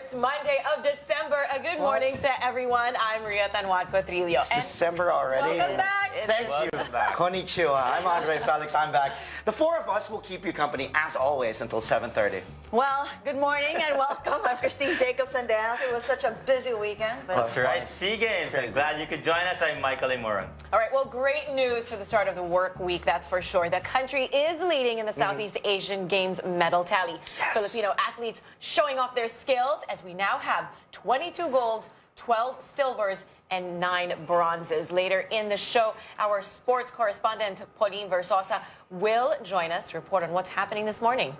first Monday of December. A good morning to everyone. I'm Maria Tanwat Cotrillo. It's December already. Welcome back. Thank you. Konnichiwa. I'm Andre Felix. I'm back. The four of us will keep you company, as always, until 7:30. Well, good morning and welcome. I'm Christine Jacobson-Dales. It was such a busy weekend. But That's right, SEA Games. I'm glad you could join us. I'm Michael Imoran. All right, well, great news for the start of the work week, that's for sure. The country is leading in the Southeast Asian Games medal tally. Yes. Filipino athletes showing off their skills as we now have 22 golds, 12 silvers, and 9 bronzes. Later in the show, our sports correspondent, Pauline Versosa, will join us to report on what's happening this morning.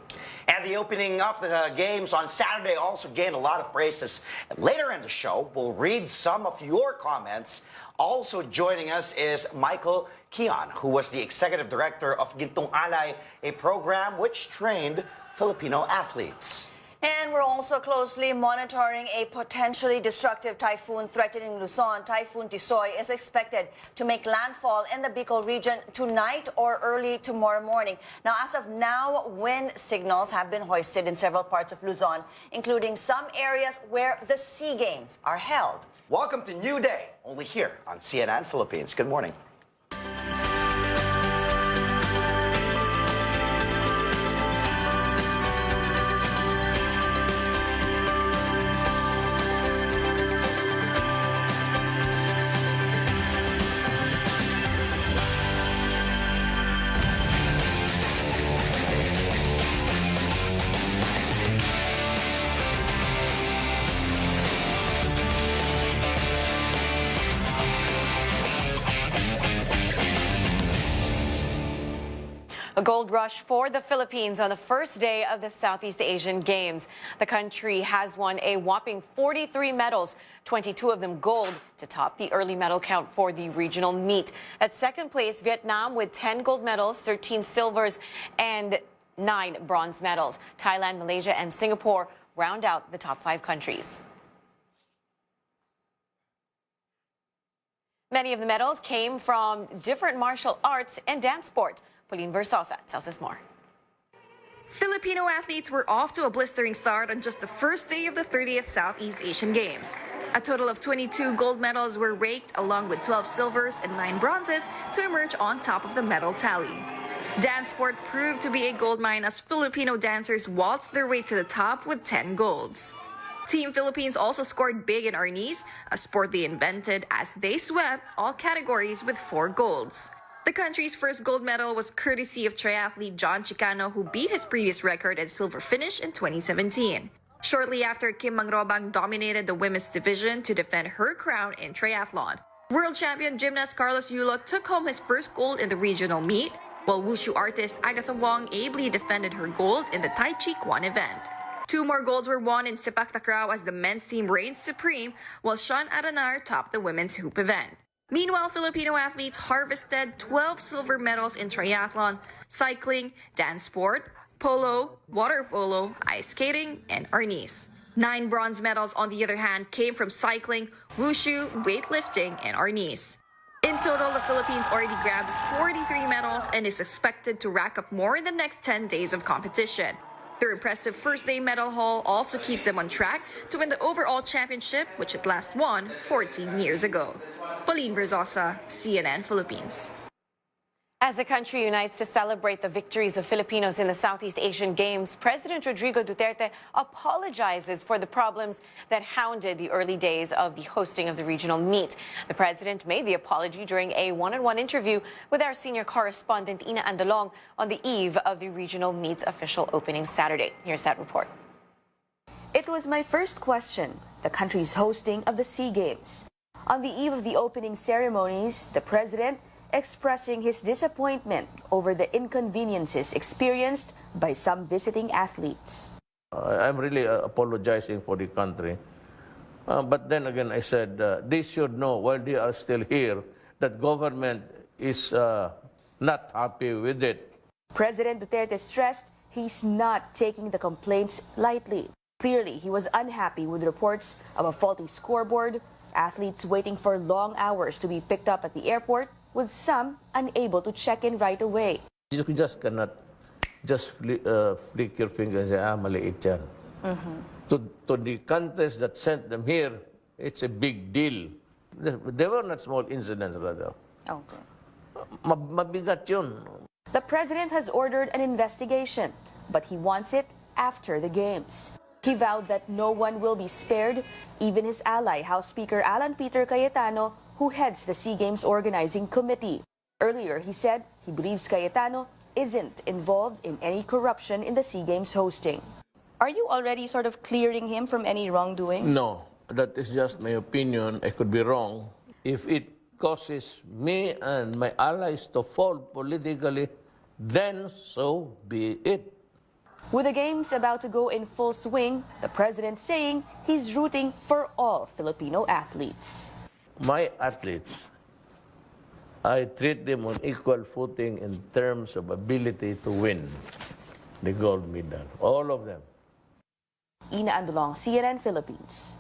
And the opening of the games on Saturday also gained a lot of praises. Later in the show, we'll read some of your comments. Also joining us is Michael Kian, who was the executive director of Gintong Alay, a program which trained Filipino athletes. And we're also closely monitoring a potentially destructive typhoon threatening Luzon. Typhoon Tisoy is expected to make landfall in the Bicol region tonight or early tomorrow morning. Now, as of now, wind signals have been hoisted in several parts of Luzon, including some areas where the SEA Games are held. Welcome to New Day, only here on CNN Philippines. Good morning. A gold rush for the Philippines on the first day of the Southeast Asian Games. The country has won a whopping 43 medals, 22 of them gold, to top the early medal count for the regional meet. At second place, Vietnam with 10 gold medals, 13 silvers, and 9 bronze medals. Thailand, Malaysia, and Singapore round out the top 5 countries. Many of the medals came from different martial arts and dance sport. Pauline Versosa tells us more. Filipino athletes were off to a blistering start on just the first day of the 30th Southeast Asian Games. A total of 22 gold medals were raked, along with 12 silvers and 9 bronzes, to emerge on top of the medal tally. Dance sport proved to be a goldmine as Filipino dancers waltzed their way to the top with 10 golds. Team Philippines also scored big in arnis, a sport they invented, as they swept all categories with 4 golds. The country's first gold medal was courtesy of triathlete John Chicano, who beat his previous record at silver finish in 2017. Shortly after, Kim Mangrobang dominated the women's division to defend her crown in triathlon. World champion gymnast Carlos Yulo took home his first gold in the regional meet, while wushu artist Agatha Wong ably defended her gold in the Tai Chi Kwan event. 2 more golds were won in Sepak Takraw as the men's team reigned supreme, while Sean Aranar topped the women's hoop event. Meanwhile, Filipino athletes harvested 12 silver medals in triathlon, cycling, dance sport, polo, water polo, ice skating, and arnis. 9 bronze medals, on the other hand, came from cycling, wushu, weightlifting, and arnis. In total, the Philippines already grabbed 43 medals and is expected to rack up more in the next 10 days of competition. Their impressive first-day medal haul also keeps them on track to win the overall championship, which it last won 14 years ago. Pauline Versosa, CNN Philippines. As the country unites to celebrate the victories of Filipinos in the Southeast Asian Games, President Rodrigo Duterte apologizes for the problems that hounded the early days of the hosting of the regional meet. The president made the apology during a one-on-one interview with our senior correspondent Ina Andalong on the eve of the regional meet's official opening Saturday. Here's that report. It was my first question, the country's hosting of the SEA Games. On the eve of the opening ceremonies, the president expressing his disappointment over the inconveniences experienced by some visiting athletes. I'm really apologizing for the country. But then again, I said, they should know while they are still here that government is not happy with it. President Duterte stressed he's not taking the complaints lightly. Clearly, he was unhappy with reports of a faulty scoreboard, athletes waiting for long hours to be picked up at the airport, with some unable to check in right away. You just cannot just flick your finger and say, maliit yan. to the countries that sent them here, it's a big deal. They were not small incidents, rather. Okay. Mabigat yun. The president has ordered an investigation, but he wants it after the games. He vowed that no one will be spared, even his ally, House Speaker Alan Peter Cayetano, who heads the SEA Games Organizing Committee. Earlier, he said he believes Cayetano isn't involved in any corruption in the SEA Games hosting. Are you already sort of clearing him from any wrongdoing? No, that is just my opinion. I could be wrong. If it causes me and my allies to fall politically, then so be it. With the games about to go in full swing, the president saying he's rooting for all Filipino athletes. My athletes, I treat them on equal footing in terms of ability to win the gold medal. All of them. Ina Andulong, CNN Philippines.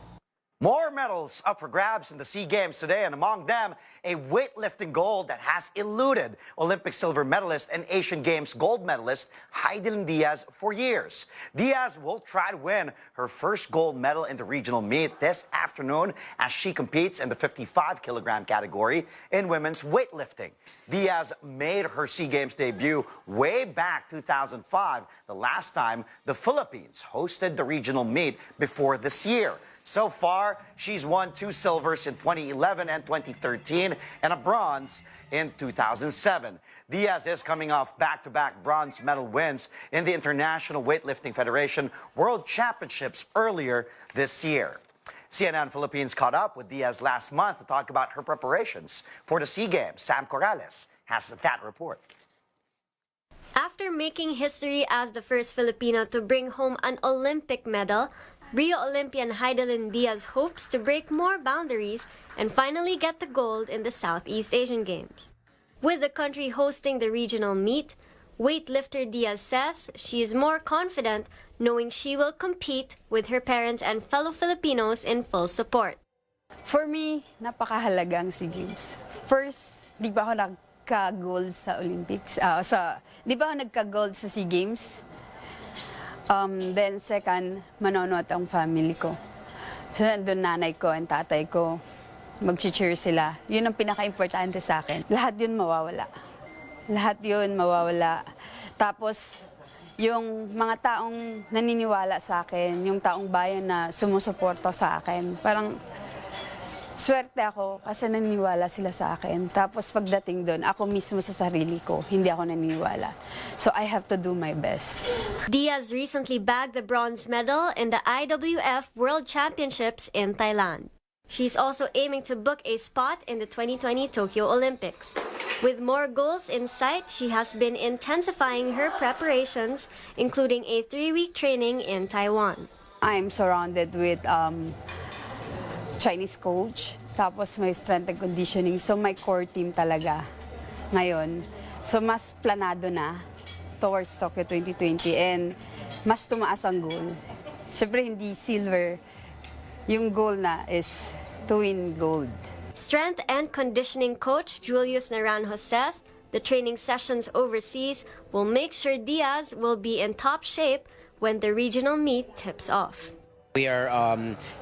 More medals up for grabs in the SEA Games today, and among them, a weightlifting gold that has eluded Olympic silver medalist and Asian Games gold medalist Heidelin Diaz for years. Diaz will try to win her first gold medal in the regional meet this afternoon as she competes in the 55-kilogram category in women's weightlifting. Diaz made her SEA Games debut way back 2005, the last time the Philippines hosted the regional meet before this year. So far, she's won 2 silvers in 2011 and 2013 and a bronze in 2007. Diaz is coming off back-to-back bronze medal wins in the International Weightlifting Federation World Championships earlier this year. CNN Philippines caught up with Diaz last month to talk about her preparations for the SEA Games. Sam Corrales has that report. After making history as the first Filipino to bring home an Olympic medal, Rio Olympian Heidelin Diaz hopes to break more boundaries and finally get the gold in the Southeast Asian Games. With the country hosting the regional meet, weightlifter Diaz says she is more confident knowing she will compete with her parents and fellow Filipinos in full support. For me, napakahalaga ang SEA Games. First, di ba ako nagka-gold sa Olympics? Di ba ako nagka-gold sa SEA Games? Then second, manonood ang family ko. So nandun nanay ko and tatay ko, mag-cheer sila. Yun ang pinaka-importante sa akin. Lahat yun mawawala. Lahat yun mawawala. Tapos, yung mga taong naniniwala sa akin, yung taong bayan na sumusuporta sa akin, parang swerte ako kasi naniniwala sila sa akin. Tapos pagdating doon, ako mismo sa sarili ko, hindi ako naniniwala. So I have to do my best. Diaz recently bagged the bronze medal in the IWF World Championships in Thailand. She's also aiming to book a spot in the 2020 Tokyo Olympics. With more goals in sight, she has been intensifying her preparations, including a 3-week training in Taiwan. I'm surrounded with Chinese coach, tapos may strength and conditioning. So my core team talaga ngayon. So mas planado na towards Tokyo 2020 and mas tumaas ang goal. Siyempre hindi silver. Yung goal na is to win gold. Strength and conditioning coach Julius Naranjo says the training sessions overseas will make sure Diaz will be in top shape when the regional meet tips off. We are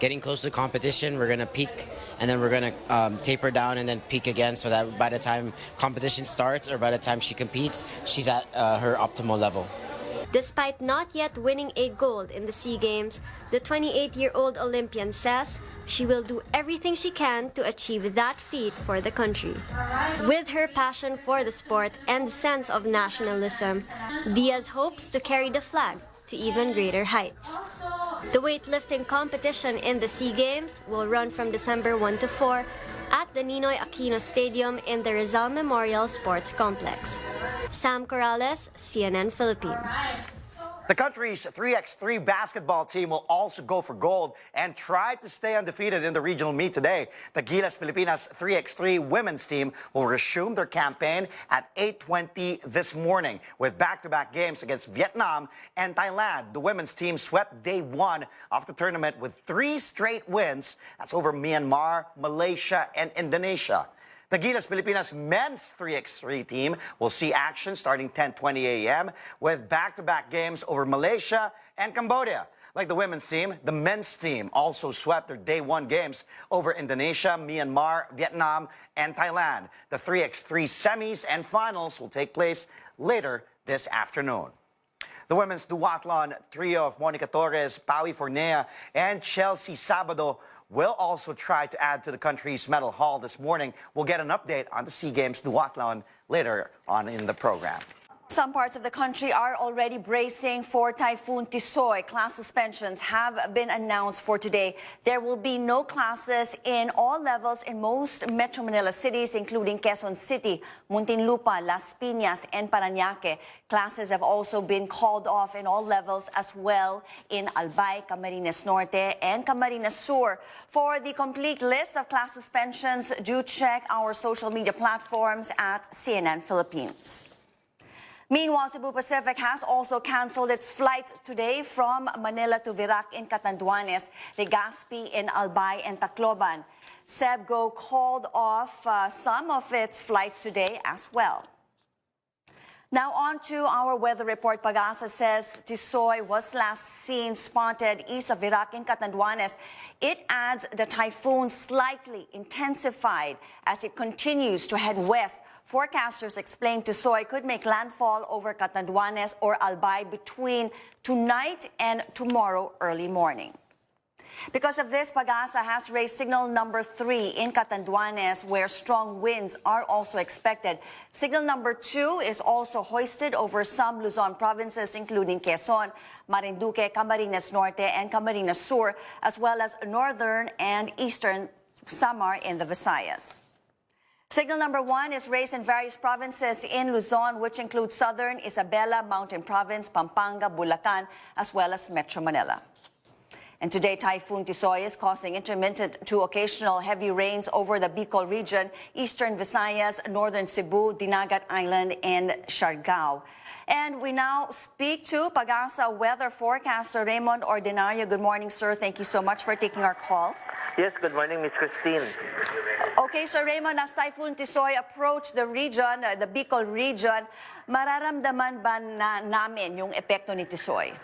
getting close to competition. We're going to peak, and then we're going to taper down and then peak again so that by the time competition starts or by the time she competes, she's at her optimal level. Despite not yet winning a gold in the SEA Games, the 28-year-old Olympian says she will do everything she can to achieve that feat for the country. With her passion for the sport and sense of nationalism, Diaz hopes to carry the flag to even greater heights. The weightlifting competition in the SEA Games will run from December 1 to 4 at the Ninoy Aquino Stadium in the Rizal Memorial Sports Complex. Sam Corrales, CNN Philippines. The country's 3x3 basketball team will also go for gold and try to stay undefeated in the regional meet today. The Gilas Pilipinas 3x3 women's team will resume their campaign at 8:20 this morning with back-to-back games against Vietnam and Thailand. The women's team swept day 1 of the tournament with 3 straight wins. That's over Myanmar, Malaysia, and Indonesia. The Gilas Pilipinas men's 3x3 team will see action starting 10:20 a.m. with back-to-back games over Malaysia and Cambodia. Like the women's team, the men's team also swept their day one games over Indonesia, Myanmar, Vietnam, and Thailand. The 3x3 semis and finals will take place later this afternoon. The women's duathlon trio of Monica Torres, Paui Fornea, and Chelsea Sabado will also try to add to the country's medal haul this morning. We'll get an update on the SEA Games duathlon later on in the program. Some parts of the country are already bracing for Typhoon Tisoy. Class suspensions have been announced for today. There will be no classes in all levels in most Metro Manila cities, including Quezon City, Muntinlupa, Las Piñas, and Parañaque. Classes have also been called off in all levels as well in Albay, Camarines Norte, and Camarines Sur. For the complete list of class suspensions, do check our social media platforms at CNN Philippines. Meanwhile, Cebu Pacific has also canceled its flights today from Manila to Virac in Catanduanes, Legazpi in Albay, and Tacloban. CEBGO called off some of its flights today as well. Now on to our weather report. Pag-asa says Tisoy was last seen spotted east of Virac in Catanduanes. It adds the typhoon slightly intensified as it continues to head west. Forecasters explain Tisoy could make landfall over Catanduanes or Albay between tonight and tomorrow early morning. Because of this, Pag-asa has raised signal number 3 in Catanduanes, where strong winds are also expected. Signal number 2 is also hoisted over some Luzon provinces, including Quezon, Marinduque, Camarines Norte, and Camarines Sur, as well as northern and eastern Samar in the Visayas. Signal number 1 is raised in various provinces in Luzon, which include southern Isabela, Mountain Province, Pampanga, Bulacan, as well as Metro Manila. And today, Typhoon Tisoy is causing intermittent to occasional heavy rains over the Bicol region, eastern Visayas, northern Cebu, Dinagat Island, and Siargao. And we now speak to Pag-asa weather forecaster Raymond Ordinario. Good morning, sir. Thank you so much for taking our call. Yes, good morning, Ms. Christine. Okay, Sir Raymond, as Typhoon Tisoy approach the region, the Bicol region, mararamdaman ba namin yung epekto ni Tisoy?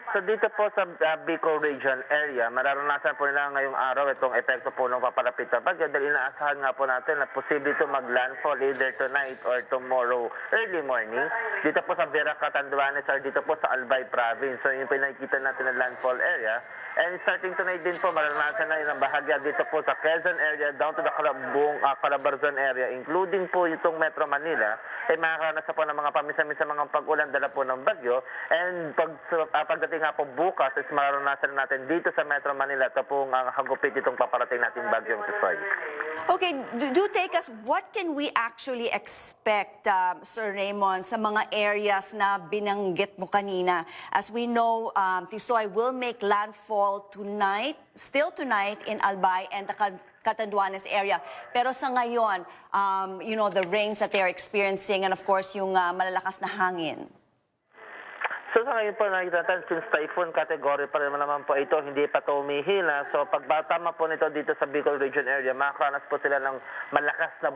So dito po sa Bicol region area, mararanasan po nila ngayong araw itong epekto po ng papalapit na bagyo dahil inaasahan nga po natin na posible ito mag-landfall either tonight or tomorrow early morning. Dito po sa Virac, Catanduanes or dito po sa Albay Province. So yung pinakikita natin na landfall area. And starting tonight din po, mararanasan na yung bahagya dito po sa Quezon area down to the Calabarzon area, including po itong Metro Manila, ay makakaranas po ng mga pamisa-misa mga pag-ulan dala po ng bagyo. And pagdating nga po bukas is mararanasan natin dito sa Metro Manila ito pong hagupit itong paparating nating bagyong Tisoy. Okay, do take us, what can we actually expect, Sir Raymond, sa mga areas na binanggit mo kanina? As we know, Tisoy will make landfall tonight, still tonight in Albay and the Catanduanes area. Pero sa ngayon, you know, the rains that they're experiencing and of course yung malalakas na hangin. So sa ngayon po nakikita natin, since typhoon category pa rin naman po ito, hindi pa ito umihina. So pagbatama po nito dito sa Bicol region area, makakaranas po sila ng malakas na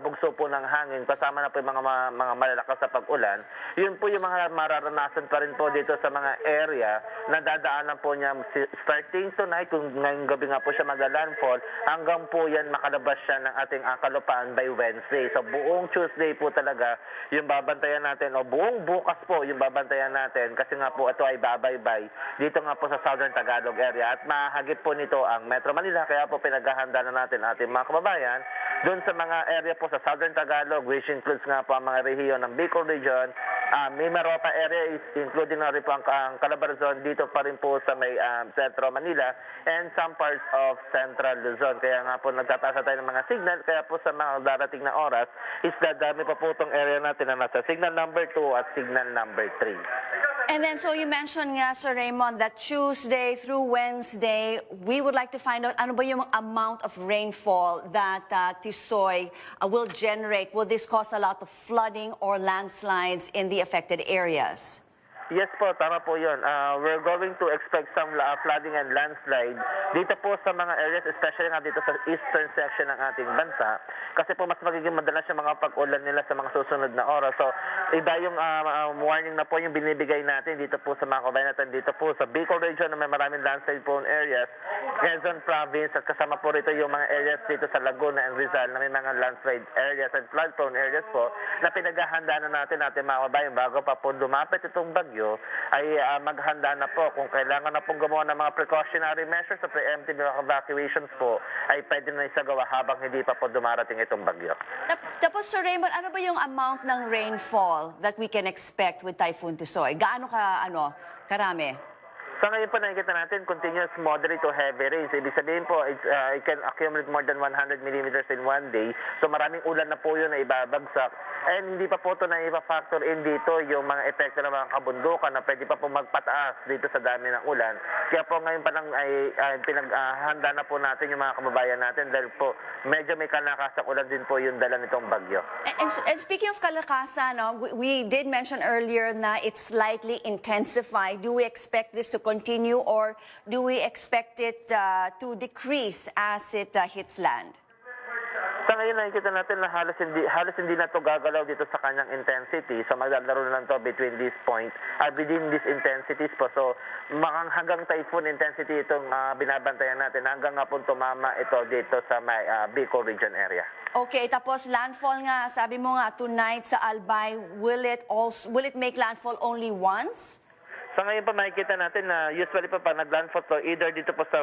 bugso po ng hangin, kasama na po yung mga malalakas na pag-ulan. Yun po yung mga mararanasan pa rin po dito sa mga area na dadaanan po niya starting tonight, kung ngayong gabi nga po siya mag-landfall, hanggang po yan makalabas siya ng ating kalupaan by Wednesday. So buong Tuesday po talaga yung babantayan natin, o buong bukas po yung babantayan natin, kasi nga po ito ay babaybay dito nga po sa Southern Tagalog area at mahagip po nito ang Metro Manila, kaya po pinaghahanda na natin ating mga kababayan doon sa mga area po sa Southern Tagalog, which includes nga po ang mga rehiyon ng Bicol region, Mimaropa area, including na rin po ang Calabarzon, dito pa rin po sa may Centro Manila and some parts of Central Luzon. Kaya nga po nagtataas tayo ng mga signal, kaya po sa mga darating na oras is dadami pa po itong area natin na nasa signal number 2 at signal number 3. And then, so you mentioned nga, Sir Raymond, that Tuesday through Wednesday, we would like to find out ano ba yung amount of rainfall that Tisoy will generate. Will this cause a lot of flooding or landslides in the affected areas? Yes po, tama po yun. We're going to expect some flooding and landslide dito po sa mga areas, especially nga dito sa eastern section ng ating bansa. Kasi po mas magiging madalas yung mga pag-ulan nila sa mga susunod na oras. So, iba yung warning na po yung binibigay natin dito po sa mga kabayan natin. Dito po sa Bicol region na may maraming landslide prone areas, Quezon province at kasama po rito yung mga areas dito sa Laguna and Rizal na may mga landslide areas and flood prone areas po na pinaghahandaan na natin mga kabayan bago pa po dumapit itong bagyo ay maghanda na po. Kung kailangan na pong gumawa ng mga precautionary measures sa preemptive evacuations po, ay pwede na isagawa habang hindi pa po dumarating itong bagyo. Tapos, Sir Raymond, ano ba yung amount ng rainfall that we can expect with Typhoon Tisoy? Gaano karami? Sa ngayon po nakikita natin continuous moderate to heavy rains. Ibig sabihin po, it can accumulate more than 100 millimeters in one day. So maraming ulan na po yun na ibabagsak. And hindi pa po ito na ipa-factor in dito yung mga epekto ng mga kabundukan na pwede pa po magpataas dito sa dami ng ulan. Kaya po ngayon pa lang ay pinaghanda na po natin yung mga kababayan natin dahil po medyo may kalakasang ulan din po yung dala nitong bagyo. And speaking of kalakasan, we did mention earlier na it's slightly intensified. Do we expect this to continue or do we expect it to decrease as it hits land? Sa ngayon nakikita natin na halos hindi na to gagalaw dito sa kanyang intensity. So maglalaro na lang to between this point, within these intensities po. So hanggang typhoon intensity itong binabantayan natin hanggang nga po tumama ito dito sa may Bicol region area. Okay, tapos landfall nga, sabi mo nga tonight sa Albay, will it make landfall only once? Sa ngayon pa makikita natin na usually pa nag-landfall to either dito po sa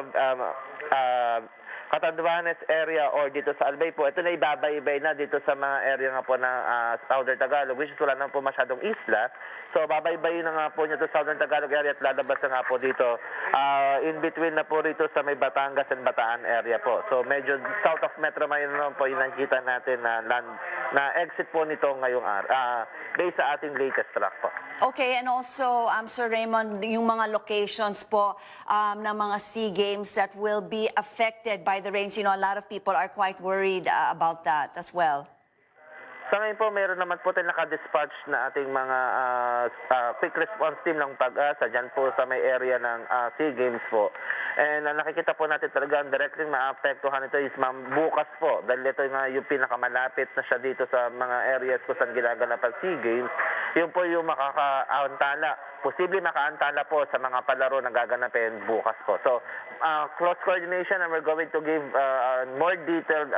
Catanduanes area or dito sa Albay po. Ito na ibabay-ibay na dito sa mga area nga po ng Southern Tagalog, which is wala na po masyadong isla. So babay-bay na nga po niya to Southern Tagalog area at lalabas na nga po dito in between na po rito sa may Batangas and Bataan area po. So medyo south of Metro Manila po yung nakikita natin na exit po nito ngayong based sa ating latest track po. Okay, and also, Sir Raymond, yung mga locations po ng mga SEA Games that will be affected by the rains. You know, a lot of people are quite worried about that as well. Sa ngayon po, meron naman po tayong nakadispatch na ating mga quick response team ng Pag-asa dyan po sa may area ng SEA Games po. And nakikita po natin talaga directly maapektuhan ito is bukas po. Dahil ito yung pinakamalapit na siya dito sa mga areas kung saan ginaganap ang SEA Games. Yun po yung makakaantala. Posible makaantala po sa mga palaro na gaganapin bukas po. So, close coordination and we're going to give more detailed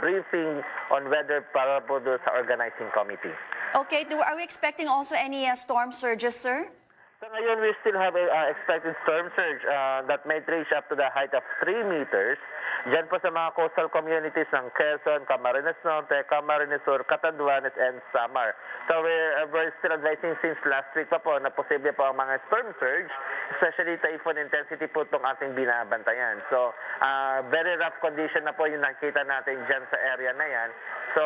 briefing on weather para po doon sa organizing committee. Okay, are we expecting also any storm surges, sir? So ngayon, we still have a expected storm surge that may reach up to the height of 3 meters. Diyan po sa mga coastal communities ng Quezon, Camarines Norte, Camarines Sur, Catanduanes, and Samar. So we're still advising since last week pa po na posible po ang mga storm surge, especially typhoon intensity po itong ating binabantayan. So very rough condition na po yung nakikita natin dyan sa area na yan. So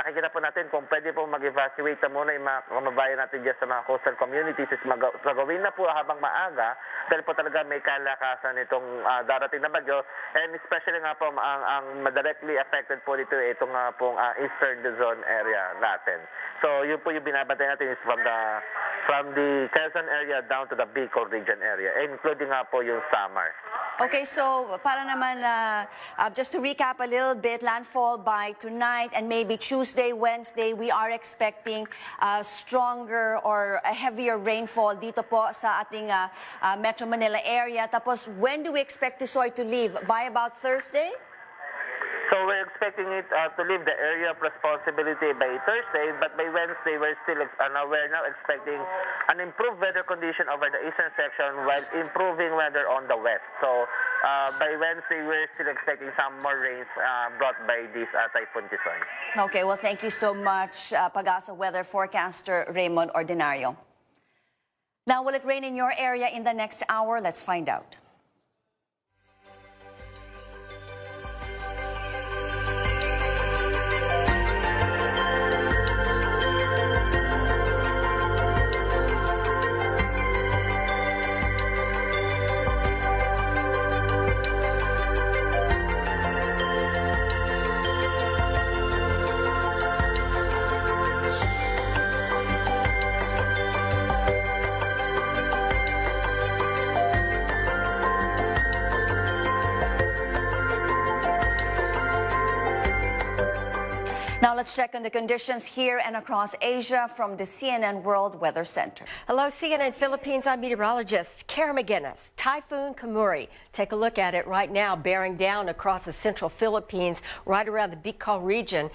nakikita po natin kung pwede po mag-evacuate na muna yung mga kababayan natin dyan sa mga coastal communities. Magawin na po habang maaga dahil po talaga may kalakasan itong darating na bagyo. And especially nga po, ang directly affected po dito itong pong eastern zone area natin. So yun po yung binabantay natin is from the Quezon area down to the Bicol region area, including nga po yung Samar. Okay, so para naman, just to recap a little bit, landfall by tonight and maybe Tuesday, Wednesday, we are expecting stronger or a heavier rainfall dito po sa ating Metro Manila area. Tapos, when do we expect Tisoy to leave? By about Thursday? So we're expecting it to leave the area of responsibility by Thursday, but by Wednesday we're now expecting an improved weather condition over the eastern section while improving weather on the west. So by Wednesday we're still expecting some more rains brought by this Typhoon Tisoy. Okay, well, thank you so much, Pag-asa weather forecaster Raymond Ordinario. Now, will it rain in your area in the next hour? Let's find out. Let's check on the conditions here and across Asia from the CNN World Weather Center. Hello, CNN Philippines. I'm meteorologist Kara McGinnis. Typhoon Kamuri. Take a look at it right now, bearing down across the central Philippines, right around the Bicol region.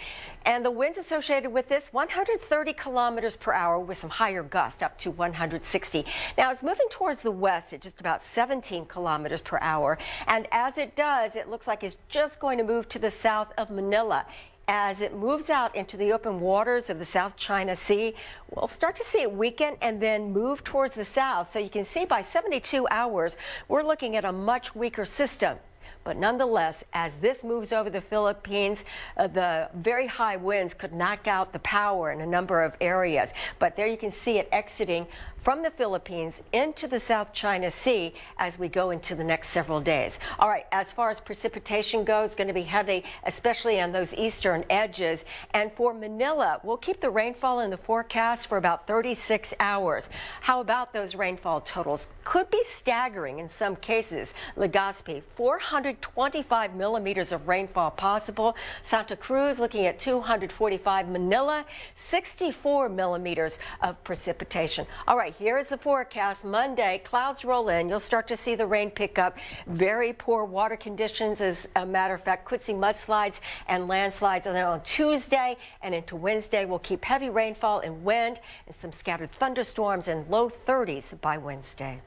And the winds associated with this, 130 kilometers per hour with some higher gusts up to 160. Now, it's moving towards the west at just about 17 kilometers per hour. And as it does, it looks like it's just going to move to the south of Manila. As it moves out into the open waters of the South China Sea, we'll start to see it weaken and then move towards the south. So you can see by 72 hours, we're looking at a much weaker system. But nonetheless, as this moves over the Philippines, the very high winds could knock out the power in a number of areas. But there you can see it exiting from the Philippines into the South China Sea as we go into the next several days. All right, as far as precipitation goes, going to be heavy, especially on those eastern edges. And for Manila, we'll keep the rainfall in the forecast for about 36 hours. How about those rainfall totals? Could be staggering in some cases. Legazpi, 425 millimeters of rainfall possible. Santa Cruz looking at 245. Manila, 64 millimeters of precipitation. All right, here is the forecast. Monday, clouds roll in. You'll start to see the rain pick up. Very poor water conditions, as a matter of fact. Could see mudslides and landslides. And then on Tuesday and into Wednesday, we'll keep heavy rainfall and wind and some scattered thunderstorms in low 30s by Wednesday.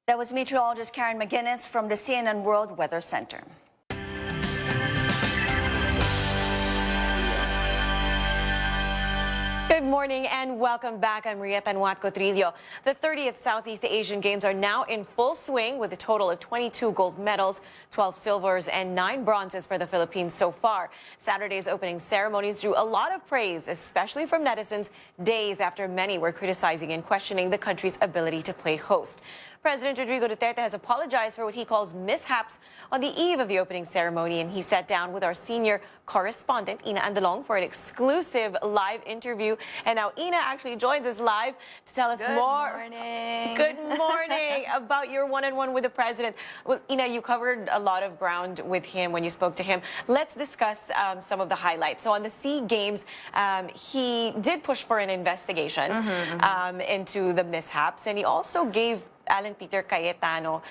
That was meteorologist Karen McGinnis from the CNN World Weather Center. Good morning and welcome back. I'm Rieta Cotrillo. The 30th Southeast Asian Games are now in full swing with a total of 22 gold medals, 12 silvers and 9 bronzes for the Philippines so far. Saturday's opening ceremonies drew a lot of praise, especially from netizens, days after many were criticizing and questioning the country's ability to play host. President Rodrigo Duterte has apologized for what he calls mishaps on the eve of the opening ceremony, and he sat down with our senior correspondent, Ina Andalong, for an exclusive live interview. And now Ina actually joins us live to tell us Good morning about your one-on-one with the president. Well, Ina, you covered a lot of ground with him when you spoke to him. Let's discuss some of the highlights. So on the SEA Games, he did push for an investigation into the mishaps, and he also gave Alan Peter Cayetano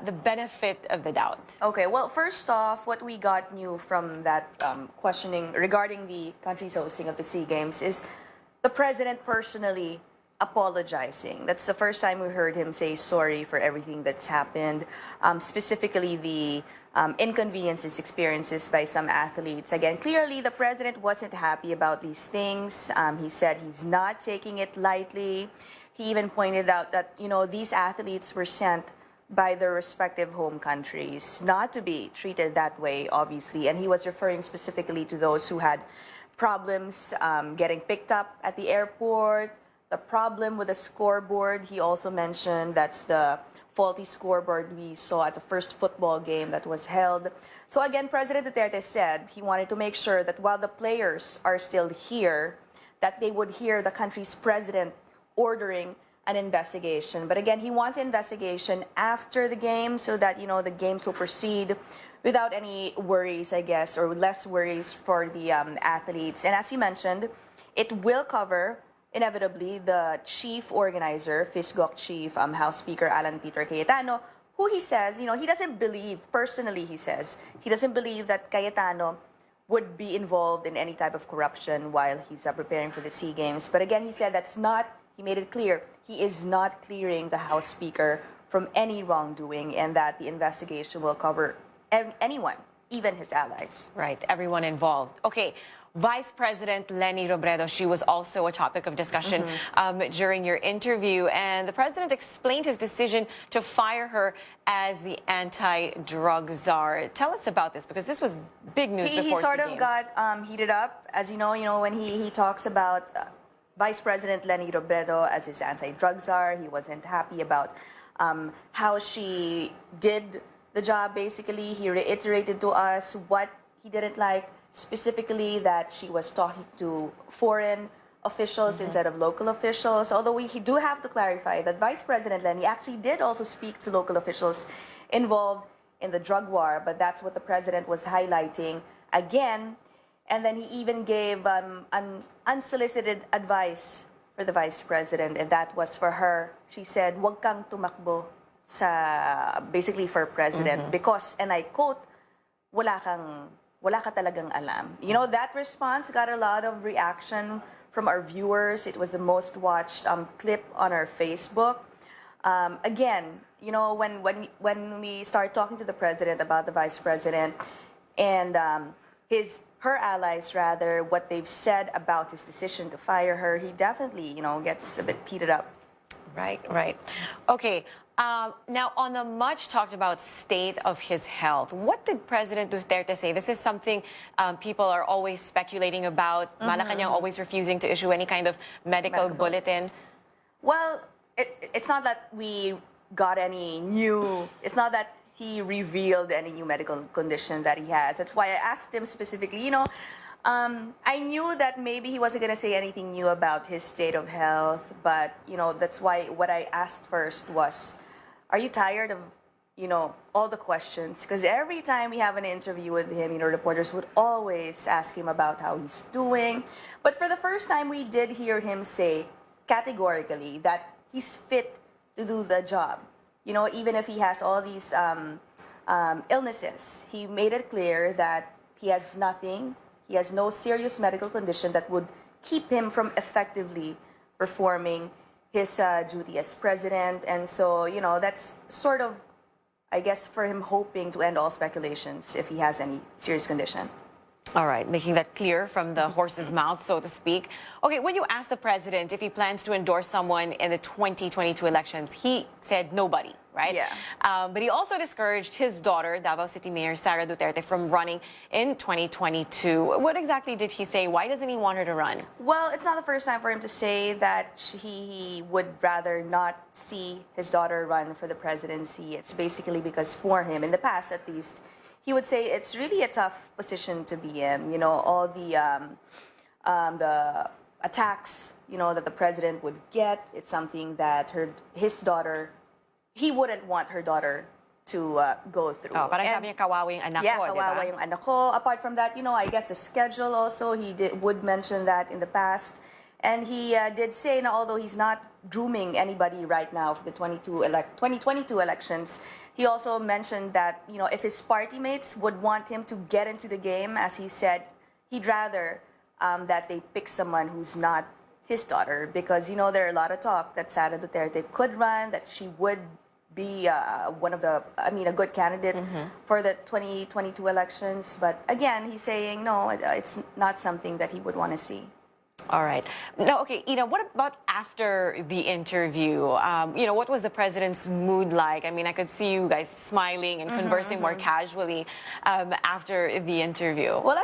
the benefit of the doubt. Okay, well, first off, what we got new from that questioning regarding the country's hosting of the SEA Games is the president personally apologizing. That's the first time we heard him say sorry for everything that's happened, specifically the inconveniences experienced by some athletes. Again, clearly the president wasn't happy about these things. He said he's not taking it lightly. He even pointed out that, you know, these athletes were sent by their respective home countries not to be treated that way, obviously. And he was referring specifically to those who had problems getting picked up at the airport, the problem with the scoreboard. He also mentioned that's the faulty scoreboard we saw at the first football game that was held. So again, President Duterte said he wanted to make sure that while the players are still here, that they would hear the country's president ordering an investigation. But again, he wants an investigation after the game so that, you know, the games will proceed without any worries, I guess, or less worries for the athletes. And as you mentioned, it will cover, inevitably, the chief organizer, FISGOC chief, House Speaker Alan Peter Cayetano, who he says, you know, he doesn't believe, personally he says, he doesn't believe that Cayetano would be involved in any type of corruption while he's preparing for the SEA Games. But again, he said that's not, he made it clear, he is not clearing the House Speaker from any wrongdoing and that the investigation will cover anyone, even his allies. Right, everyone involved. Okay, Vice President Leni Robredo, she was also a topic of discussion during your interview, and the president explained his decision to fire her as the anti-drug czar. Tell us about this, because this was big news before He sort SEA of Games. got heated up, as you know, when he talks about Vice President Leni Robredo as his anti-drug czar. He wasn't happy about how she did the job, basically. He reiterated to us what he didn't like, specifically that she was talking to foreign officials instead of local officials. Although we do have to clarify that Vice President Leni actually did also speak to local officials involved in the drug war, but that's what the president was highlighting again. And then he even gave an unsolicited advice for the vice president, and that was for her. She said, "Wag kang tumakbo basically for president because," and I quote, wala ka talagang alam." You know, that response got a lot of reaction from our viewers. It was the most watched clip on our Facebook. Again, you know, when we start talking to the president about the vice president and her allies, rather, what they've said about his decision to fire her, he definitely, you know, gets a bit heated up. Right, right. Okay. Now, on the much talked about state of his health, what did President Duterte say? This is something people are always speculating about. Malacanang always refusing to issue any kind of medical bulletin. Well, it's not that we got any new, it's not that he revealed any new medical condition that he has. That's why I asked him specifically, you know, I knew that maybe he wasn't going to say anything new about his state of health, but, you know, that's why what I asked first was, are you tired of, you know, all the questions? Because every time we have an interview with him, you know, reporters would always ask him about how he's doing. But for the first time, we did hear him say categorically that he's fit to do the job. You know, even if he has all these illnesses, he made it clear that he has nothing, he has no serious medical condition that would keep him from effectively performing his duty as president. And so, you know, that's sort of, I guess, for him hoping to end all speculations if he has any serious condition. All right, making that clear from the horse's mouth, so to speak. Okay, when you asked the president if he plans to endorse someone in the 2022 elections, he said nobody, right? Yeah. But he also discouraged his daughter, Davao City Mayor Sara Duterte, from running in 2022. What exactly did he say? Why doesn't he want her to run? Well, it's not the first time for him to say that he would rather not see his daughter run for the presidency. It's basically because for him, in the past at least, he would say it's really a tough position to be in. You know, all the attacks, you know, that the president would get. It's something that his daughter, he wouldn't want her daughter to go through. Oh, parang sabi niya, kawawa yung anak yeah, ko, kawawa diba? yung anak ko. Apart from that, you know, I guess the schedule also, would mention that in the past. And he did say, na although he's not grooming anybody right now for the 2022 elections, he also mentioned that, you know, if his party mates would want him to get into the game, as he said, he'd rather that they pick someone who's not his daughter. Because, you know, there are a lot of talk that Sara Duterte could run, that she would be a good candidate for the 2022 elections. But again, he's saying, no, it's not something that he would want to see. All right. Now, okay, Ina, what about after the interview? You know, what was the president's mood like? I mean, I could see you guys smiling and conversing more casually after the interview. Well,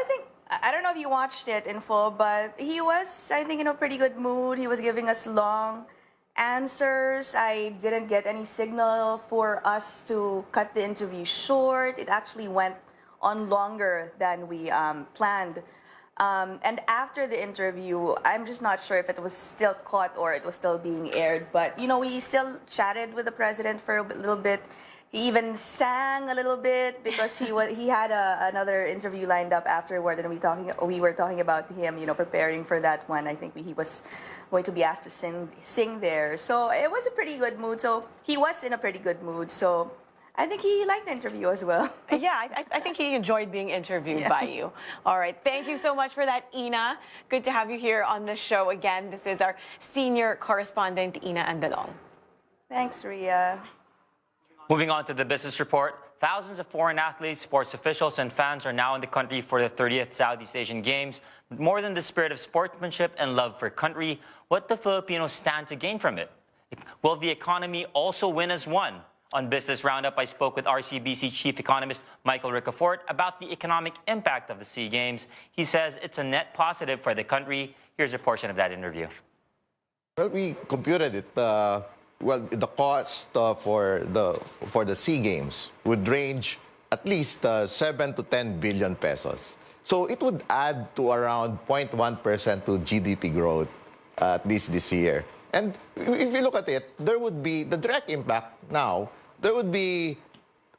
I don't know if you watched it in full, but he was, I think, in a pretty good mood. He was giving us long answers. I didn't get any signal for us to cut the interview short. It actually went on longer than we planned. And after the interview, I'm just not sure if it was still caught or it was still being aired. But, you know, we still chatted with the president for a little bit. He even sang a little bit because he had another interview lined up afterward, and we were talking about him, you know, preparing for that one. I think he was going to be asked to sing there. So it was a pretty good mood. So he was in a pretty good mood. So I think he liked the interview as well. Yeah, I think he enjoyed being interviewed by you. All right, thank you so much for that, Ina. Good to have you here on the show again. This is our senior correspondent, Ina Andalong. Thanks, Ria. Moving on to the business report, thousands of foreign athletes, sports officials, and fans are now in the country for the 30th Southeast Asian Games. More than the spirit of sportsmanship and love for country, what do Filipinos stand to gain from it? Will the economy also win as one? On Business Roundup, I spoke with RCBC Chief Economist Michael Ricafort about the economic impact of the SEA Games. He says it's a net positive for the country. Here's a portion of that interview. Well, we computed it. The cost for the SEA Games would range at least 7 to 10 billion pesos. So it would add to around 0.1% to GDP growth, at least this year. And if you look at it, there would be the direct impact now. There would be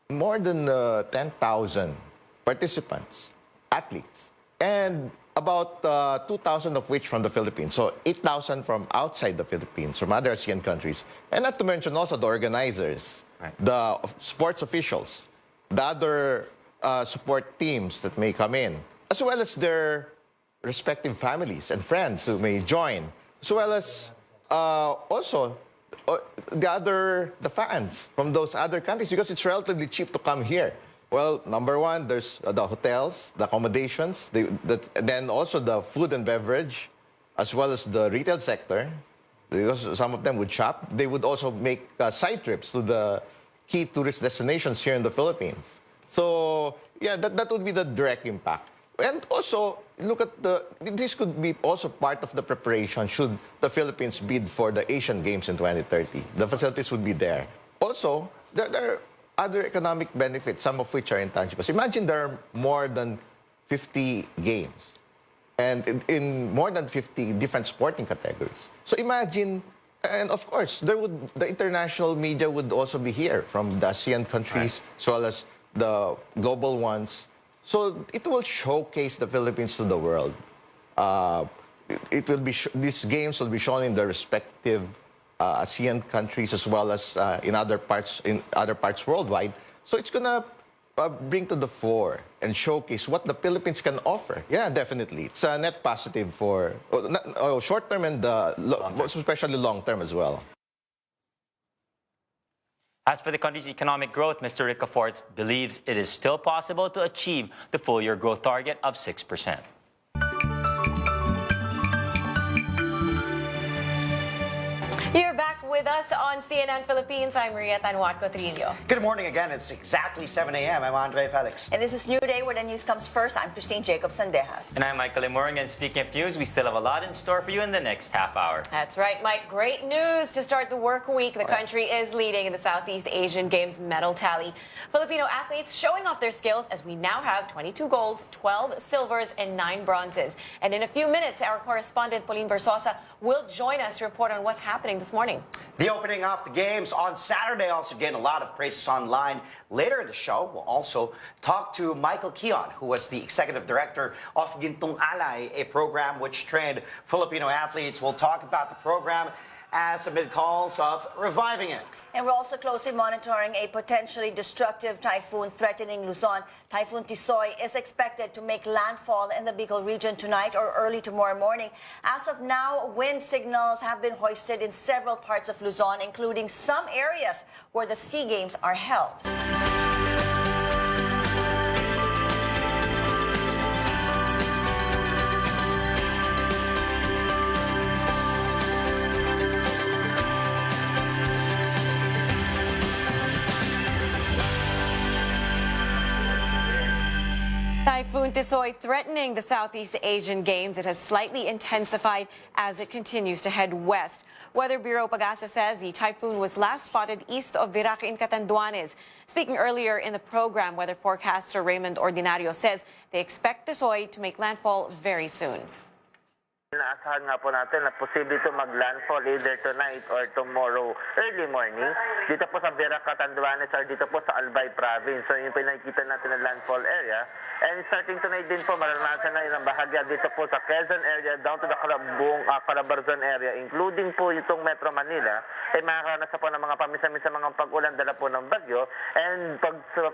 more than 10,000 participants, athletes, and about 2,000 of which from the Philippines. So 8,000 from outside the Philippines, from other ASEAN countries. And not to mention also the organizers, the sports officials, the other support teams that may come in, as well as their respective families and friends who may join, as well as also the fans from those other countries, because it's relatively cheap to come here. Well, number one, there's the hotels, the accommodations, then also the food and beverage, as well as the retail sector, because some of them would shop. They would also make side trips to the key tourist destinations here in the Philippines. So, yeah, that would be the direct impact. And also, look at this could be also part of the preparation should the Philippines bid for the Asian Games in 2030. The facilities would be there. Also, there are other economic benefits, some of which are intangibles. Imagine there are more than 50 games and in more than 50 different sporting categories. So imagine, and of course, the international media would also be here from the ASEAN countries, as well as the global ones. So it will showcase the Philippines to the world. These games will be shown in the respective ASEAN countries as well as in other parts worldwide. So it's gonna bring to the fore and showcase what the Philippines can offer. Yeah, definitely. It's a net positive for short term and especially long term as well. As for the country's economic growth, Mr. Ricafort believes it is still possible to achieve the full-year growth target of 6%. You're back with us on CNN Philippines. I'm Maria Tanuatco Trillo. Good morning again. It's exactly 7 a.m. I'm Andre Felix. And this is New Day, where the news comes first. I'm Christine Jacobs-Sandejas. And I'm Michael Limurang. And speaking of news, we still have a lot in store for you in the next half hour. That's right, Mike. Great news to start the work week. The country is leading in the Southeast Asian Games medal tally. Filipino athletes showing off their skills as we now have 22 golds, 12 silvers, and 9 bronzes. And in a few minutes, our correspondent Pauline Versosa will join us to report on what's happening this morning. The opening of the games on Saturday also gained a lot of praises online. Later in the show, we'll also talk to Michael Kion, who was the executive director of Gintong Alay, a program which trained Filipino athletes. We'll talk about the program as amid calls of reviving it. And we're also closely monitoring a potentially destructive typhoon threatening Luzon. Typhoon Tisoy is expected to make landfall in the Bicol region tonight or early tomorrow morning. As of now, wind signals have been hoisted in several parts of Luzon, including some areas where the SEA Games are held. Typhoon Tisoy threatening the Southeast Asian Games. It has slightly intensified as it continues to head west. Weather Bureau Pag-asa says the typhoon was last spotted east of Virac in Catanduanes. Speaking earlier in the program, weather forecaster Raymond Ordinario says they expect Tisoy to make landfall very soon. Inaasahan nga po natin na posible ito mag-landfall either tonight or tomorrow early morning dito po sa Virac, Catanduanes or dito po sa Albay Province. So yung pinakikita natin na landfall area. And starting tonight din po, maranasan na ilang bahagya dito po sa Quezon area down to the Calabarzon area, including po itong Metro Manila, ay makakaranas po ng mga pamisa-misa mga pag-ulan dala po ng bagyo. And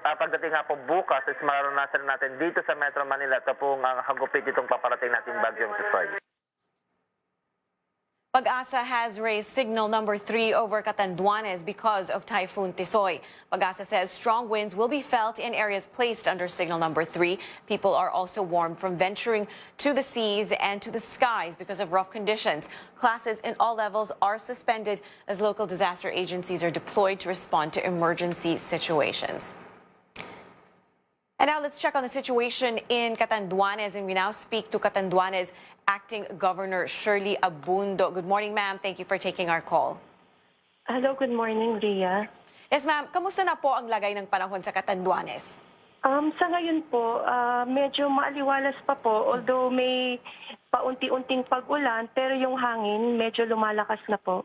pagdating nga po bukas, is maranasan natin dito sa Metro Manila, ito pong hagupit itong paparating natin bagyong Tisoy. Pag-asa has raised signal number 3 over Catanduanes because of Typhoon Tisoy. Pag-asa says strong winds will be felt in areas placed under signal number 3. People are also warned from venturing to the seas and to the skies because of rough conditions. Classes in all levels are suspended as local disaster agencies are deployed to respond to emergency situations. And now let's check on the situation in Catanduanes, and we now speak to Catanduanes Acting Governor Shirley Abundo. Good morning, ma'am. Thank you for taking our call. Hello, good morning, Rhea. Yes, ma'am. Kamusta na po ang lagay ng panahon sa Catanduanes? Sa ngayon po, medyo maaliwalas pa po, although may paunti-unting pag-ulan, pero yung hangin medyo lumalakas na po.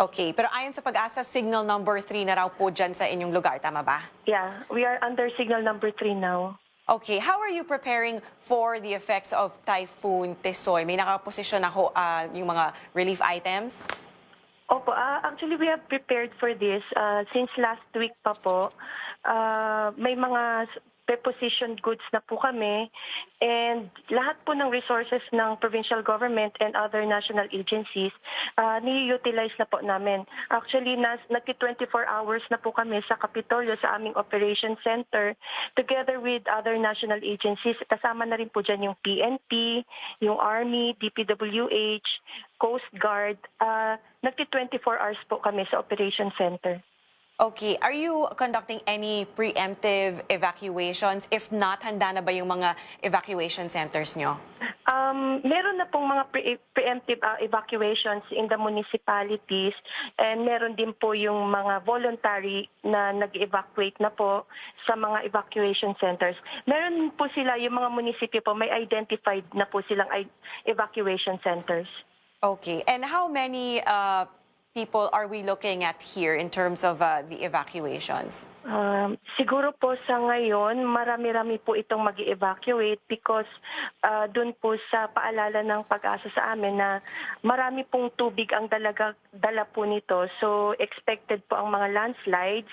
Okay, pero ayon sa Pag-asa, signal number 3 na raw po dyan sa inyong lugar, tama ba? Yeah, we are under signal number 3 now. Okay, how are you preparing for the effects of Typhoon Tisoy? May nakaposisyon ako yung mga relief items? Opo, actually we have prepared for this since last week pa po. May mga prepositioned goods na po kami and lahat po ng resources ng provincial government and other national agencies ni-utilize na po namin. Actually, nagki-24 hours na po kami sa Kapitolyo sa aming operation center together with other national agencies. Kasama na rin po dyan yung PNP, yung Army, DPWH, Coast Guard. Nagki-24 hours po kami sa operation center. Okay, are you conducting any preemptive evacuations? If not, handa na ba yung mga evacuation centers nyo? Meron na pong mga preemptive evacuations in the municipalities and meron din po yung mga voluntary na nag-evacuate na po sa mga evacuation centers. Meron po sila, yung mga munisipyo po, may identified na po silang evacuation centers. Okay, and how many people are we looking at here in terms of the evacuations? Siguro po sa ngayon, marami-rami po itong mag-evacuate because dun po sa paalala ng pag-asa sa amin na marami pong tubig ang dala po nito. So expected po ang mga landslides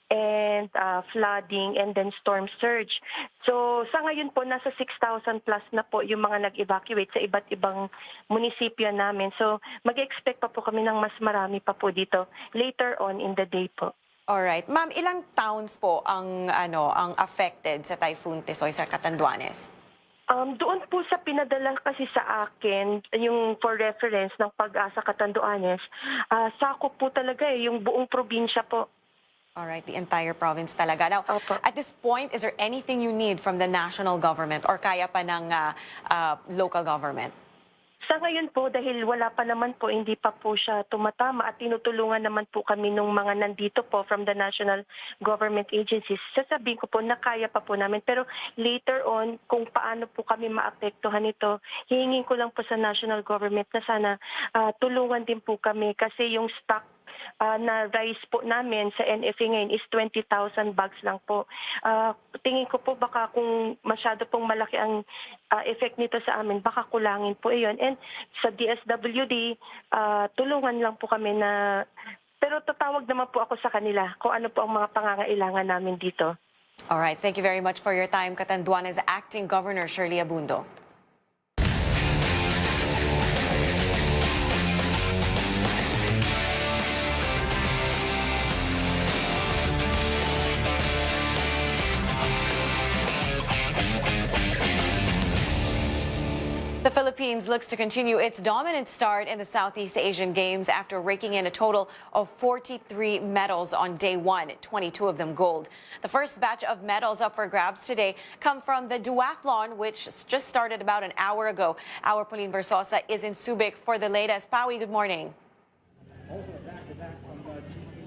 and flooding and then storm surge. So sa ngayon po, nasa 6,000 plus na po yung mga nag-evacuate sa iba't ibang munisipyo namin. So mag-expect pa po kami ng mas marami pa po dito later on in the day po. Alright. Ma'am, ilang towns po ang affected sa Typhoon Tisoy sa Catanduanes? Doon po sa pinadala kasi sa akin, yung for reference ng Pag-asa Catanduanes, sakop po talaga yung buong probinsya po. Alright, the entire province talaga. Now, at this point, is there anything you need from the national government or kaya pa ng local government? Sa ngayon po, dahil wala pa naman po, hindi pa po siya tumatama at tinutulungan naman po kami ng mga nandito po from the national government agencies. Sasabihin ko po na kaya pa po namin. Pero later on, kung paano po kami maapektuhan ito, hihingin ko lang po sa national government na sana tulungan din po kami kasi yung stock na rice po namin sa NFA ngayon is 20,000 bags lang po. Tingin ko po baka kung masyado pong malaki ang effect nito sa amin, baka kulangin po iyon. And sa DSWD, tulungan lang po kami na, pero tatawag naman po ako sa kanila kung ano po ang mga pangangailangan namin dito. Alright, thank you very much for your time, Catanduanes Acting Governor Shirley Abundo. The Philippines looks to continue its dominant start in the Southeast Asian Games after raking in a total of 43 medals on day one, 22 of them gold. The first batch of medals up for grabs today come from the duathlon, which just started about an hour ago. Our Pauline Versosa is in Subic for the latest. Pawi, good morning.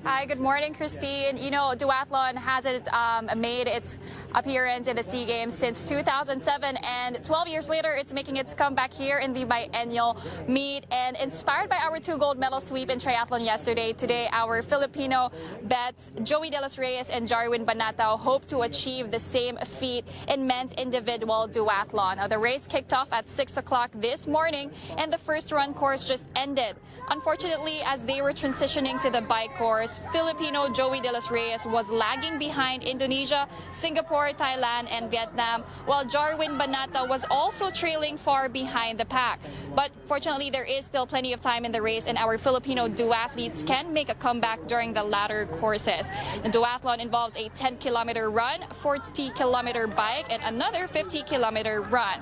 Hi, good morning, Christine. You know, duathlon hasn't made its appearance in the SEA Games since 2007, and 12 years later, it's making its comeback here in the biennial meet. And inspired by our 2 gold medal sweep in triathlon yesterday, today our Filipino bets Joey De Los Reyes and Jarwin Banatao hope to achieve the same feat in men's individual duathlon. Now, the race kicked off at 6 o'clock this morning, and the first run course just ended. Unfortunately, as they were transitioning to the bike course, Filipino Joey De Los Reyes was lagging behind Indonesia, Singapore, Thailand, and Vietnam, while Jarwin Banata was also trailing far behind the pack. But fortunately, there is still plenty of time in the race, and our Filipino duathletes can make a comeback during the latter courses. The duathlon involves a 10-kilometer run, 40-kilometer bike, and another 50-kilometer run.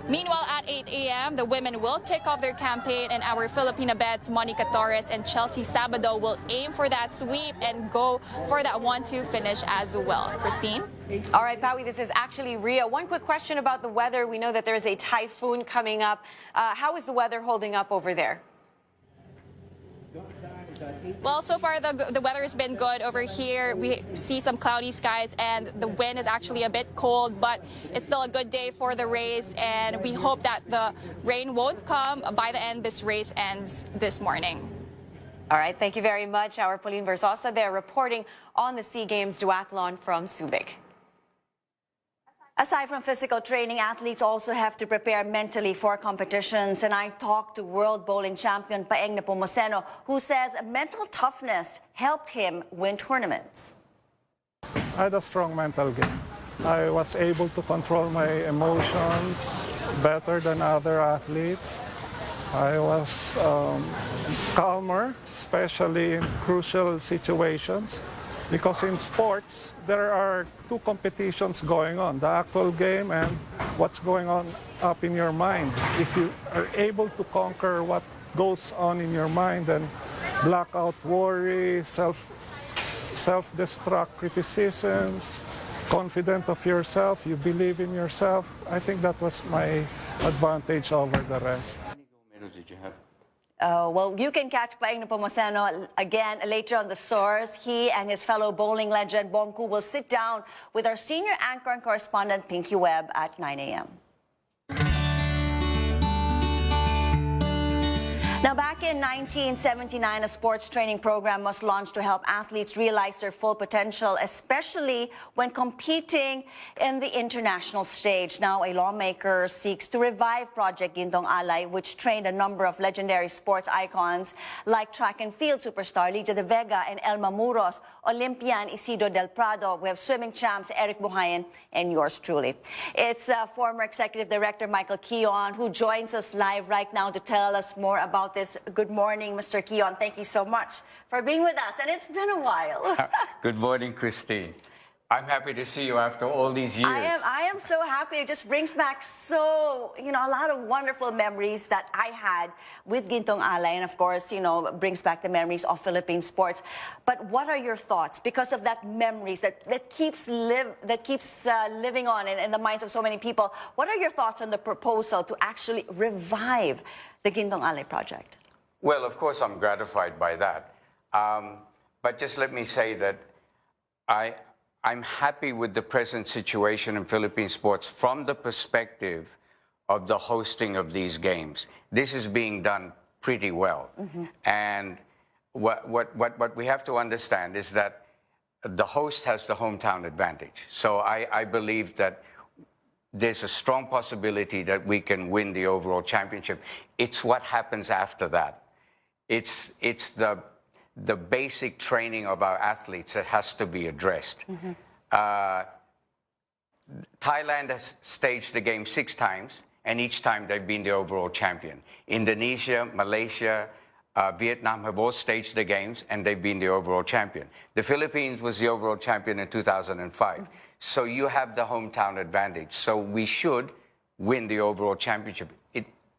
Meanwhile, at 8 a.m., the women will kick off their campaign, and our Filipina bets Monica Torres and Chelsea Sabado will aim for that sweep and go for that 1-2 finish as well. Christine? All right, Pawi, this is actually Ria. One quick question about the weather. We know that there is a typhoon coming up. How is the weather holding up over there? Well, so far the weather has been good over here. We see some cloudy skies and the wind is actually a bit cold, but it's still a good day for the race, and we hope that the rain won't come by the end this race ends this morning. All right, thank you very much. Our Pauline Versosa there reporting on the SEA Games duathlon from Subic. Aside from physical training, athletes also have to prepare mentally for competitions. And I talked to world bowling champion Paeng Nepomuceno, who says mental toughness helped him win tournaments. I had a strong mental game. I was able to control my emotions better than other athletes. I was calmer, especially in crucial situations. Because in sports, there are two competitions going on, the actual game and what's going on up in your mind. If you are able to conquer what goes on in your mind and block out worry, self-destruct criticisms, confident of yourself, you believe in yourself, I think that was my advantage over the rest. How many gold medals did you have? Well, you can catch Paeng Nepomuceno again later on the Source. He and his fellow bowling legend Bongku will sit down with our senior anchor and correspondent Pinky Webb at 9 a.m. Now, back in 1979, a sports training program was launched to help athletes realize their full potential, especially when competing in the international stage. Now, a lawmaker seeks to revive Project Gintong Alay, which trained a number of legendary sports icons like track and field superstar Lydia De Vega and Elma Muros, Olympian Isidro Del Prado. We have swimming champs Eric Buhayan and yours truly. It's former Executive Director Michael Keon who joins us live right now to tell us more about this. Good morning, Mr. Keon. Thank you so much for being with us, and it's been a while. Good morning, Christine. I'm happy to see you after all these years. I am so happy. It just brings back a lot of wonderful memories that I had with Gintong Alay, and of course, brings back the memories of Philippine sports. But what are your thoughts because of that memories that keeps living on in the minds of so many people? What are your thoughts on the proposal to actually revive the Gintong Alay project? Well, of course, I'm gratified by that. But just let me say that I'm happy with the present situation in Philippine sports from the perspective of the hosting of these games. This is being done pretty well. Mm-hmm. And what we have to understand is that the host has the hometown advantage. So I believe that there's a strong possibility that we can win the overall championship. It's what happens after that. It's the basic training of our athletes that has to be addressed. Mm-hmm. Thailand has staged the game 6 times, and each time they've been the overall champion. Indonesia, Malaysia, Vietnam have all staged the games, and they've been the overall champion. The Philippines was the overall champion in 2005. Mm-hmm. So you have the hometown advantage. So we should win the overall championship.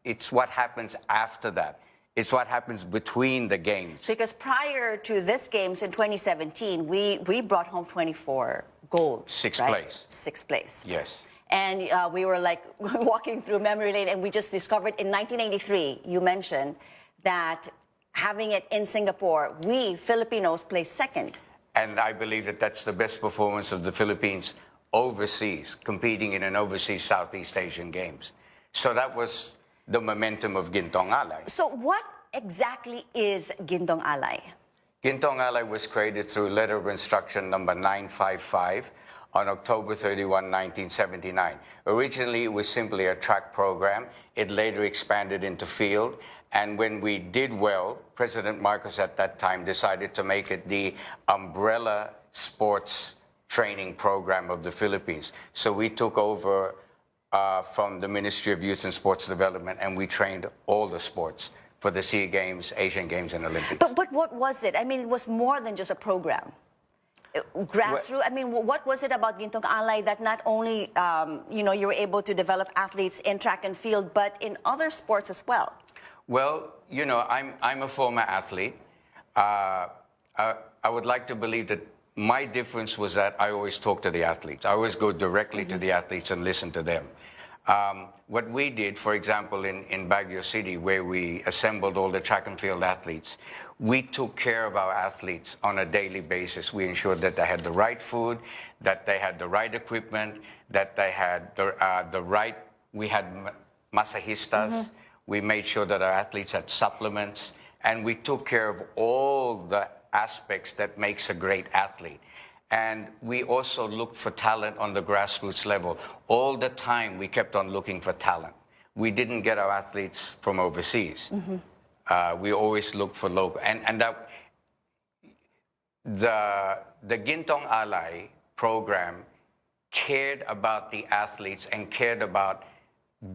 It's what happens after that. It's what happens between the games. Because prior to this games in 2017, we brought home 24 golds. 6th right? place. 6th place. Yes. And we were like walking through memory lane, and we just discovered in 1983, you mentioned that having it in Singapore, we Filipinos placed 2nd. And I believe that that's the best performance of the Philippines overseas, competing in an overseas Southeast Asian Games. So that was the momentum of Gintong Alay. So what exactly is Gintong Alay? Gintong Alay was created through letter of instruction number 955 on October 31, 1979. Originally, it was simply a track program. It later expanded into field. And when we did well, President Marcos at that time decided to make it the umbrella sports training program of the Philippines. So we took over from the Ministry of Youth and Sports Development, and we trained all the sports for the SEA Games, Asian Games, and Olympics. But what was it? I mean, it was more than just a program. Grassroots. I mean, what was it about Gintong Alay that not only you were able to develop athletes in track and field, but in other sports as well? Well, I'm a former athlete. I would like to believe that my difference was that I always talk to the athletes. I always go directly to the athletes and listen to them. What we did, for example, in Baguio City, where we assembled all the track and field athletes, we took care of our athletes on a daily basis. We ensured that they had the right food, that they had the right equipment, that they had we had masajistas. Mm-hmm. We made sure that our athletes had supplements, and we took care of all the aspects that makes a great athlete. And we also looked for talent on the grassroots level. All the time, we kept on looking for talent. We didn't get our athletes from overseas. We always looked for local. And that, the Gintong Alay program cared about the athletes and cared about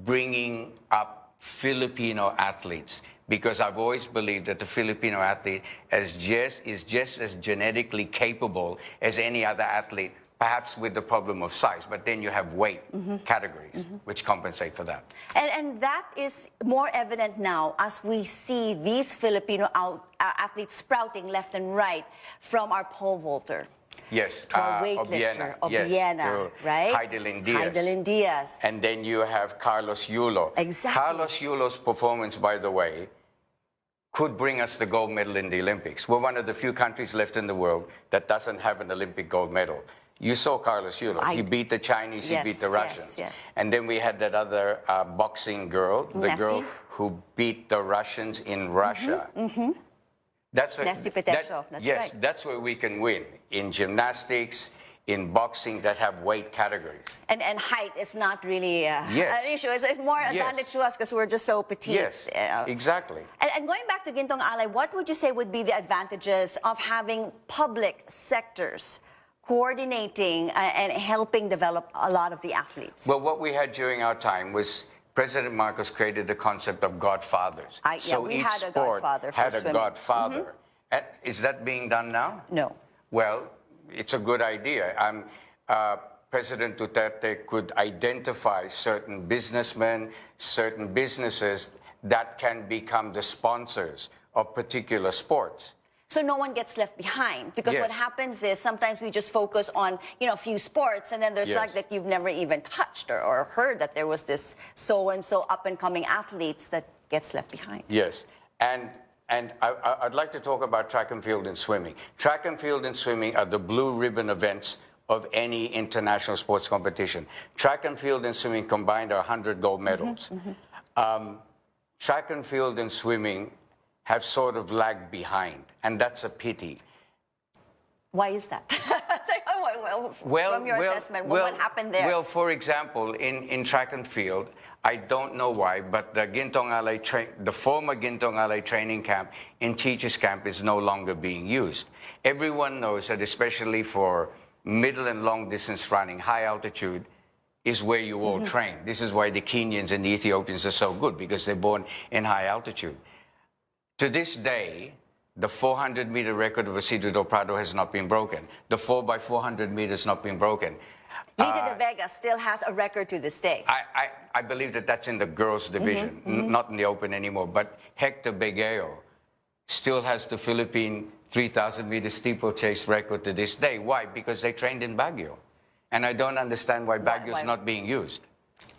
bringing up Filipino athletes, because I've always believed that the Filipino athlete is just as genetically capable as any other athlete, perhaps with the problem of size, but then you have weight categories which compensate for that. And that is more evident now as we see these Filipino athletes sprouting left and right, from our pole vaulter Yes, to our weightlifter, Obiena, right? Heidelin Diaz. And then you have Carlos Yulo. Exactly. Carlos Yulo's performance, by the way, could bring us the gold medal in the Olympics. We're one of the few countries left in the world that doesn't have an Olympic gold medal. You saw Carlos Yulo. He beat the Chinese, he beat the Russians. And then we had that other boxing girl, the girl who beat the Russians in Russia. That's where, Nasty Petesho, that's yes, right. that's where we can win, in gymnastics, in boxing that have weight categories. And height is not really an issue. It's more advantage to us because we're just so petite. Yes, exactly. And going back to Gintong Alay, what would you say would be the advantages of having public sectors coordinating and helping develop a lot of the athletes? Well, what we had during our time was President Marcos created the concept of godfathers. We had a godfather for had a swimming. godfather. Is that being done now? No. Well, it's a good idea. President Duterte could identify certain businessmen, certain businesses that can become the sponsors of particular sports. So no one gets left behind, because what happens is sometimes we just focus on, a few sports, and then there's like that you've never even touched or heard that there was this so-and-so up-and-coming athletes that gets left behind. Yes, and I'd like to talk about track and field and swimming. Track and field and swimming are the blue ribbon events of any international sports competition. Track and field and swimming combined are 100 gold medals. Track and field and swimming have sort of lagged behind, and that's a pity. Why is that? From your assessment, what happened there? Well, for example, in track and field, I don't know why, but the Gintong Alay the former Gintong Alay training camp in Teachers Camp is no longer being used. Everyone knows that, especially for middle and long distance running, high altitude is where you all train. This is why the Kenyans and the Ethiopians are so good, because they're born in high altitude. To this day, the 400-meter record of Isidro Del Prado has not been broken. The 4x400 meters has not been broken. Lita de Vega still has a record to this day. I believe that that's in the girls' division, not in the open anymore. But Hector Begeo still has the Philippine 3,000-meter steeplechase record to this day. Why? Because they trained in Baguio. And I don't understand why Baguio is not being used.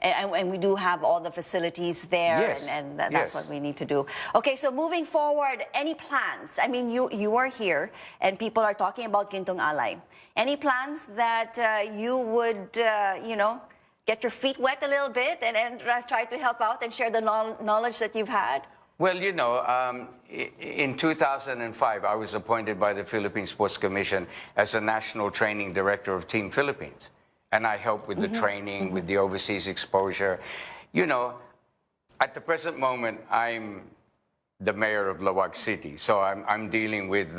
And we do have all the facilities there, and that's what we need to do. Okay, so moving forward, any plans? I mean, you are here, and people are talking about Gintong Alay. Any plans that you would, get your feet wet a little bit and try to help out and share the knowledge that you've had? Well, in 2005, I was appointed by the Philippine Sports Commission as a national training director of Team Philippines. And I help with the training, with the overseas exposure. At the present moment, I'm the mayor of Lawag City, so I'm dealing with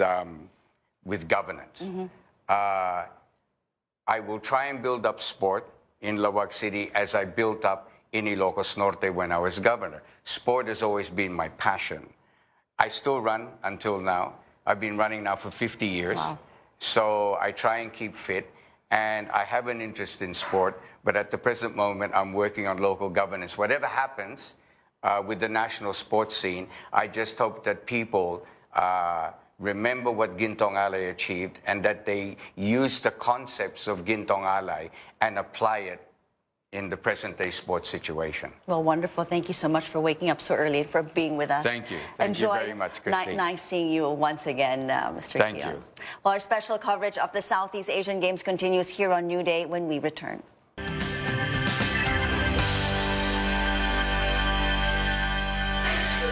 governance. I will try and build up sport in Lawag City as I built up in Ilocos Norte when I was governor. Sport has always been my passion. I still run until now. I've been running now for 50 years. Wow. So I try and keep fit. And I have an interest in sport, but at the present moment, I'm working on local governance. Whatever happens with the national sports scene, I just hope that people remember what Gintong Alay achieved and that they use the concepts of Gintong Alay and apply it in the present-day sports situation. Well, wonderful. Thank you so much for waking up so early and for being with us. Thank you. Thank you very much, Christine. Nice seeing you once again, Mr. Thank Keon. you. Well, our special coverage of the Southeast Asian Games continues here on New Day when we return.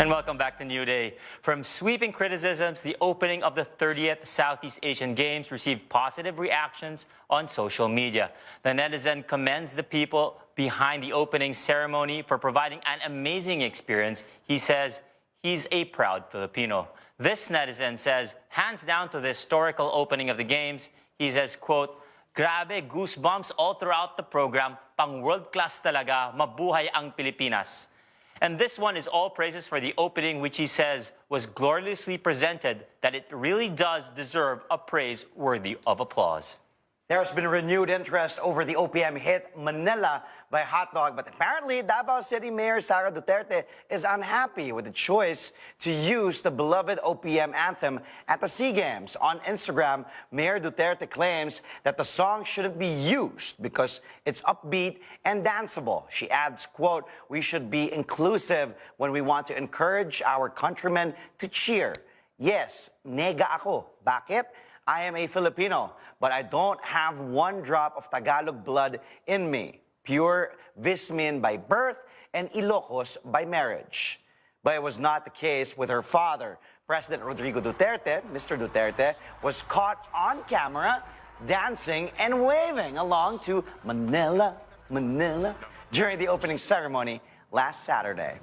And welcome back to New Day. From sweeping criticisms, the opening of the 30th Southeast Asian Games received positive reactions on social media. The netizen commends the people behind the opening ceremony for providing an amazing experience. He says he's a proud Filipino. This netizen says, hands down to the historical opening of the Games. He says, quote, "Grabe, goosebumps all throughout the program. Pang world-class talaga, mabuhay ang Pilipinas." And this one is all praises for the opening, which he says was gloriously presented, that it really does deserve a praise worthy of applause. There's been renewed interest over the OPM hit Manila by Hot Dog, but apparently Davao City Mayor Sara Duterte is unhappy with the choice to use the beloved OPM anthem at the SEA Games. On Instagram, Mayor Duterte claims that the song shouldn't be used because it's upbeat and danceable. She adds, quote, "We should be inclusive when we want to encourage our countrymen to cheer. Yes, nega ako. Bakit? I am a Filipino, but I don't have one drop of Tagalog blood in me. Pure Vismin by birth and Ilocos by marriage." But it was not the case with her father. President Rodrigo Duterte, Mr. Duterte, was caught on camera dancing and waving along to Manila, Manila during the opening ceremony last Saturday.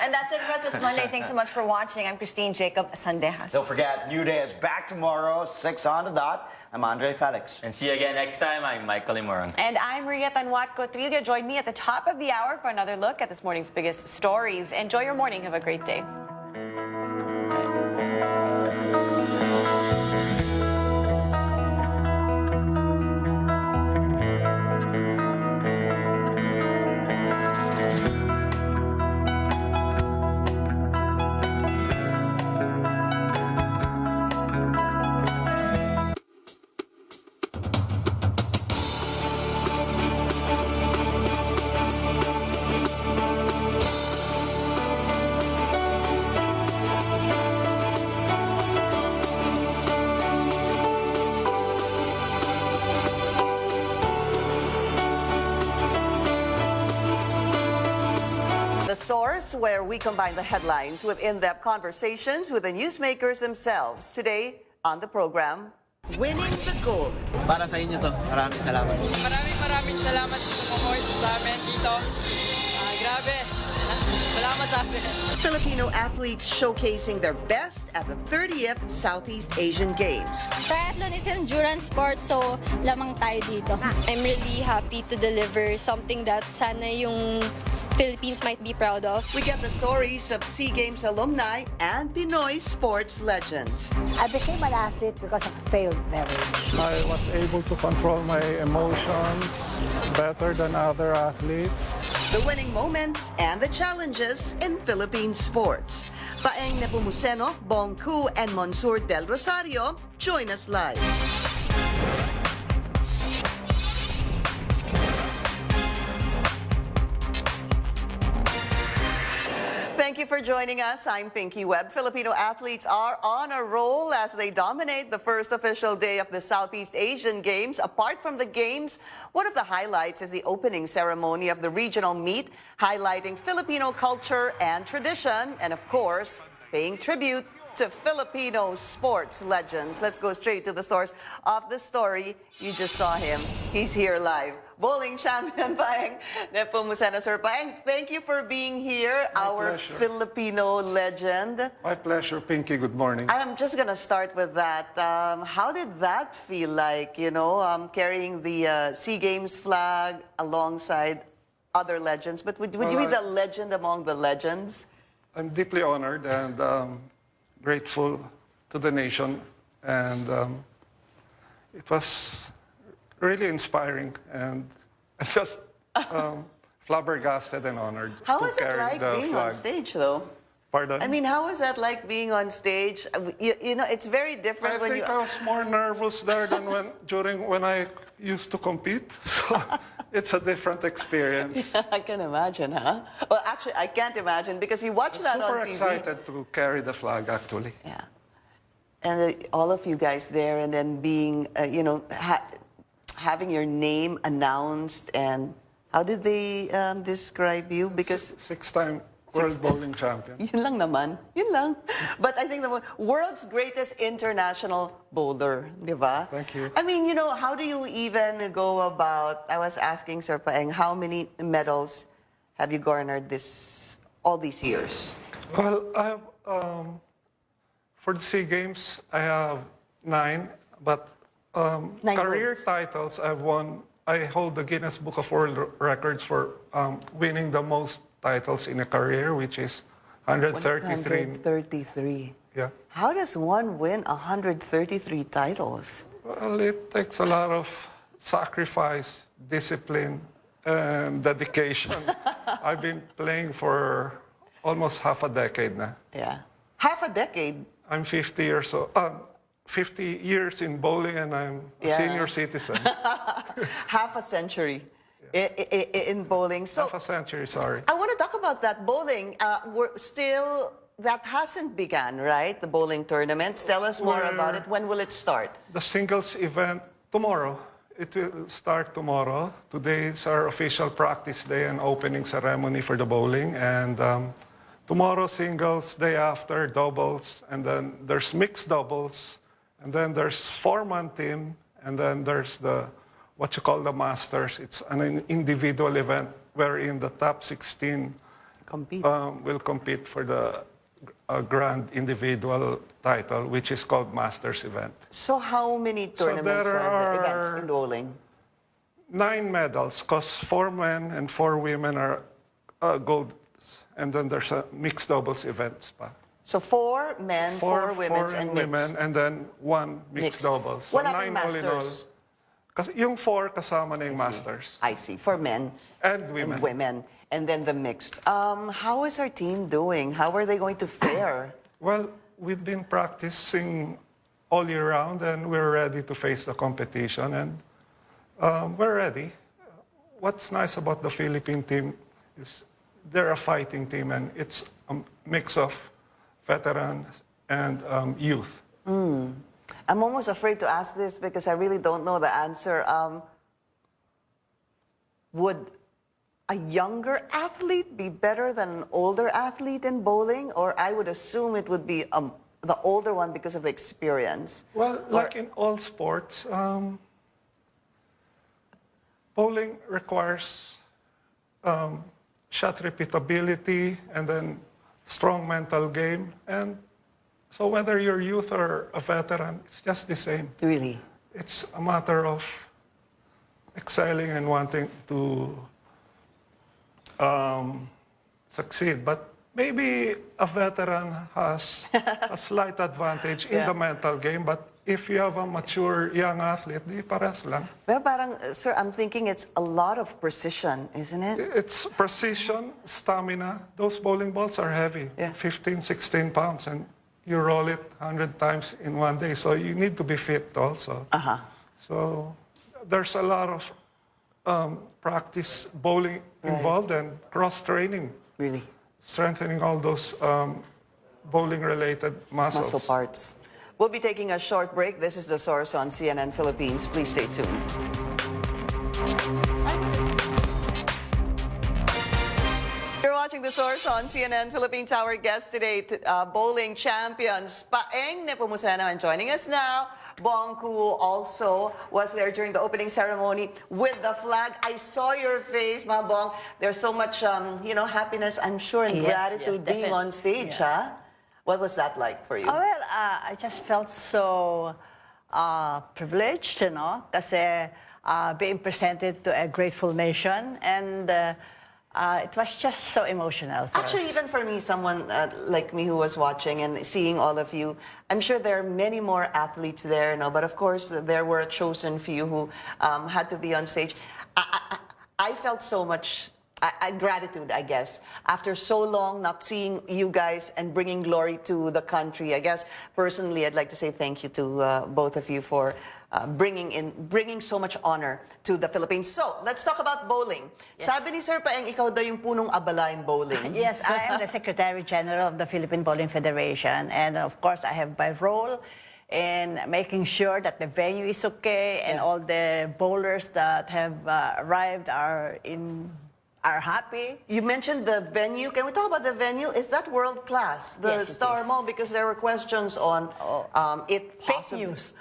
And that's it for us this Monday. Thanks so much for watching. I'm Christine Jacob Sandejas. Don't forget, New Day is back tomorrow, 6 on the dot. I'm Andre Felix. And see you again next time. I'm Michael Limorong. And I'm Maria Tanwat Cotrillo. Join me at the top of the hour for another look at this morning's biggest stories. Enjoy your morning. Have a great day. The Source, where we combine the headlines with in-depth conversations with the newsmakers themselves. Today on the program, Winning the Gold. Para sa inyo to. Maraming salamat. Maraming salamat sa support sa amin dito. Grabe. Salamat sa amin. Filipino athletes showcasing their best at the 30th Southeast Asian Games. Triathlon is an endurance sport, so lamang tayo dito. I'm really happy to deliver something that sana yung Philippines might be proud of. We get the stories of SEA Games alumni and Pinoy sports legends. I became an athlete because of a failed marriage. I was able to control my emotions better than other athletes. The winning moments and the challenges in Philippine sports. Paeng Nepomuceno, Bong Ku, and Monsur Del Rosario join us live. Thank you for joining us. I'm Pinky Webb. Filipino athletes are on a roll as they dominate the first official day of the Southeast Asian Games. Apart from the Games, one of the highlights is the opening ceremony of the regional meet, highlighting Filipino culture and tradition, and of course, paying tribute to Filipino sports legends. Let's go straight to the source of the story. You just saw him. He's here live. Bowling champion Paeng Nepomuceno. Sir Paeng, thank you for being here. Our pleasure. Filipino legend. My pleasure, Pinky. Good morning. I'm just going to start with that. How did that feel like, carrying the SEA Games flag alongside other legends? But would you be the legend among the legends? I'm deeply honored and grateful to the nation. And it was really inspiring, and just flabbergasted and honored. How to was it carry like the being flag. on stage, though? Pardon? I mean, how was that like being on stage? It's very different I when think you... I was more nervous there than when I used to compete. So it's a different experience. Yeah, I can imagine, huh? Well, actually, I can't imagine because you watch that on Super TV. excited to carry the flag, actually. Yeah. And all of you guys there, and then being, having your name announced, and how did they describe you? Because Six-time World bowling champion. Yun lang naman. Yun lang. But I think the world's greatest international bowler, di ba? Thank you. I mean, you know, how do you even go about, I was asking Sir Paeng, how many medals have you garnered all these years? Well, I have, for the SEA Games, I have 9, but 9 career golds. titles I've won. I hold the Guinness Book of World Records for winning the most titles in a career, which is 133. 133. Yeah. How does one win 133 titles? Well, it takes a lot of sacrifice, discipline, and dedication. I've been playing for almost half a decade now. Yeah. Half a decade? I'm 50 years old. 50 years in bowling, and I'm a senior citizen. Half a century in bowling. So Half a century, sorry. I want to talk about that bowling. That hasn't begun, right? The bowling tournament. Tell us more about it. When will it start? The singles event tomorrow. It will start tomorrow. Today is our official practice day and opening ceremony for the bowling. And tomorrow singles, day after doubles, and then there's mixed doubles, and then there's 4-man team, and then there's what you call the Masters. It's an individual event wherein the top 16 will compete for the grand individual title, which is called Masters event. So how many tournaments are the events in bowling? 9 medals, because 4 men and 4 women are gold, and then there's a mixed doubles event. So 4 men, 4 women, and women, mixed. and then 1 mixed doubles. So Wala pang 9 all in all. Masters. Kasi yung 4 kasama na yung Masters. I see. For men and women. And then the mixed. How is our team doing? How are they going to fare? Well, we've been practicing all year round, and we're ready to face the competition, and we're ready. What's nice about the Philippine team is they're a fighting team, and it's a mix of veterans and youth. I'm almost afraid to ask this because I really don't know the answer. Would a younger athlete be better than an older athlete in bowling? Or I would assume it would be the older one because of the experience. Well, like in all sports, bowling requires shot repeatability and then strong mental game. And so whether you're youth or a veteran, it's just the same. Really? It's a matter of excelling and wanting to succeed. But maybe a veteran has a slight advantage in the mental game. But if you have a mature young athlete, di pares lang. Well, parang, sir, I'm thinking it's a lot of precision, isn't it? It's precision, stamina. Those bowling balls are heavy, 15, 16 pounds, and you roll it 100 times in one day. So you need to be fit also. So there's a lot of practice bowling involved and cross-training. Really? Strengthening all those bowling-related muscles. Muscle parts. We'll be taking a short break. This is The Source on CNN Philippines. Please stay tuned. You're watching The Source on CNN Philippines. Our guest today, bowling champions Paeng Nepomuceno, and joining us now, Bong, who also was there during the opening ceremony with the flag. I saw your face, Ma Bong. There's so much, happiness, I'm sure, and gratitude being on stage, huh? What was that like for you? Oh, well, I just felt so privileged, kasi being presented to a grateful nation, and it was just so emotional for Actually, us. even for me, someone like me who was watching and seeing all of you, I'm sure there are many more athletes there, but of course, there were a chosen few who had to be on stage. I felt so much gratitude, I guess, after so long not seeing you guys and bringing glory to the country. I guess, personally, I'd like to say thank you to both of you for bringing so much honor to the Philippines. So, let's talk about bowling. Yes. Sabi ni Sir Paeng, ikaw daw yung punong abala in bowling. Yes, I am the Secretary General of the Philippine Bowling Federation, and of course, I have my role in making sure that the venue is okay and all the bowlers that have arrived are in are happy. You mentioned the venue. Can we talk about the venue? Is that world class? The Yes, it Star is. Mall, because there were questions on it possibly. Fake news.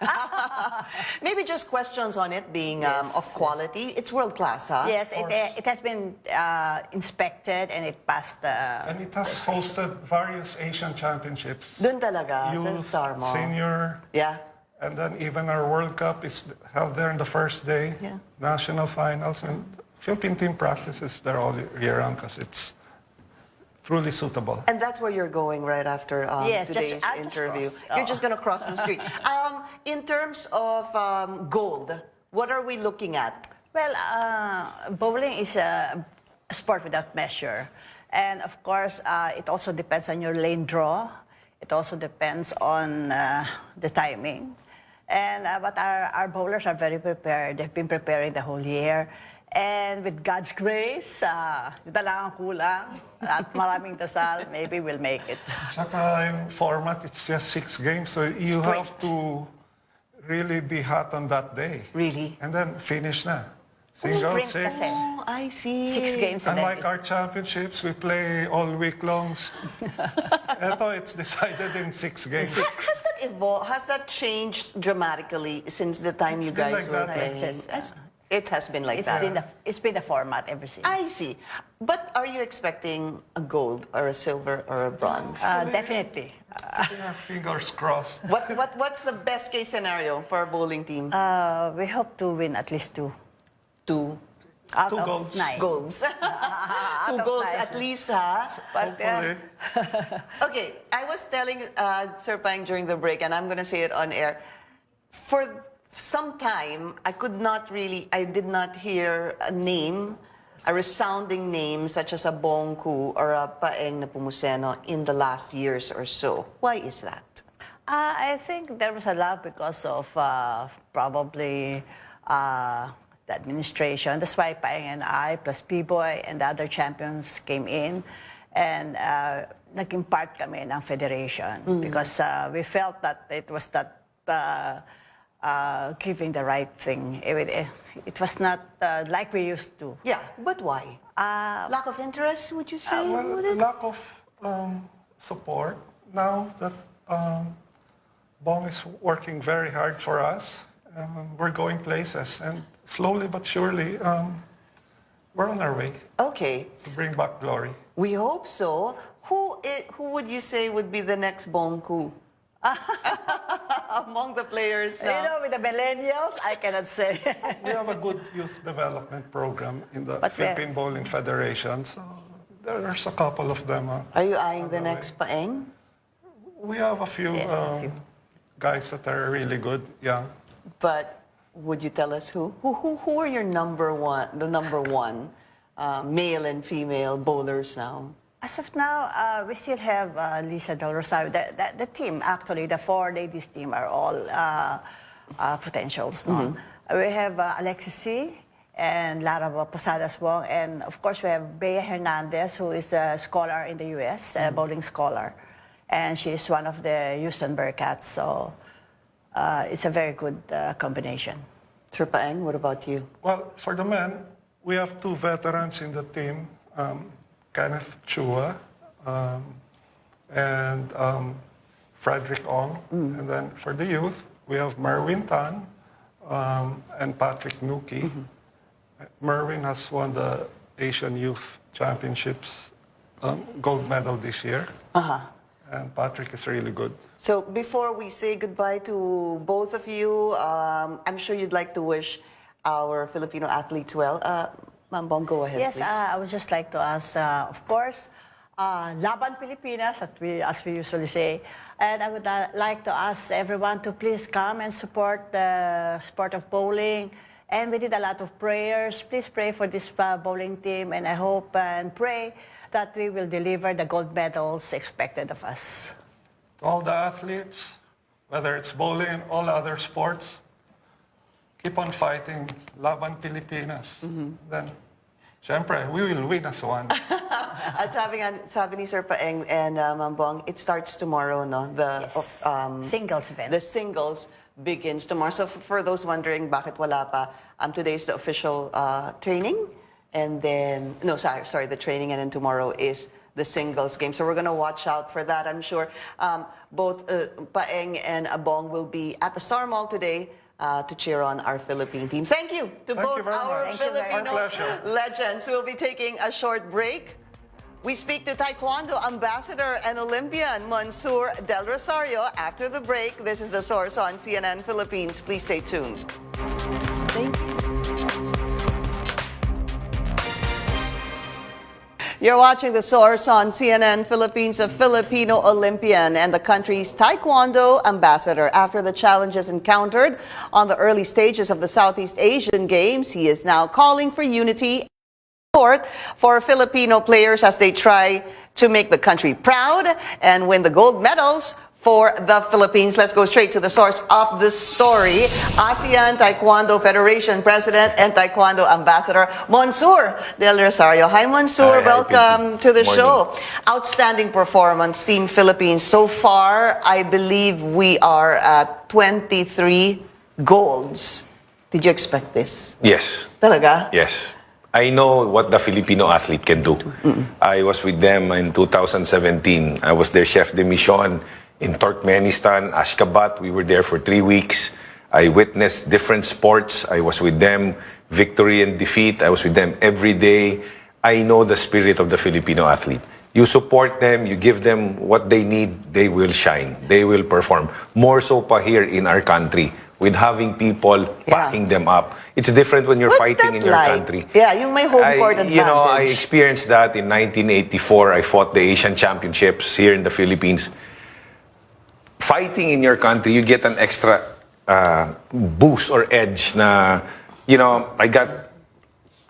Maybe just questions on it being Yes. of quality. It's world class, huh? Yes, it has been inspected and it passed. And it has hosted various Asian championships. Dun talaga, sa Youth, Star Mall. senior. Yeah. And then even our World Cup is held there on the first day. Yeah. National finals and Philippine team practices there all year round because it's truly suitable. And that's where you're going right after Yes, just- today's I'll just interview. cross. You're Oh. just going to cross the street. In terms of gold, what are we looking at? Well, bowling is a sport without measure. And of course, it also depends on your lane draw. It also depends on the timing. And but our bowlers are very prepared. They've been preparing the whole year. And with God's grace, ito lang ang kulang. At maraming dasal, maybe we'll make it. Tsaka in format, it's just 6 games, so you Sprint. have to really be hot on that day. Really? And then finish na. Single Sprint 6. kasi. Oh, I see. 6 games and then Unlike our championships, we play all week longs. Ito, it's decided in 6 games. Has that evolved? Has that changed dramatically since the time you been guys like were that. playing? It has been like that. It's been the format ever since. I see. But are you expecting a gold or a silver or a bronze? Definitely. Yeah, fingers crossed. What's the best case scenario for our bowling team? We hope to win at least 2. 2 Out Two of golds. 9. golds. Out 2 of golds 9. at least, huh? But, Hopefully. Okay, I was telling Sir Pang during the break, and I'm going to say it on air. For some time, I did not hear a name, a resounding name such as a Bongku or a Paeng Nepomuceno in the last years or so. Why is that? I think there was a lot because of probably the administration. That's why Paeng and I, plus B-Boy and the other champions came in and naging part kami ng federation because we felt that it was that giving the right thing. It was not like we used to. Yeah, but why? Lack of interest, would you say? Well, lack of support. Now that Bong is working very hard for us, we're going places, and slowly but surely, we're on our way Okay, to bring back glory. we hope so. Who would you say would be the next Bongku? Among the players You now. know, with the millennials, I cannot say. We have a good youth development program in the But we- Philippine Bowling Federation, so there's a couple of them. Are you eyeing the next Paeng? We have a few, guys that are really good, young. But would you tell us who? Who are your number one male and female bowlers now? As of now, we still have Lisa Del Rosario. The team, actually, the 4 ladies team are all potentials. No? We have Alexis C. and Lara Posadas Wong. And of course, we have Bea Hernandez, who is a scholar in the U.S., a bowling scholar. And she is one of the Houston Bearcats. So it's a very good combination. Sir Paeng, what about you? Well, for the men, we have 2 veterans in the team, Kenneth Chua and Frederick Ong. And then for the youth, we have Merwin Tan and Patrick Nuki. Merwin has won the Asian Youth Championships gold medal this year. And Patrick is really good. So before we say goodbye to both of you, I'm sure you'd like to wish our Filipino athletes well. Ma'am Bong, go ahead, Yes, please. I would just like to ask, of course, Laban Pilipinas, as we usually say. And I would like to ask everyone to please come and support the sport of bowling. And we did a lot of prayers. Please pray for this bowling team. And I hope and pray that we will deliver the gold medals expected of us. To all the athletes, whether it's bowling, all other sports, keep on fighting. Laban Pilipinas. Then, syempre, we will win as one. At sabi ni Sir Paeng and Ma'am Bong, it starts tomorrow, no? The singles event. The singles begins tomorrow. So for those wondering bakit wala pa, today is the official training And then, no, sorry, the training, and then tomorrow is the singles game. So we're going to watch out for that, I'm sure. Both Paeng and Abong will be at the Star Mall today to cheer on our Philippine team. Thank you to both our Filipino legends. We'll be taking a short break. We speak to Taekwondo ambassador and Olympian Mansour Del Rosario after the break. This is The Source on CNN Philippines. Please stay tuned. Thank you. You're watching The Source on CNN Philippines. A Filipino Olympian and the country's Taekwondo ambassador. After the challenges encountered on the early stages of the Southeast Asian Games, he is now calling for unity and support for Filipino players as they try to make the country proud and win the gold medals for the Philippines. Let's go straight to the source of the story. ASEAN Taekwondo Federation President and Taekwondo Ambassador Mansour Del Rosario. Hi, Mansour. Welcome to the show. Outstanding performance, Team Philippines. So far, I believe we are at 23 golds. Did you expect this? Yes. Talaga? Yes. I know what the Filipino athlete can do. I was with them in 2017. I was their chef de mission in Turkmenistan, Ashgabat. We were there for 3 weeks. I witnessed different sports. I was with them, victory and defeat. I was with them every day. I know the spirit of the Filipino athlete. You support them, you give them what they need, they will shine. They will perform. More so pa here in our country, with having people backing them up. It's different when you're fighting in your country. Yeah, yung may home court advantage. You know, I experienced that in 1984. I fought the Asian Championships here in the Philippines. Fighting in your country, you get an extra boost or edge na, you know, I got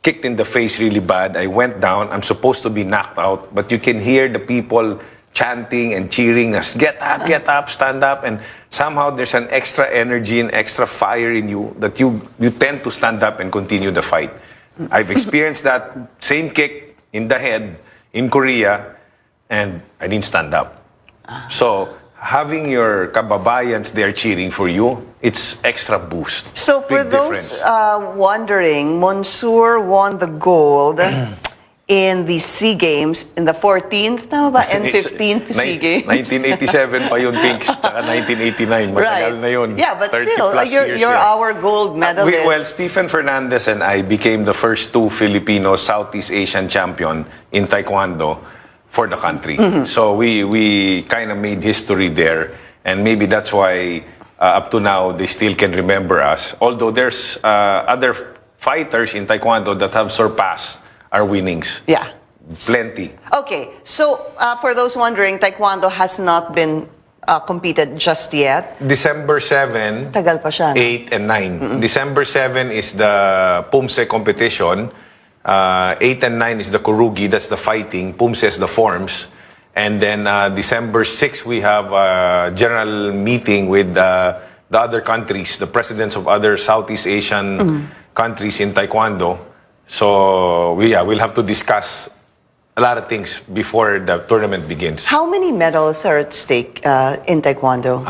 kicked in the face really bad. I went down. I'm supposed to be knocked out, but you can hear the people chanting and cheering us, get up, stand up. And somehow there's an extra energy and extra fire in you that you tend to stand up and continue the fight. I've experienced that same kick in the head in Korea, and I didn't stand up. So having your kababayans there cheering for you, it's extra boost. So for those wondering, Mansour won the gold in the SEA Games in the 14th tama ba? And 15th SEA Games. 1987 pa yun, Pinks, tsaka 1989. Matagal na yun. Yeah, but 30 still, plus you're our gold medalist. Well, Stephen Fernandez and I became the first 2 Filipino Southeast Asian champion in Taekwondo for the country. So we kind of made history there, and maybe that's why up to now they still can remember us. Although there's other fighters in Taekwondo that have surpassed our winnings. Yeah. Plenty. Okay, so for those wondering, Taekwondo has not been competed just yet. December 7, Tagal pa siya, no? 8, and 9. December 7 is the Pumse competition. 8 and 9 is the Kurugi, that's the fighting. Pumse is the forms. And then December 6, we have a general meeting with the other countries, the presidents of other Southeast Asian countries in Taekwondo. So we'll have to discuss a lot of things before the tournament begins. How many medals are at stake in Taekwondo?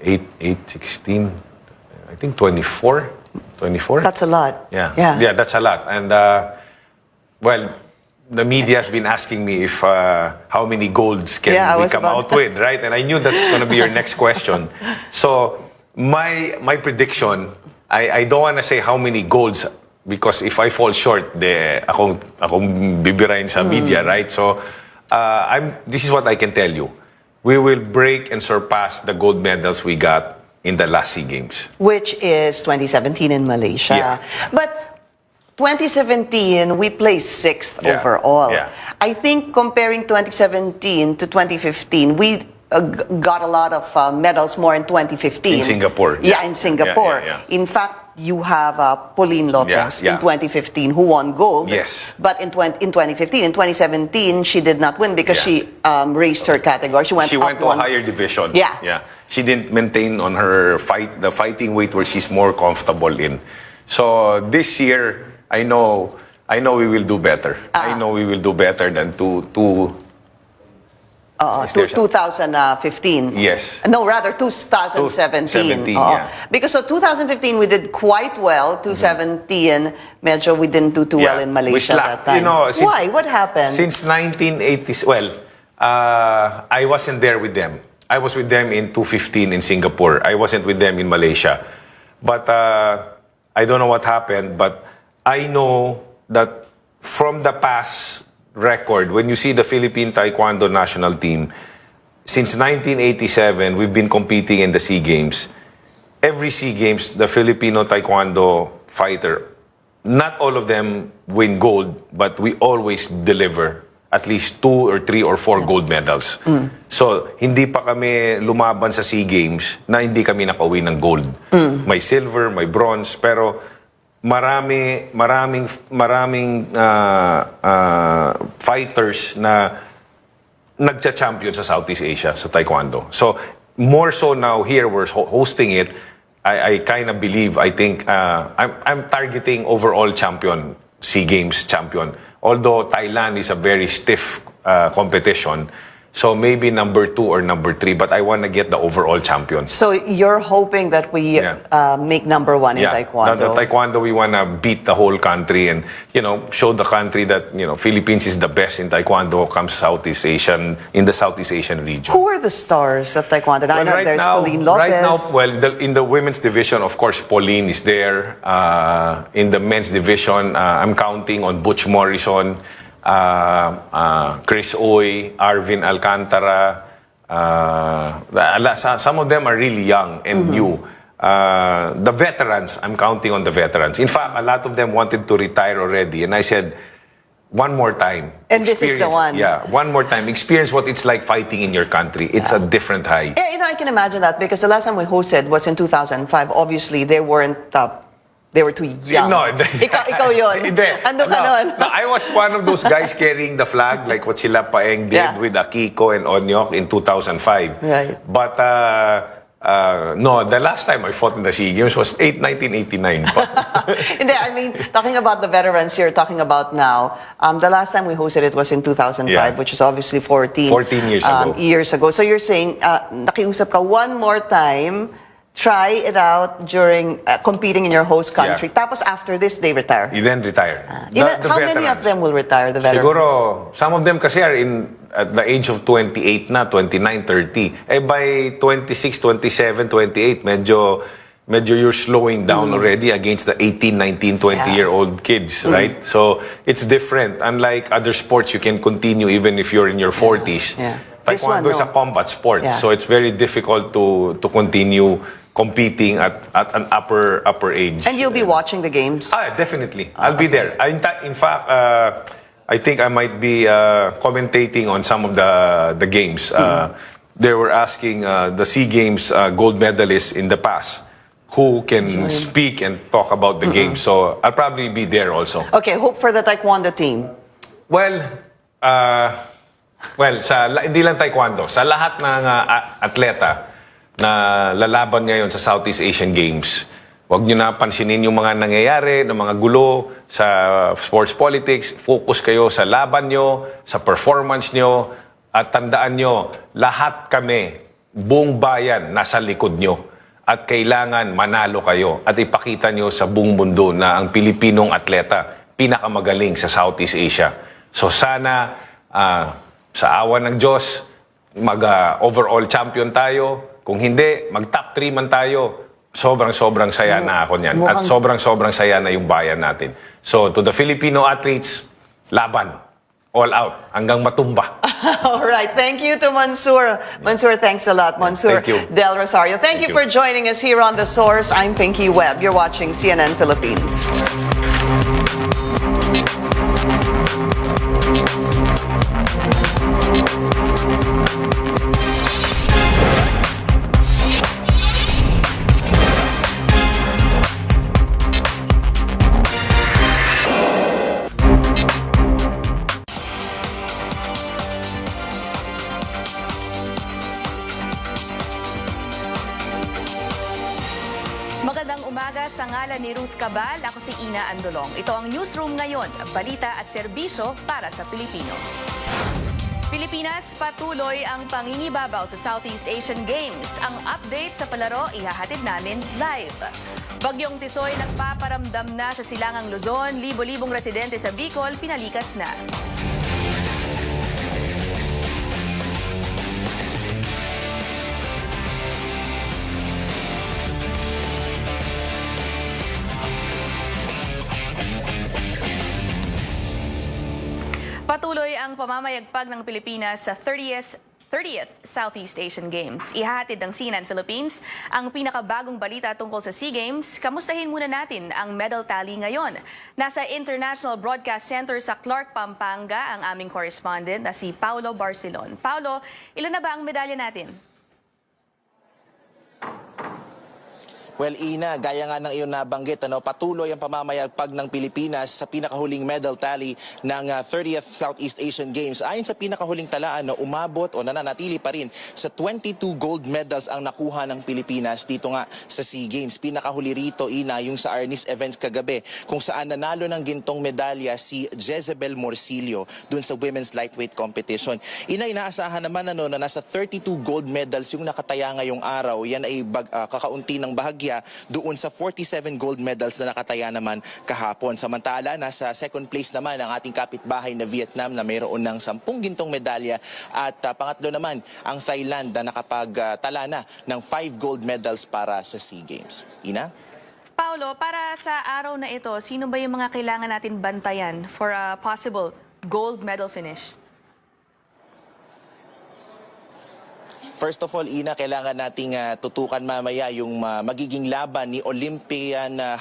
8, 16, I think 24. 24? That's a lot. Yeah, that's a lot. And, well, the media has been asking me if how many golds can we come out with, right? And I knew that's going to be your next question. So my prediction, I don't want to say how many golds, because if I fall short, akong bibirain sa media, right? So this is what I can tell you. We will break and surpass the gold medals we got in the last SEA Games. Which is 2017 in Malaysia. Yeah. But 2017, we placed 6th overall. Yeah. I think comparing 2017 to 2015, we got a lot of medals more in 2015. In Singapore. Yeah, in Singapore. Yeah. In fact, you have Pauline Lopez Yeah. in 2015 who won gold. Yes. But in 2015, in 2017, she did not win because she raised her category. She went to a higher division. Yeah. She didn't maintain on her the fighting weight where she's more comfortable in. So this year, I know we will do better. I know we will do better than two 2015. Yes. No, rather 2017. 2017, yeah. Because so 2015 we did quite well. 2017, medyo we didn't do too well in Malaysia that time. You know, why? What happened? Since 1980s, well, I wasn't there with them. I was with them in 2015 in Singapore. I wasn't with them in Malaysia. But I don't know what happened, but I know that from the past record, when you see the Philippine Taekwondo national team, since 1987, we've been competing in the SEA Games. Every SEA Games, the Filipino Taekwondo fighter, not all of them win gold, but we always deliver at least 2 or 3 or 4 gold medals. So, hindi pa kami lumaban sa SEA Games na hindi kami nakauwi ng gold. May silver, may bronze, pero maraming fighters na nagcha-champion sa Southeast Asia sa Taekwondo. So, more so now here, we're hosting it. I kind of believe, I think, I'm targeting overall champion, SEA Games champion. Although Thailand is a very stiff competition, so maybe number 2 or number 3, but I want to get the overall champion. So you're hoping that we make number 1 in Taekwondo? The Taekwondo, we want to beat the whole country and, you know, show the country that, you know, Philippines is the best in Taekwondo comes Southeast Asian, in the Southeast Asian region. Who are the stars of Taekwondo? I know there's Pauline Lopez. Right now, well, in the women's division, of course, Pauline is there. In the men's division, I'm counting on Butch Morrison, Chris Oy, Arvin Alcantara. Some of them are really young and new. The veterans, I'm counting on the veterans. In fact, a lot of them wanted to retire already. And I said, one more time. And this is the one. Yeah, one more time. Experience what it's like fighting in your country. It's a different high. Yeah, you know, I can imagine that because the last time we hosted was in 2005. Obviously, they weren't... they were too young. No, ikaw yun. Ando ka nun. No, I was one of those guys carrying the flag like what sila Paeng did with Akiko and Onyok in 2005. Right. But no, the last time I fought in the SEA Games was 1989. Hindi, I mean, talking about the veterans you're talking about now, the last time we hosted it was in 2005, which is obviously 14 years ago. So you're saying, nakiusap ka one more time, try it out during competing in your host country. Tapos after this, they retire. You then retire. How many of them will retire, the veterans? Siguro, some of them kasi are at the age of 28 na, 29, 30. Eh by 26, 27, 28, medyo you're slowing down already against the 18, 19, 20-year-old kids, right? So it's different. Unlike other sports, you can continue even if you're in your 40s. Taekwondo is a combat sport, so it's very difficult to continue competing at an upper age. And you'll be watching the games? Definitely. I'll be there. In fact, I think I might be commentating on some of the games. They were asking the SEA Games gold medalists in the past who can speak and talk about the game. So I'll probably be there also. Okay, hope for the Taekwondo team. Well, hindi lang Taekwondo. Sa lahat ng atleta na lalaban ngayon sa Southeast Asian Games, huwag nyo na pansinin yung mga nangyayari, ng mga gulo sa sports politics. Focus kayo sa laban nyo, sa performance nyo, at tandaan nyo, lahat kami, buong bayan, nasa likod nyo. At kailangan manalo kayo at ipakita nyo sa buong mundo na ang Pilipinong atleta pinakamagaling sa Southeast Asia. So sana, sa awa ng Diyos, mag-overall champion tayo. Kung hindi, mag-top 3 man tayo. Sobrang saya na ako niyan. At sobrang saya na yung bayan natin. So, to the Filipino athletes, laban. All out. Hanggang matumba. All right. Thank you to Mansour. Mansour, thanks a lot. Mansour Del Rosario. Thank you for joining us here on The Source. I'm Pinky Webb. You're watching CNN Philippines. Magandang umaga sa ngalan ni Ruth Cabal. Ako si Ina Andolong. Ito ang Newsroom ngayon, balita at serbisyo para sa Pilipino. Pilipinas patuloy ang pangingibabaw sa Southeast Asian Games. Ang update sa palaro ihahatid namin live. Bagyong Tisoy nagpaparamdam na sa Silangang Luzon. Libo-libong residente sa Bicol pinalikas na. Patuloy ang pamamayagpag ng Pilipinas sa 30th Southeast Asian Games. Ihahatid ng CNN Philippines ang pinakabagong balita tungkol sa SEA Games. Kamustahin muna natin ang medal tally ngayon. Nasa International Broadcast Center sa Clark, Pampanga ang aming correspondent na si Paulo Barcelon. Paulo, ilan na ba ang medalya natin? Well, Ina, gaya nga ng iyong nabanggit, patuloy ang pamamayagpag ng Pilipinas sa pinakahuling medal tally ng 30th Southeast Asian Games. Ayon sa pinakahuling talaan, umabot o nananatili pa rin sa 22 gold medals ang nakuha ng Pilipinas dito nga sa SEA Games. Pinakahuli rito, Ina, yung sa Arnis Events kagabi, kung saan nanalo ng gintong medalya si Jezebel Morcillo dun sa women's lightweight competition. Ina, inaasahan naman na nasa 32 gold medals yung nakataya ngayong araw. Yan ay kakaunti ng bahagya doon sa 47 gold medals na nakataya naman kahapon. Samantala, nasa second place naman ang ating kapitbahay na Vietnam na mayroon ng 10 gintong medalya at pangatlo naman ang Thailand na nakapagtala na ng 5 gold medals para sa SEA Games. Ina? Paulo, para sa araw na ito, sino ba yung mga kailangan natin bantayan for a possible gold medal finish? First of all, Ina, kailangan nating tutukan mamaya yung magiging laban ni Olympian na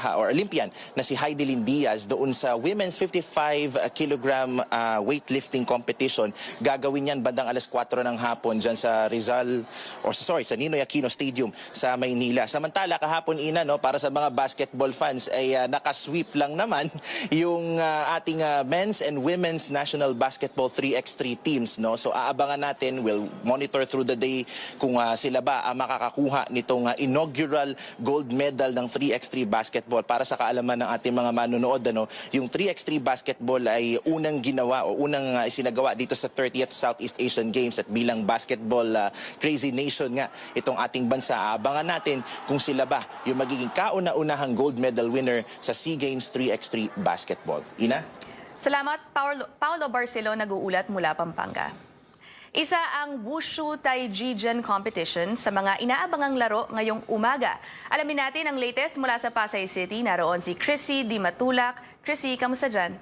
si Heidelin Diaz doon sa women's 55 kilogram weightlifting competition. Gagawin yan bandang alas 4 ng hapon dyan sa sa Ninoy Aquino Stadium sa Maynila. Samantala, kahapon, Ina, para sa mga basketball fans ay nakasweep lang naman yung ating men's and women's national basketball 3x3 teams. So aabangan natin, we'll monitor through the day kung sila ba makakakuha nitong inaugural gold medal ng 3x3 basketball. Para sa kaalaman ng ating mga manonood, yung 3x3 basketball ay unang ginawa o unang isinagawa dito sa 30th Southeast Asian Games at bilang basketball crazy nation nga itong ating bansa. Abangan natin kung sila ba yung magiging kauna-unahang gold medal winner sa SEA Games 3x3 basketball. Ina? Salamat, Paulo Barcelon, nag-uulat mula Pampanga. Isa ang Wushu Taijijin competition sa mga inaabangang laro ngayong umaga. Alamin natin ang latest mula sa Pasay City. Naroon si Chrissy Di Matulak. Chrissy, kamusta dyan?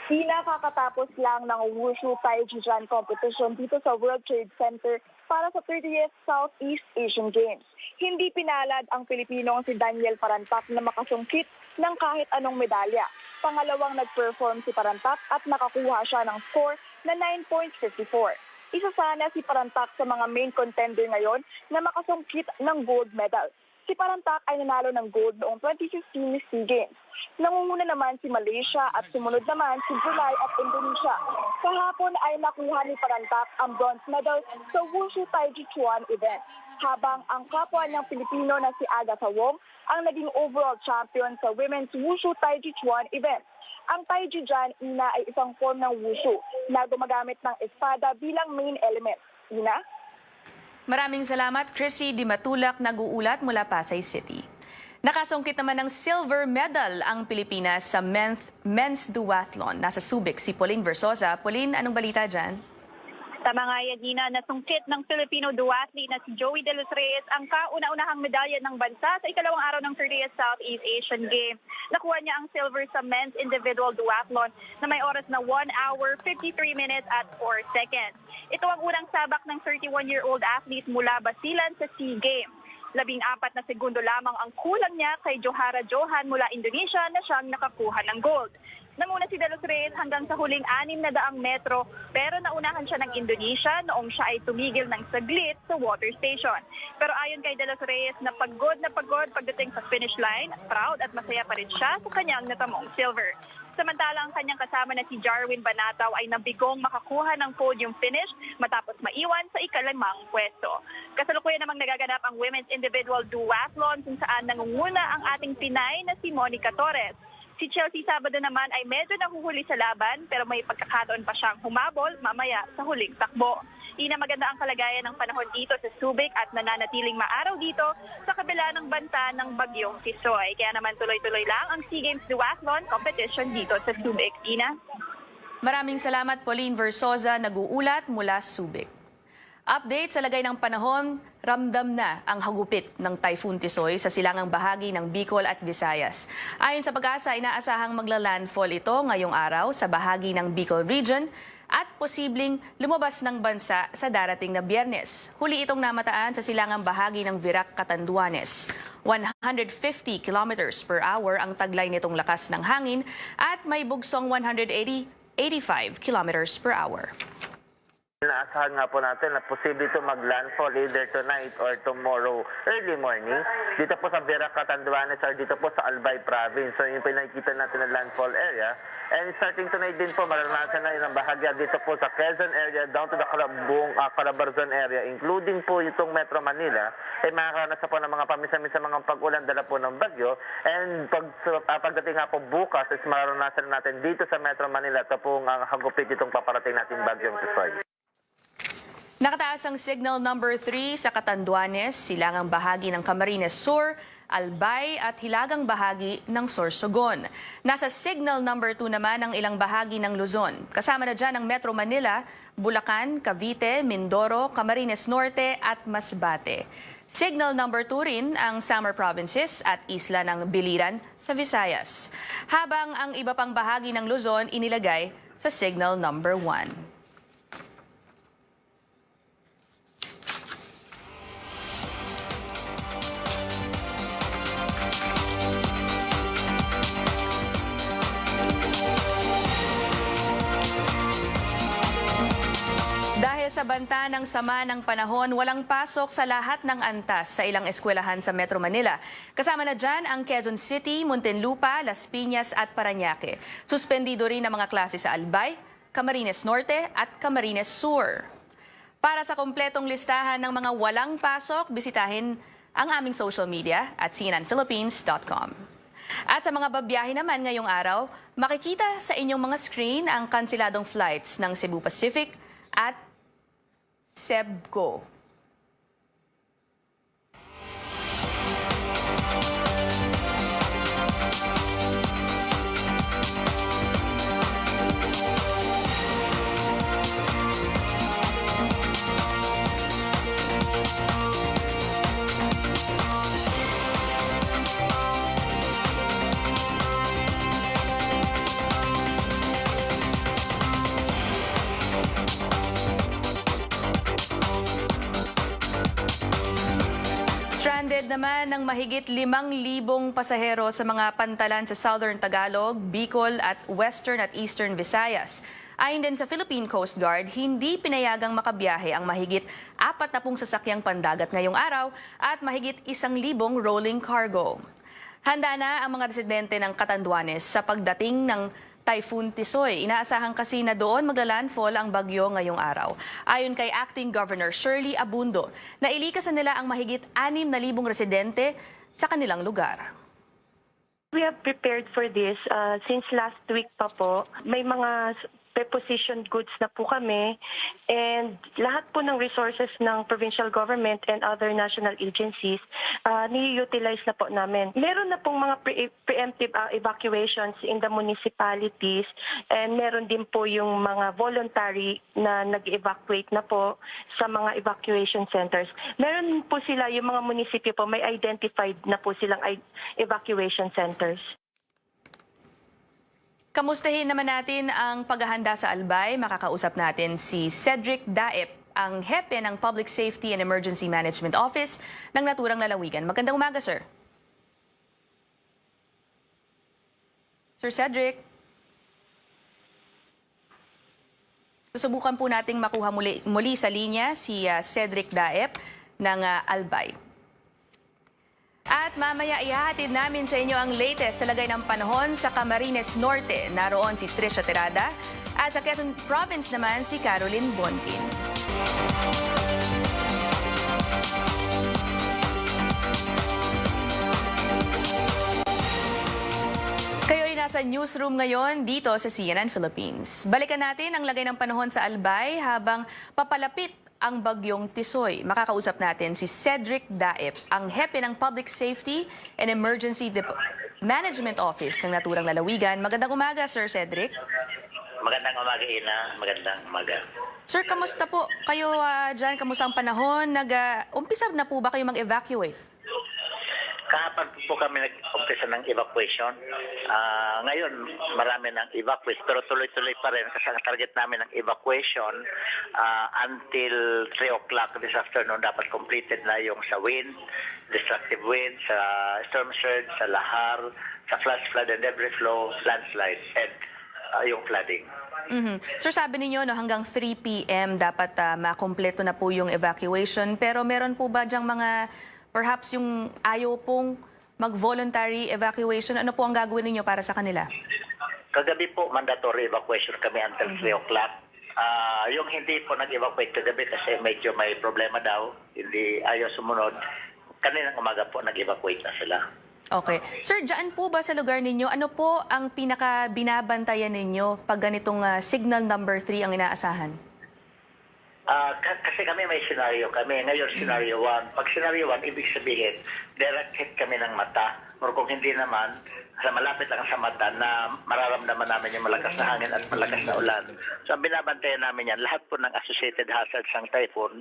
Kakatapos lang ng Wushu Taijijin competition dito sa World Trade Center para sa 30th Southeast Asian Games. Hindi pinalad ang Pilipinong si Daniel Parantak na makasungkit ng kahit anong medalya. Pangalawang nag-perform si Parantak at nakakuha siya ng score na 9.54. Isa sana si Parantak sa mga main contender ngayon na makasungkit ng gold medal. Si Parantak ay nanalo ng gold noong 2015 SEA Games. Nangunguna naman si Malaysia at sumunod naman si Brunei at Indonesia. Kahapon ay nakuha ni Parantak ang bronze medal sa Wushu Taijijin event, habang ang kapwa niyang Pilipino na si Aga Sawong ang naging overall champion sa women's Wushu Taijijin event. Ang Taijijin, Ina, ay isang form ng Wushu na gumagamit ng espada bilang main element. Ina? Maraming salamat, Chrissy Di Matulak, nag-uulat mula Pasay City. Nakasungkit naman ng silver medal ang Pilipinas sa men's duathlon. Nasa Subic si Pauline Versosa. Pauline, anong balita dyan? Tama nga, Yadina, nasungkit ng Filipino duathlete na si Joey De Los Reyes ang kauna-unahang medalya ng bansa sa ikalawang araw ng 30th Southeast Asian Games. Nakuha niya ang silver sa men's individual duathlon na may oras na 1 hour, 53 minutes at 4 seconds. Ito ang unang sabak ng 31-year-old athlete mula Basilan sa SEA Games. 14 na segundo lamang ang kulang niya kay Johara Johan mula Indonesia na siyang nakakuha ng gold. Nanguna si De Los Reyes hanggang sa huling 600 metro pero naunahan siya ng Indonesia noong siya ay tumigil ng saglit sa water station. Pero ayon kay De Los Reyes, na pagod pagdating sa finish line, proud at masaya pa rin siya sa kanyang natamong silver. Samantala, ang kanyang kasama na si Jarwin Banataw ay nabigong makakuha ng podium finish matapos maiwan sa ikalimang pwesto. Kasalukuyan namang nagaganap ang women's individual duathlon kung saan nangunguna ang ating Pinay na si Monica Torres. Si Chelsea Sabado naman ay medyo nahuhuli sa laban pero may pagkakataon pa siyang humabol mamaya sa huling takbo. Maganda ang kalagayan ng panahon dito sa Subic at nananatiling maaraw dito sa kabila ng banta ng bagyong Tisoy. Kaya naman tuloy-tuloy lang ang SEA Games Duathlon competition dito sa Subic. Ina? Maraming salamat, Pauline Versosa, nag-uulat mula Subic. Update sa lagay ng panahon, ramdam na ang hagupit ng Typhoon Tisoy sa silangang bahagi ng Bicol at Visayas. Ayon sa Pag-asa, inaasahang magla-landfall ito ngayong araw sa bahagi ng Bicol Region at posibleng lumabas ng bansa sa darating na Biyernes. Huli itong namataan sa silangang bahagi ng Virac, Catanduanes. 150 kilometers per hour ang taglay nitong lakas ng hangin at may bugsong 85 kilometers per hour. Inaasahan nga po natin na posible ito mag-landfall either tonight or tomorrow early morning dito po sa Virac, Catanduanes or dito po sa Albay Province. So yung pinakikita natin na landfall area. And starting tonight din po, maranasan na yun ang bahagya dito po sa Quezon area down to the Calabarzon area, including po itong Metro Manila, ay makakaranas po ng mga paminsan-minsan mga pag-ulan dala po ng bagyo. And pagdating nga po bukas, is maranasan natin dito sa Metro Manila, ito po ang hagupit itong paparating natin bagyong Tisoy. Nakataas ang signal number 3 sa Catanduanes, silangang bahagi ng Camarines Sur, Albay at hilagang bahagi ng Sorsogon. Nasa signal number 2 naman ang ilang bahagi ng Luzon. Kasama na dyan ang Metro Manila, Bulacan, Cavite, Mindoro, Camarines Norte at Masbate. Signal number 2 rin ang Samar Provinces at isla ng Biliran sa Visayas. Habang ang iba pang bahagi ng Luzon inilagay sa signal number 1. Dahil sa banta ng sama ng panahon, walang pasok sa lahat ng antas sa ilang eskwelahan sa Metro Manila. Kasama na dyan ang Quezon City, Muntinlupa, Las Piñas at Parañaque. Suspendido rin ang mga klase sa Albay, Camarines Norte at Camarines Sur. Para sa kompletong listahan ng mga walang pasok, bisitahin ang aming social media at cnnphilippines.com. At sa mga babiyahe naman ngayong araw, makikita sa inyong mga screen ang kanseladong flights ng Cebu Pacific at Sebgo. Stranded naman ng mahigit 5,000 pasahero sa mga pantalan sa Southern Tagalog, Bicol at Western at Eastern Visayas. Ayon din sa Philippine Coast Guard, hindi pinayagang makabiyahe ang mahigit 40 sasakyang pandagat ngayong araw at mahigit 1,000 rolling cargo. Handa na ang mga residente ng Catanduanes sa pagdating ng Typhoon Tisoy. Inaasahan kasi na doon magla-landfall ang bagyo ngayong araw. Ayon kay Acting Governor Shirley Abundo, nailikasan nila ang mahigit 6,000 residente sa kanilang lugar. We have prepared for this since last week pa po. May mga prepositioned goods na po kami and lahat po ng resources ng provincial government and other national agencies ni-utilize na po namin. Meron na pong mga preemptive evacuations in the municipalities and meron din po yung mga voluntary na nag-evacuate na po sa mga evacuation centers. Meron po sila, yung mga munisipyo po, may identified na po silang evacuation centers. Kamustahin naman natin ang paghahanda sa Albay. Makakausap natin si Cedric Daep, ang hepe ng Public Safety and Emergency Management Office ng naturang lalawigan. Magandang umaga, sir. Sir Cedric. Susubukan po nating makuha muli sa linya si Cedric Daep ng Albay. At mamaya ihahatid namin sa inyo ang latest sa lagay ng panahon sa Camarines Norte. Naroon si Trisha Terada at sa Quezon Province naman si Caroline Bonkin. Kayo'y nasa sa newsroom ngayon dito sa CNN Philippines. Balikan natin ang lagay ng panahon sa Albay habang papalapit ang bagyong Tisoy. Makakausap natin si Cedric Daep, ang hepe ng Public Safety and Emergency Management Office ng naturang lalawigan. Magandang umaga, Sir Cedric. Magandang umaga, Ina. Magandang umaga. Sir, kamusta po kayo dyan? Kamusta ang panahon? Umpisa na po ba kayo mag-evacuate? Kahapon po kami nag-umpisa ng evacuation. Ngayon, marami ng evacuate, pero tuloy-tuloy pa rin kasi ang target namin ng evacuation until 3 o'clock this afternoon dapat completed na yung sa wind, destructive wind, sa storm surge, sa lahar, sa flash flood and debris flow, landslide, and yung flooding. Sir, sabi ninyo hanggang 3 p.m. dapat makompleto na po yung evacuation, pero meron po ba dyang mga perhaps yung ayaw pong mag-voluntary evacuation? Ano po ang gagawin ninyo para sa kanila? Kagabi po, mandatory evacuation kami until 3 o'clock. Yung hindi po nag-evacuate kagabi kasi medyo may problema daw, hindi ayaw sumunod. Kaninang umaga po nag-evacuate na sila. Okay. Sir, dyan po ba sa lugar ninyo, ano po ang pinaka-binabantayan ninyo pag ganitong signal number 3 ang inaasahan? Kasi kami may scenario kami. Ngayon, scenario 1. Pag scenario 1, ibig sabihin, direct hit kami ng mata. Or kung hindi naman, malapit lang sa mata na mararamdaman namin yung malakas na hangin at malakas na ulan. So, ang binabantayan namin yan, lahat po ng associated hazards ng typhoon,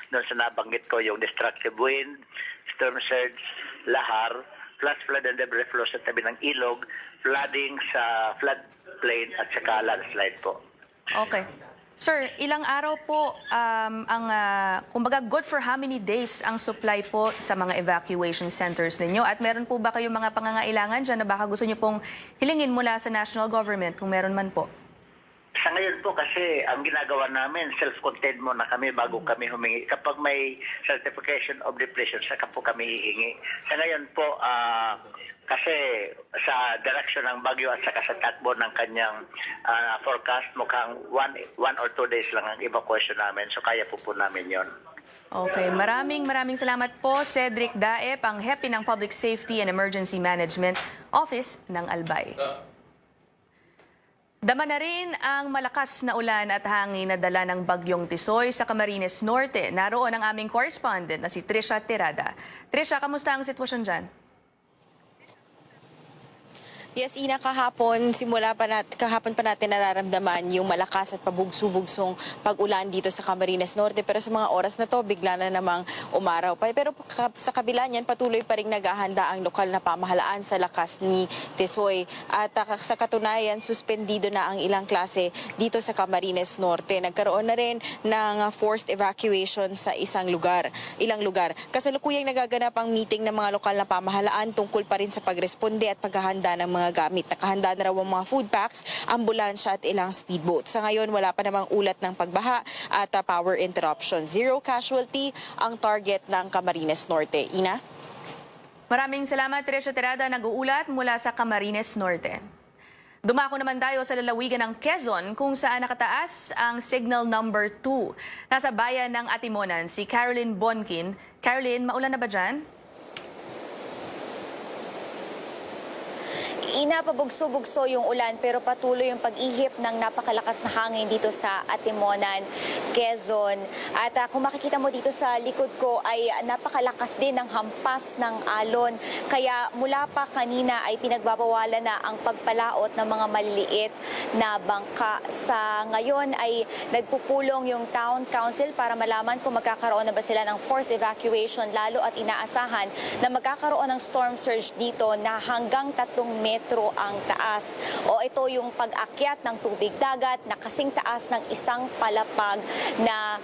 doon sa nabanggit ko, yung destructive wind, storm surge, lahar, flash flood and debris flow sa tabi ng ilog, flooding sa floodplain at saka landslide po. Okay. Sir, ilang araw po kumbaga good for how many days ang supply po sa mga evacuation centers ninyo? At meron po ba kayong mga pangangailangan dyan na baka gusto nyo pong hilingin mula sa national government kung meron man po? Sa ngayon po kasi ang ginagawa namin, self-contained muna kami bago kami humingi. Kapag may certification of depletion, saka po kami hihingi. Sa ngayon po, kasi sa direction ng bagyo at saka sa takbo ng kanyang forecast, mukhang 1 or 2 days lang ang evacuation namin. So kaya po namin yon. Okay, maraming salamat po, Cedric Daep, ang hepe ng Public Safety and Emergency Management Office ng Albay. Dama na rin ang malakas na ulan at hangin na dala ng bagyong Tisoy sa Camarines Norte. Naroon ang aming correspondent na si Trisha Tirada. Trisha, kamusta ang sitwasyon dyan? Yes, Ina, kahapon pa natin nararamdaman yung malakas at pabugso-bugsong pag-ulan dito sa Camarines Norte. Pero sa mga oras na to, bigla na namang umaraw pa. Pero sa kabila niyan, patuloy pa rin naghahanda ang lokal na pamahalaan sa lakas ni Tisoy. At sa katunayan, suspendido na ang ilang klase dito sa Camarines Norte. Nagkaroon na rin ng forced evacuation sa ilang lugar. Kasalukuyang nagaganap ang meeting ng mga lokal na pamahalaan tungkol pa rin sa pagresponde at paghahanda ng mga gamit. Nakahanda na raw ang mga food packs, ambulansya at ilang speedboat. Sa ngayon, wala pa namang ulat ng pagbaha at power interruption. 0 casualty ang target ng Camarines Norte. Ina? Maraming salamat, Trisha Tirada, nag-uulat mula sa Camarines Norte. Dumako naman tayo sa lalawigan ng Quezon kung saan nakataas ang signal number 2. Nasa bayan ng Atimonan si Caroline Bonkin. Caroline, maulan na ba dyan? Ina, pabugso-bugso yung ulan pero patuloy yung pag-ihip ng napakalakas na hangin dito sa Atimonan, Quezon. At kung makikita mo dito sa likod ko ay napakalakas din ng hampas ng alon. Kaya mula pa kanina ay pinagbabawalan na ang pagpalaot ng mga maliliit na bangka. Sa ngayon ay nagpupulong yung Town Council para malaman kung magkakaroon na ba sila ng forced evacuation, lalo at inaasahan na magkakaroon ng storm surge dito na hanggang 3 metro ang taas. O ito yung pag-akyat ng tubig dagat na kasing taas ng isang palapag na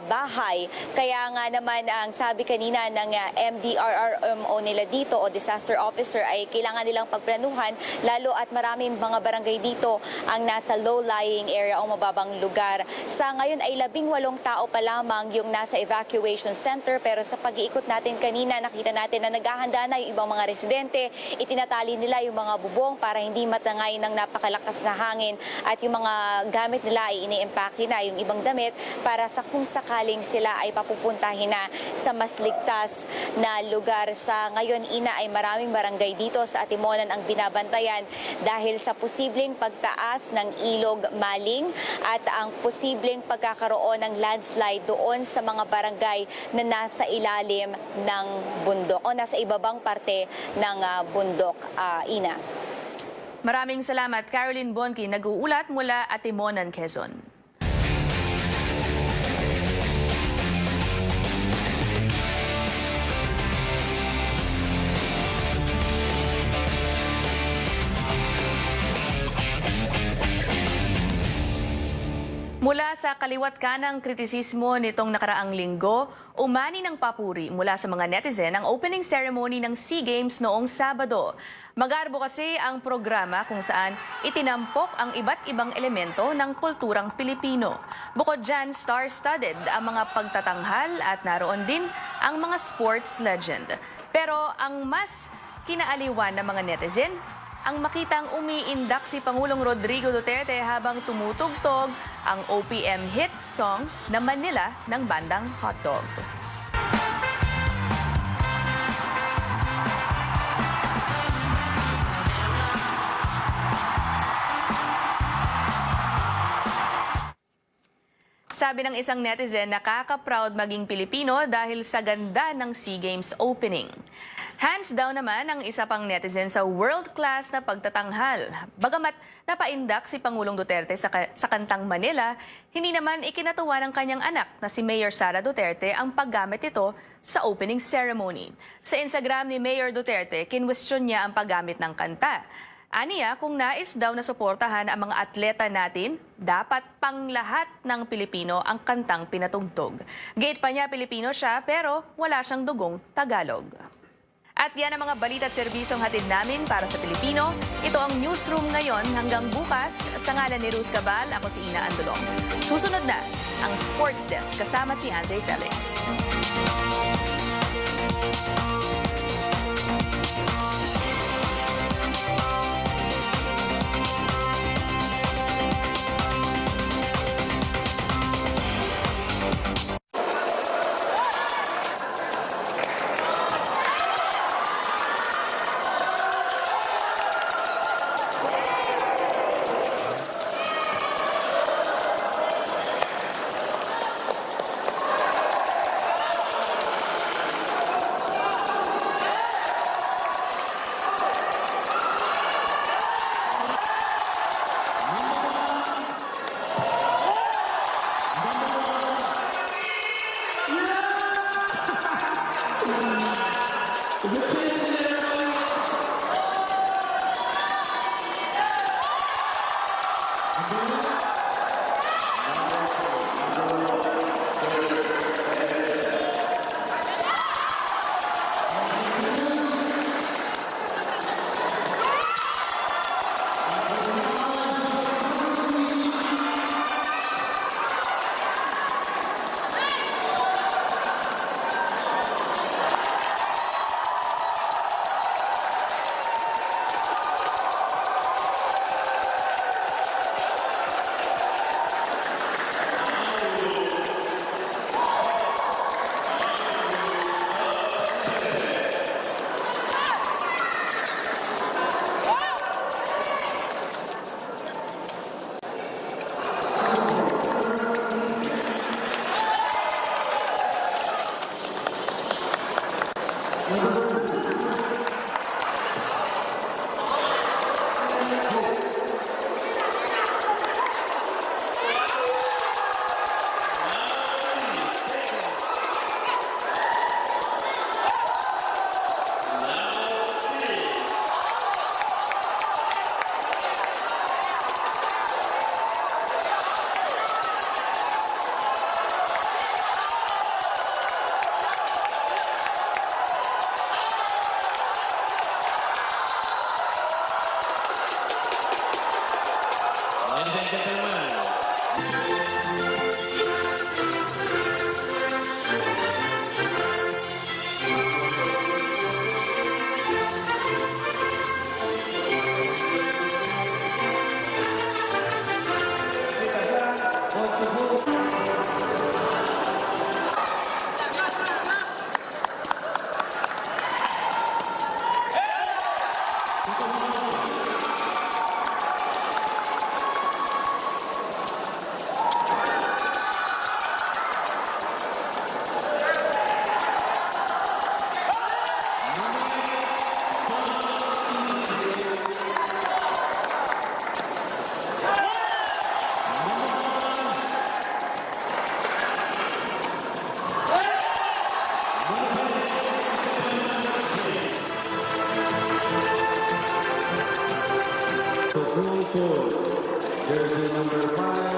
bahay. Kaya nga naman ang sabi kanina ng MDRRMO nila dito o disaster officer ay kailangan nilang pagplanuhan, lalo at maraming mga barangay dito ang nasa low-lying area o mababang lugar. Sa ngayon ay 18 tao pa lamang yung nasa evacuation center, pero sa pag-iikot natin kanina nakita natin na naghahanda na yung ibang mga residente. Itinatali nila yung mga bubong para hindi matangay ng napakalakas na hangin at yung mga gamit nila ay ini-empake na, yung ibang damit, para sa kung sakaling sila ay papupuntahin na sa mas ligtas na lugar. Sa ngayon, Ina, ay maraming barangay dito sa Atimonan ang binabantayan dahil sa posibleng pagtaas ng ilog Maling at ang posibleng pagkakaroon ng landslide doon sa mga barangay na nasa ilalim ng bundok o nasa ibabang parte ng bundok, Ina. Maraming salamat, Caroline Bonki, nag-uulat mula Atimonan, Quezon. Mula sa kaliwat kanang kritisismo nitong nakaraang linggo, umani ng papuri mula sa mga netizen ang opening ceremony ng SEA Games noong Sabado. Magarbo kasi ang programa kung saan itinampok ang iba't ibang elemento ng kulturang Pilipino. Bukod dyan, star-studded ang mga pagtatanghal at naroon din ang mga sports legend. Pero ang mas kinaaliwan ng mga netizen, ang makitang umiindak si Pangulong Rodrigo Duterte habang tumutugtog ang OPM hit song na Manila ng bandang Hotdog. Sabi ng isang netizen, nakaka-proud maging Pilipino dahil sa ganda ng SEA Games opening. Hands down naman ang isa pang netizen sa world-class na pagtatanghal. Bagamat napaindak si Pangulong Duterte sa kantang Manila, hindi naman ikinatuwa ng kanyang anak na si Mayor Sara Duterte ang paggamit ito sa opening ceremony. Sa Instagram ni Mayor Duterte, kinwestiyon niya ang paggamit ng kanta. Aniya, kung nais daw na suportahan ang mga atleta natin, dapat pang lahat ng Pilipino ang kantang pinatugtog. Gate pa niya, Pilipino siya, pero wala siyang dugong Tagalog. At yan ang mga balita at serbisyong hatid namin para sa Pilipino. Ito ang Newsroom ngayon. Hanggang bukas, sa ngalan ni Ruth Cabal, ako si Ina Andulong. Susunod na ang Sports Desk kasama si Andre Felix. The Blue Tour, jersey number 5.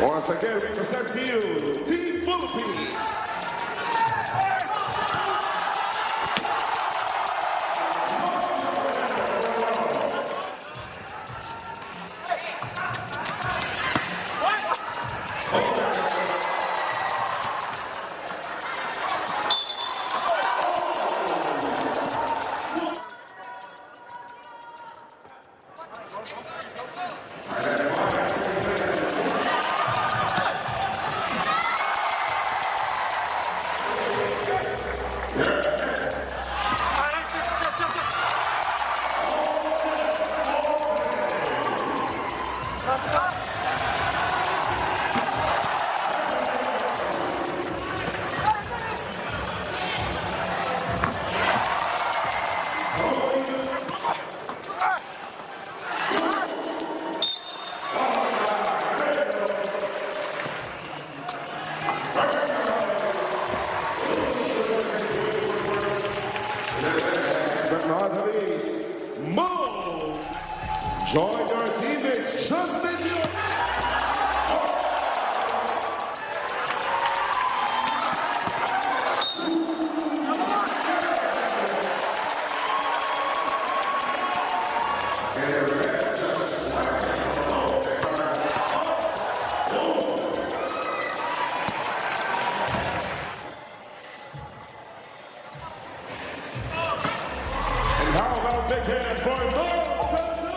Once again, we present to you Team Philippines. But not the least, move! Join your teammates just in your... How about big hand for Mo Thompson?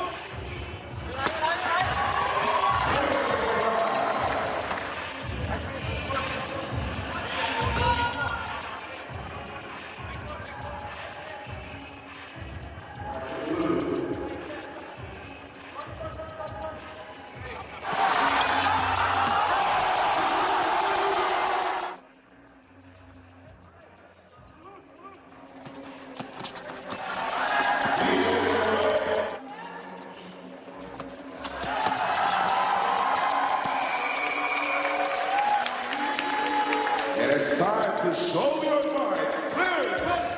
It is time to show your mind. Clear, plus.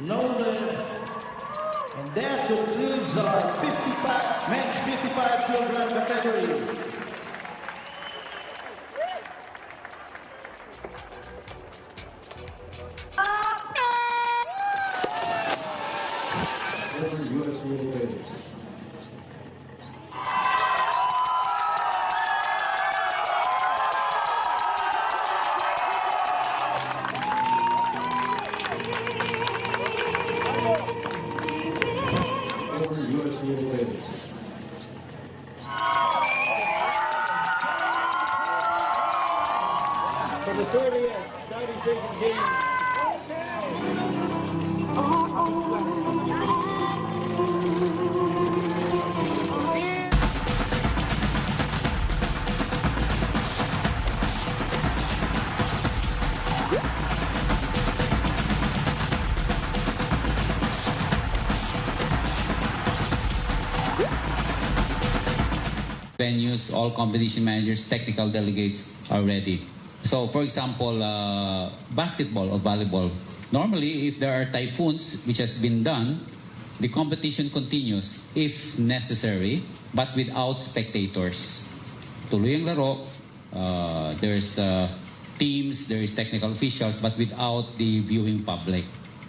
No lift. And that concludes our 55 men's 55 kilogram category. U.S. World Titles. U.S. World Titles. For the 30th Southeast Asian Games. Venues, all competition managers, technical delegates are ready. So, for example, basketball or volleyball. Normally, if there are typhoons, which has been done, the competition continues if necessary, but without spectators. Tuloy ang laro. There's teams, there is technical officials, but without the viewing public.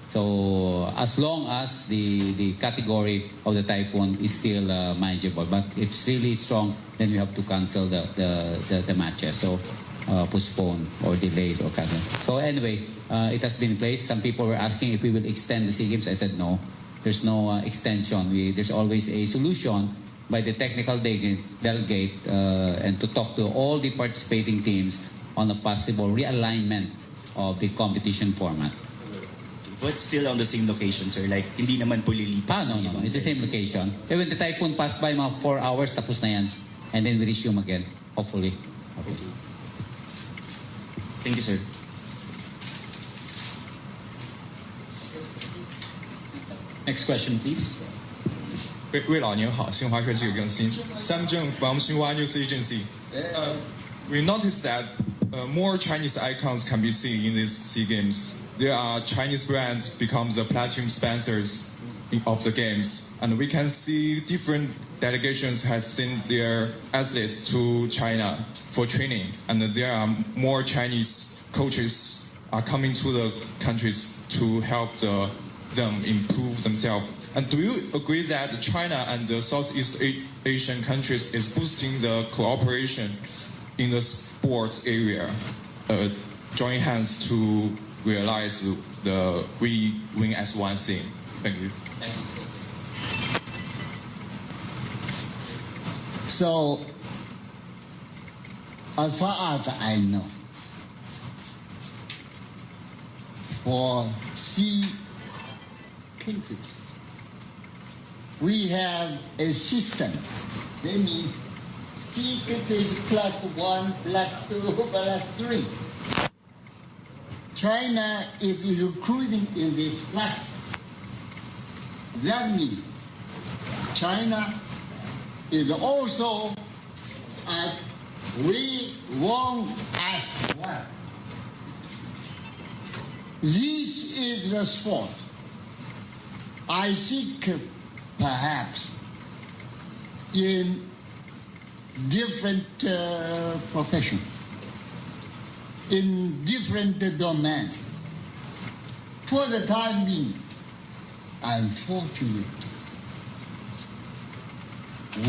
So as long as the category of the typhoon is still manageable, but if it's really strong, then we have to cancel the matches. So postpone or delayed or cancel. So anyway, it has been in place. Some people were asking if we will extend the SEA Games. I said no. There's no extension. There's always a solution by the technical delegate and to talk to all the participating teams on a possible realignment of the competition format. But still on the same location, sir? Like, hindi naman po lilipat? No. It's the same location. When the typhoon passed by, mga 4 hours, tapos na yan. And then we resume again, hopefully. Okay. Thank you, sir. Next question, please. 魏老您好，新华科技有更新。Samjung from Xinhua News Agency. We noticed that more Chinese icons can be seen in these SEA Games. There are Chinese brands become the platinum sponsors of the games, and we can see different delegations have sent their athletes to China for training, and there are more Chinese coaches are coming to the countries to help them improve themselves. And do you agree that China and the Southeast Asian countries is boosting the cooperation in the sports area, join hands to realize we win as one thing? Thank you. So, as far as I know, for SEA countries, we have a system. That means SEA countries +1, +2, +3. China is including in this class. That means China is also as we won as one. This is the sport. I think perhaps in different profession, in different domain. For the time being, unfortunately,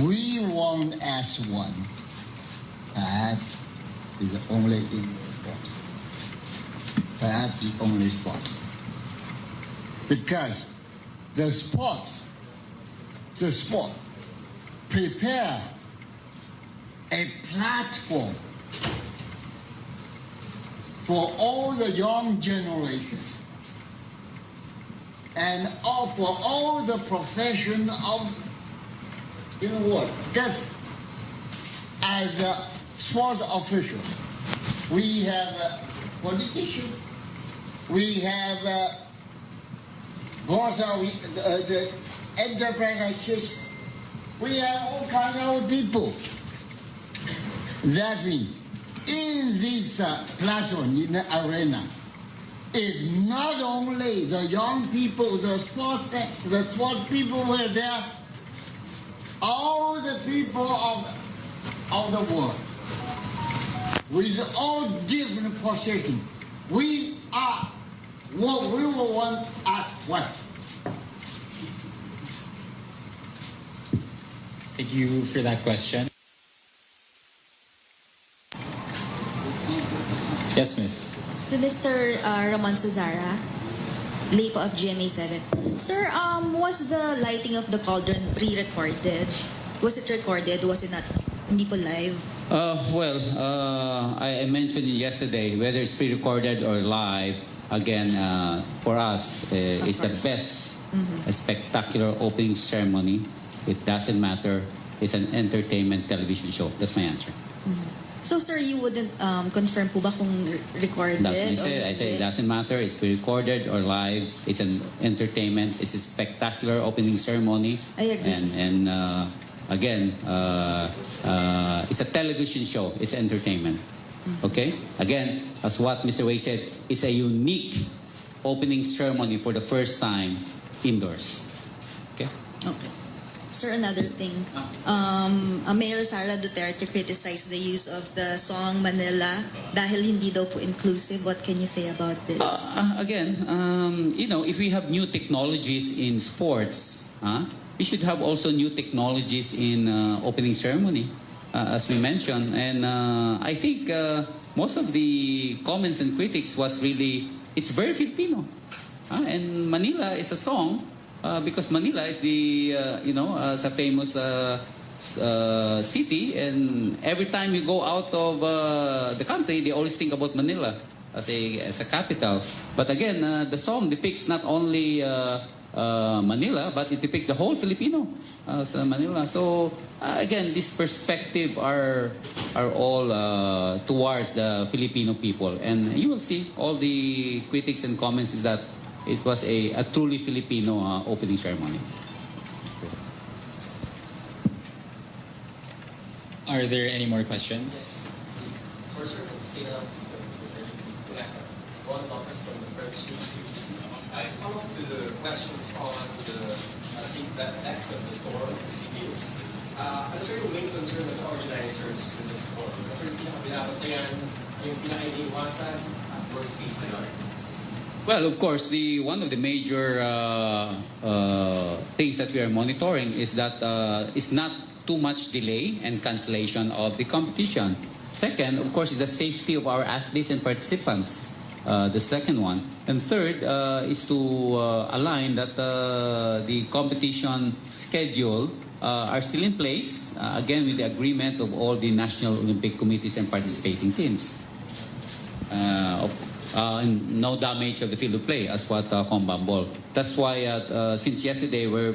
we won as one. Perhaps is only in sports. Perhaps the only sport. Because the sport prepare a platform for all the young generation and for all the profession of, you know what, because as a sports official, we have a politician, we have the enterprises, we have all kinds of people. That means in this platform, in the arena, is not only the young people, the sport people were there, all the people of the world, with all different positions. We are what we will want as what. Thank you for that question. Yes, Miss. To Mr. Ramon Suzara, Lepo of GMA7. Sir, was the lighting of the cauldron pre-recorded? Was it recorded? Was it not? Hindi po live? I mentioned it yesterday, whether it's pre-recorded or live, again, for us, it's the best a spectacular opening ceremony. It doesn't matter. It's an entertainment television show. That's my answer. So, sir, you wouldn't confirm po ba kung recorded? I say it doesn't matter. It's pre-recorded or live. It's an entertainment. It's a spectacular opening ceremony. I agree. And again, it's a television show. It's entertainment. Okay? Again, as what Mr. Wei said, it's a unique opening ceremony for the first time indoors. Okay? Okay. Sir, another thing. Mayor Sara Duterte criticized the use of the song Manila dahil hindi daw po inclusive. What can you say about this? Again, if we have new technologies in sports, we should have also new technologies in opening ceremony, as we mentioned. And I think most of the comments and critics was really, it's very Filipino. And Manila is a song because Manila is the, it's a famous city, and every time you go out of the country, they always think about Manila as a capital. But again, the song depicts not only Manila, but it depicts the whole Filipino as Manila. So again, this perspective are all towards the Filipino people, and you will see all the critics and comments is that it was a truly Filipino opening ceremony. Are there any more questions? One office from the French news. I follow up to the questions on the next of the store of the SEA Games. Ano sir yung main concern ng organizers in this sport? Ano sir yung pinaka-pinapatayan, yung pinaka-iniwasan at worst case scenario? Well, of course, one of the major things that we are monitoring is that it's not too much delay and cancellation of the competition. Second, of course, is the safety of our athletes and participants. The second one. And third is to align that the competition schedule are still in place, again with the agreement of all the National Olympic Committees and participating teams. And no damage of the field of play, as what Combat Ball. That's why since yesterday we're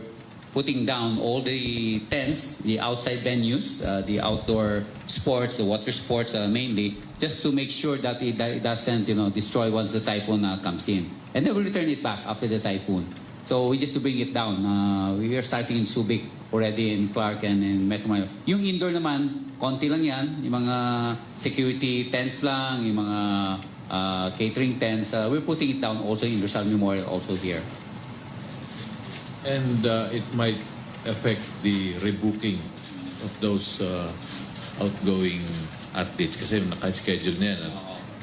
putting down all the tents, the outside venues, the outdoor sports, the water sports mainly, just to make sure that it doesn't destroy once the typhoon comes in. And then we'll return it back after the typhoon. So we just to bring it down. We are starting in Subic already, in Clark and in Metro Manila. Yung indoor naman, konti lang yan. Yung mga security tents lang, yung mga catering tents. We're putting it down also in Rizal Memorial also here. and it might affect the rebooking of those outgoing athletes kasi naka-schedule na yan at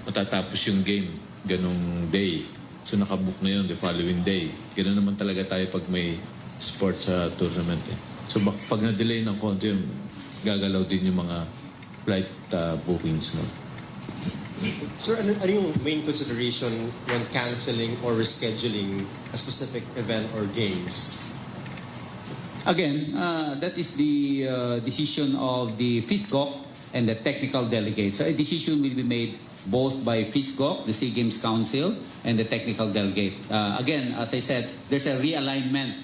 matatapos yung game ganong day. So nakabook na yun the following day. Ganoon naman talaga tayo pag may sports tournament. So pag na-delay ng konti, gagalaw din yung mga flight bookings mo. Sir, ano yung main consideration when canceling or rescheduling a specific event or games? Again, that is the decision of the FISGOC and the technical delegate. So a decision will be made both by FISGOC, the SEA Games Council, and the technical delegate. Again, as I said, there's a realignment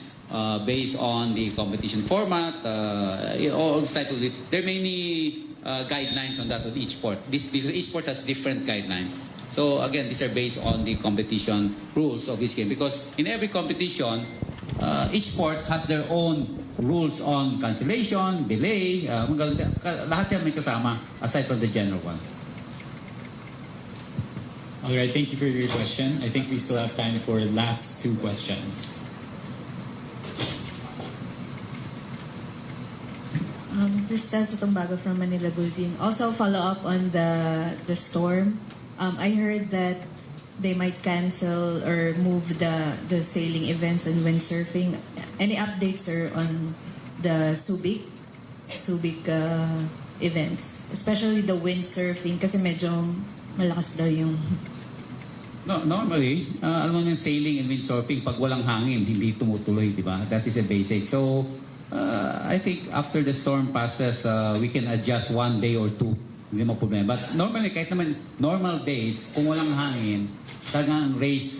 based on the competition format, all this type of it. There are many guidelines on that of each sport. Each sport has different guidelines. So again, these are based on the competition rules of each game. Because in every competition, each sport has their own rules on cancellation, delay, lahat yan may kasama aside from the general one. All right, thank you for your question. I think we still have time for last two questions. Cristel Sotombago from Manila Bulletin. Also follow up on the storm. I heard that they might cancel or move the sailing events and windsurfing. Any updates, sir, on the Subic events, especially the windsurfing kasi medyo malakas daw yung. No, normally, alam mo yung sailing and windsurfing pag walang hangin hindi tumutuloy, di ba? That is a basic. So I think after the storm passes, we can adjust 1 day or 2. Hindi mo problema. But normally, kahit naman normal days, kung walang hangin, talagang race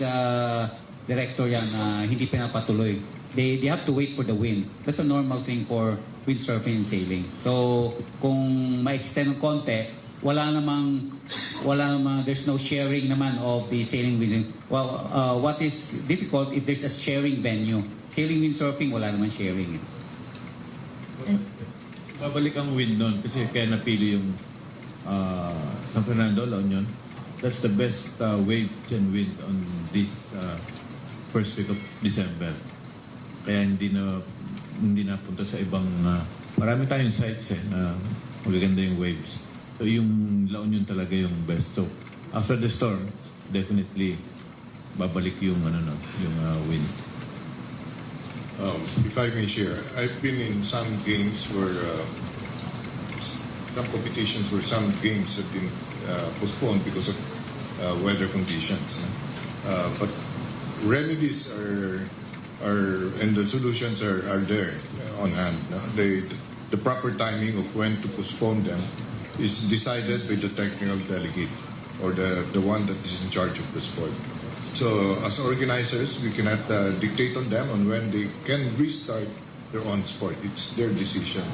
director yan hindi pinapatuloy. They have to wait for the wind. That's a normal thing for windsurfing and sailing. So kung ma-extend ng konti, wala namang there's no sharing naman of the sailing windsurfing. Well, what is difficult if there's a sharing venue. Sailing windsurfing, wala naman sharing. Babalik ang wind nun kasi kaya napili yung San Fernando, La Union. That's the best wave and wind on this first week of December. Kaya hindi na punta sa ibang marami tayong sites na magaganda yung waves. So yung La Union talaga yung best. So after the storm, definitely babalik yung yung wind. If I may share, I've been in some games where some competitions where some games have been postponed because of weather conditions. But remedies are and the solutions are there on hand. The proper timing of when to postpone them is decided by the technical delegate or the one that is in charge of the sport. So as organizers, we cannot dictate on them on when they can restart their own sport. It's their decision.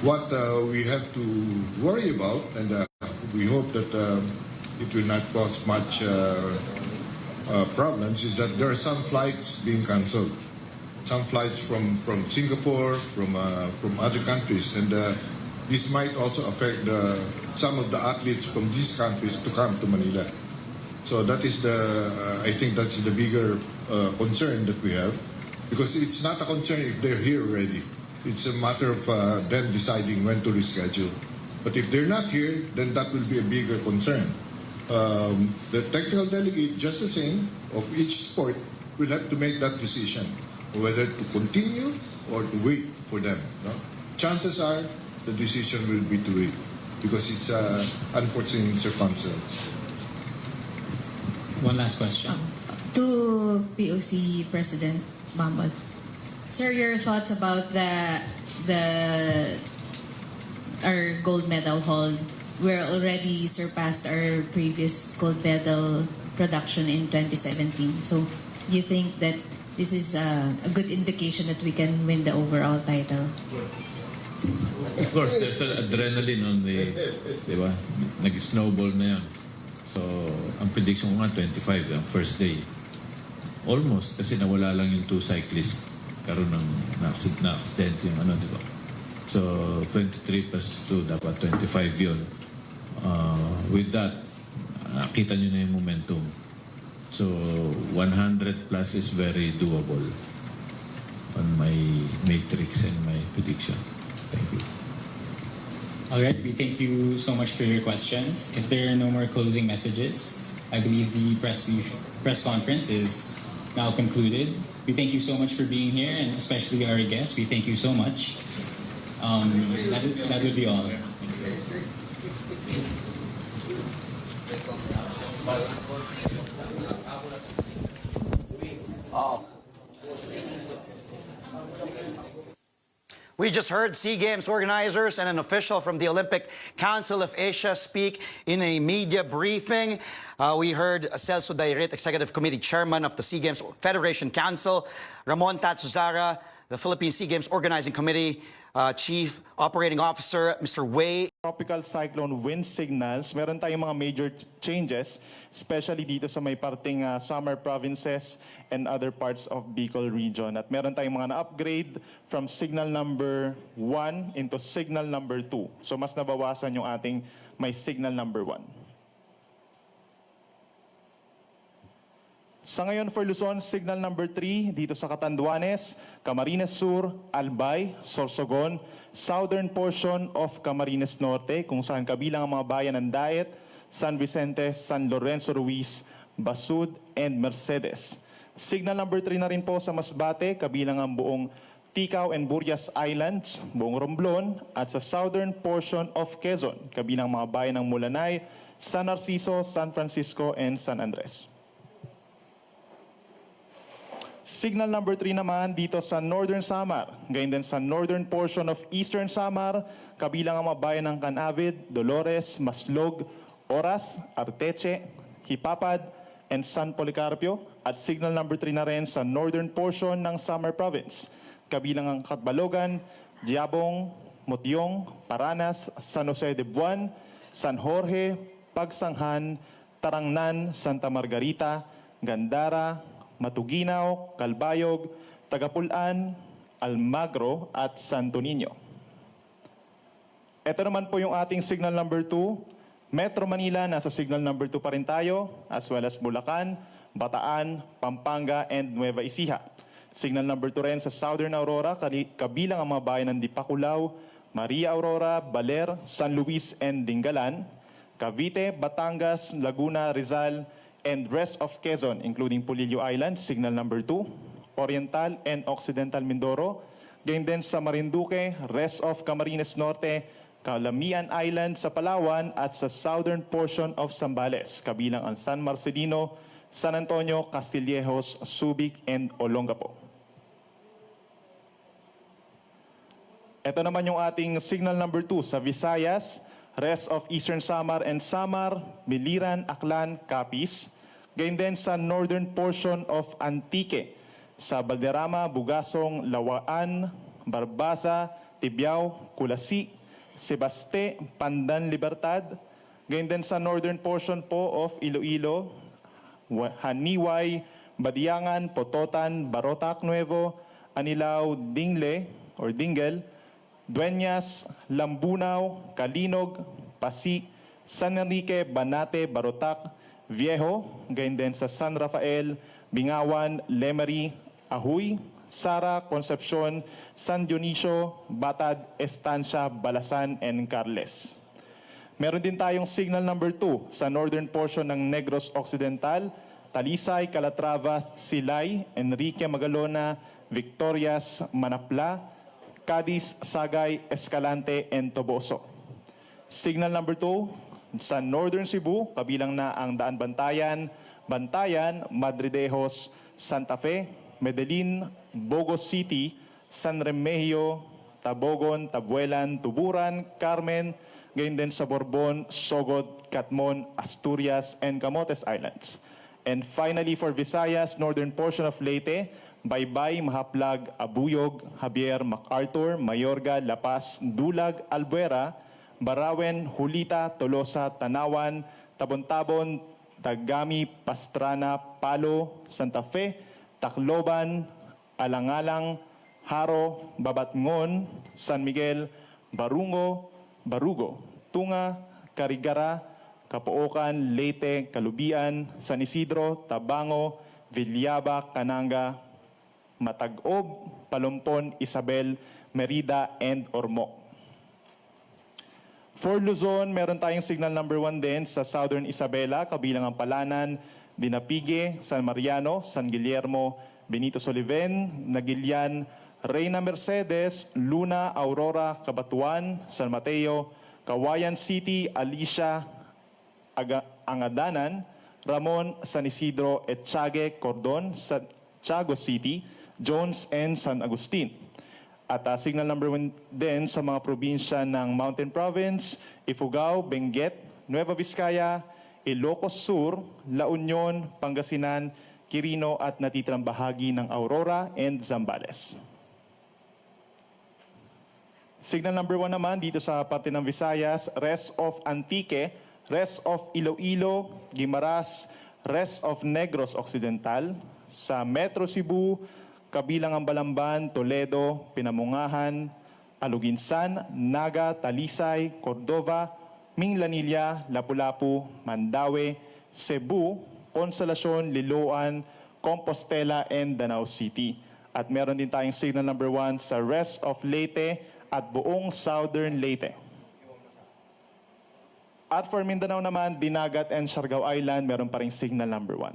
What we have to worry about, and we hope that it will not cause much problems, is that there are some flights being cancelled. Some flights from Singapore, from other countries, and this might also affect some of the athletes from these countries to come to Manila. So that is I think that's the bigger concern that we have, because it's not a concern if they're here already. It's a matter of them deciding when to reschedule. But if they're not here, then that will be a bigger concern. The technical delegate, just the same, of each sport, will have to make that decision, whether to continue or to wait for them. No? Chances are the decision will be to wait, because it's an unforeseen circumstance. One last question. To POC President Bambal. Sir, your thoughts about our gold medal haul? We're already surpassed our previous gold medal production in 2017. So do you think that this is a good indication that we can win the overall title? Of course, there's an adrenaline on the, di ba? Nag-snowball na yan. So, ang prediction ko nga 25 ang first day. Almost, kasi nawala lang yung 2 cyclists. Karoon ng na-accident yung di ba? So, 23 plus 2, dapat 25 yun. With that, nakita nyo na yung momentum. So, 100 plus is very doable. on my matrix and my prediction. Thank you. All right, we thank you so much for your questions. If there are no more closing messages, I believe the press conference is now concluded. We thank you so much for being here, and especially our guests. We thank you so much. That would be all. We just heard SEA Games organizers and an official from the Olympic Council of Asia speak in a media briefing. We heard Celso Dairit, Executive Committee Chairman of the SEA Games Federation Council, Ramon Tatsuzara, the Philippine SEA Games Organizing Committee Chief Operating Officer, Mr. Wei. Tropical cyclone wind signals, meron tayong mga major changes, especially dito sa may parting summer provinces and other parts of Bicol region. At meron tayong mga na-upgrade from signal number 1 into signal number 2. So mas nabawasan yung ating may signal number 1. Sa ngayon for Luzon, signal number 3 dito sa Catanduanes, Camarines Sur, Albay, Sorsogon, southern portion of Camarines Norte, kung saan kabilang ang mga bayan ng Daet, San Vicente, San Lorenzo Ruiz, Basud, and Mercedes. Signal number 3 na rin po sa Masbate, kabilang ang buong Ticao and Burias Islands, buong Romblon, at sa southern portion of Quezon, kabilang mga bayan ng Mulanay, San Narciso, San Francisco, and San Andres. Signal number 3 naman dito sa Northern Samar, gayon din sa northern portion of Eastern Samar, kabilang ang mga bayan ng Canavid, Dolores, Maslog, Oras, Arteche, Hipapad, and San Policarpio, at signal number 3 na rin sa northern portion ng Samar Province, kabilang ang Catbalogan, Diabong, Motiong, Paranas, San Jose de Buan, San Jorge, Pagsanghan, Tarangnan, Santa Margarita, Gandara, Matuginaw, Calbayog, Tagapulan, Almagro, at Santo Niño. Ito naman po yung ating signal number 2. Metro Manila, nasa signal number 2 pa rin tayo, as well as Bulacan, Bataan, Pampanga, and Nueva Ecija. Signal number 2 rin sa Southern Aurora, kabilang ang mga bayan ng Dipaculaw, Maria Aurora, Baler, San Luis, and Dingalan, Cavite, Batangas, Laguna, Rizal, and rest of Quezon, including Pulillo Island, signal number 2, Oriental and Occidental Mindoro, gayon din sa Marinduque, rest of Camarines Norte, Calamian Island sa Palawan, at sa southern portion of Zambales, kabilang ang San Marcelino, San Antonio, Castillejos, Subic, and Olongapo. Ito naman yung ating signal number 2 sa Visayas, rest of Eastern Samar and Samar, Miliran, Aklan, Capiz. Gayon din sa northern portion of Antique, sa Balderrama, Bugasong, Lawaan, Barbasa, Tibiao, Kulasi, Sebaste, Pandan, Libertad. Gayon din sa northern portion po of Iloilo, Haniway, Badiangan, Pototan, Barotac Nuevo, Anilao, Dingle or Dingle, Dueñas, Lambunaw, Kalinog, Pasi, San Enrique, Banate, Barotac, Viejo, gayon din sa San Rafael, Bingawan, Lemery, Ahuy, Sara, Concepcion, San Dionisio, Batad, Estancia, Balasan, and Carles. Meron din tayong signal number 2 sa northern portion ng Negros Occidental, Talisay, Calatrava, Silay, Enrique Magalona, Victorias, Manapla, Cadiz, Sagay, Escalante, and Toboso. Signal number 2 sa northern Cebu, kabilang na ang Daan Bantayan, Bantayan, Madridejos, Santa Fe, Medellin, Bogos City, San Remigio, Tabogon, Tabuelan, Tuburan, Carmen, gayon din sa Borbon, Sogod, Catmon, Asturias, and Camotes Islands. And finally for Visayas, northern portion of Leyte, Baybay, Mahaplag, Abuyog, Javier, MacArthur, Mayorga, La Paz, Dulag, Albuera, Barawen, Hulita, Tolosa, Tanawan, Tabon-Tabon, Tagami, Pastrana, Palo, Santa Fe, Tacloban, Alangalang, Haro, Babatngon, San Miguel, Barungo, Barugo, Tunga, Carigara, Capoocan, Leyte, Calubian, San Isidro, Tabango, Villaba, Cananga, Matagob, Palumpon, Isabel, Merida, and Ormoc. For Luzon, meron tayong signal number 1 din sa Southern Isabela, kabilang ang Palanan, Dinapigue, San Mariano, San Guillermo, Benito Soliven, Nagilian, Reyna Mercedes, Luna, Aurora, Cabatuan, San Mateo, Kawayan City, Alicia, Angadanan, Ramon, San Isidro, Etchague, Cordon, Tiago City, Jones, and San Agustin. At signal number 1 din sa mga probinsya ng Mountain Province, Ifugao, Benguet, Nueva Vizcaya, Ilocos Sur, La Union, Pangasinan, Quirino at natitirang bahagi ng Aurora and Zambales. Signal number 1 naman dito sa parte ng Visayas, rest of Antique, rest of Iloilo, Guimaras, rest of Negros Occidental, sa Metro Cebu, kabilang ang Balamban, Toledo, Pinamungahan, Aluginsan, Naga, Talisay, Cordova, Minglanilla, Lapu-Lapu, Mandaue, Cebu, Consolacion, Liloan, Compostela, and Danau City. At meron din tayong signal number 1 sa rest of Leyte at buong Southern Leyte. At for Mindanao naman, Dinagat and Siargao Island, meron pa ring signal number 1.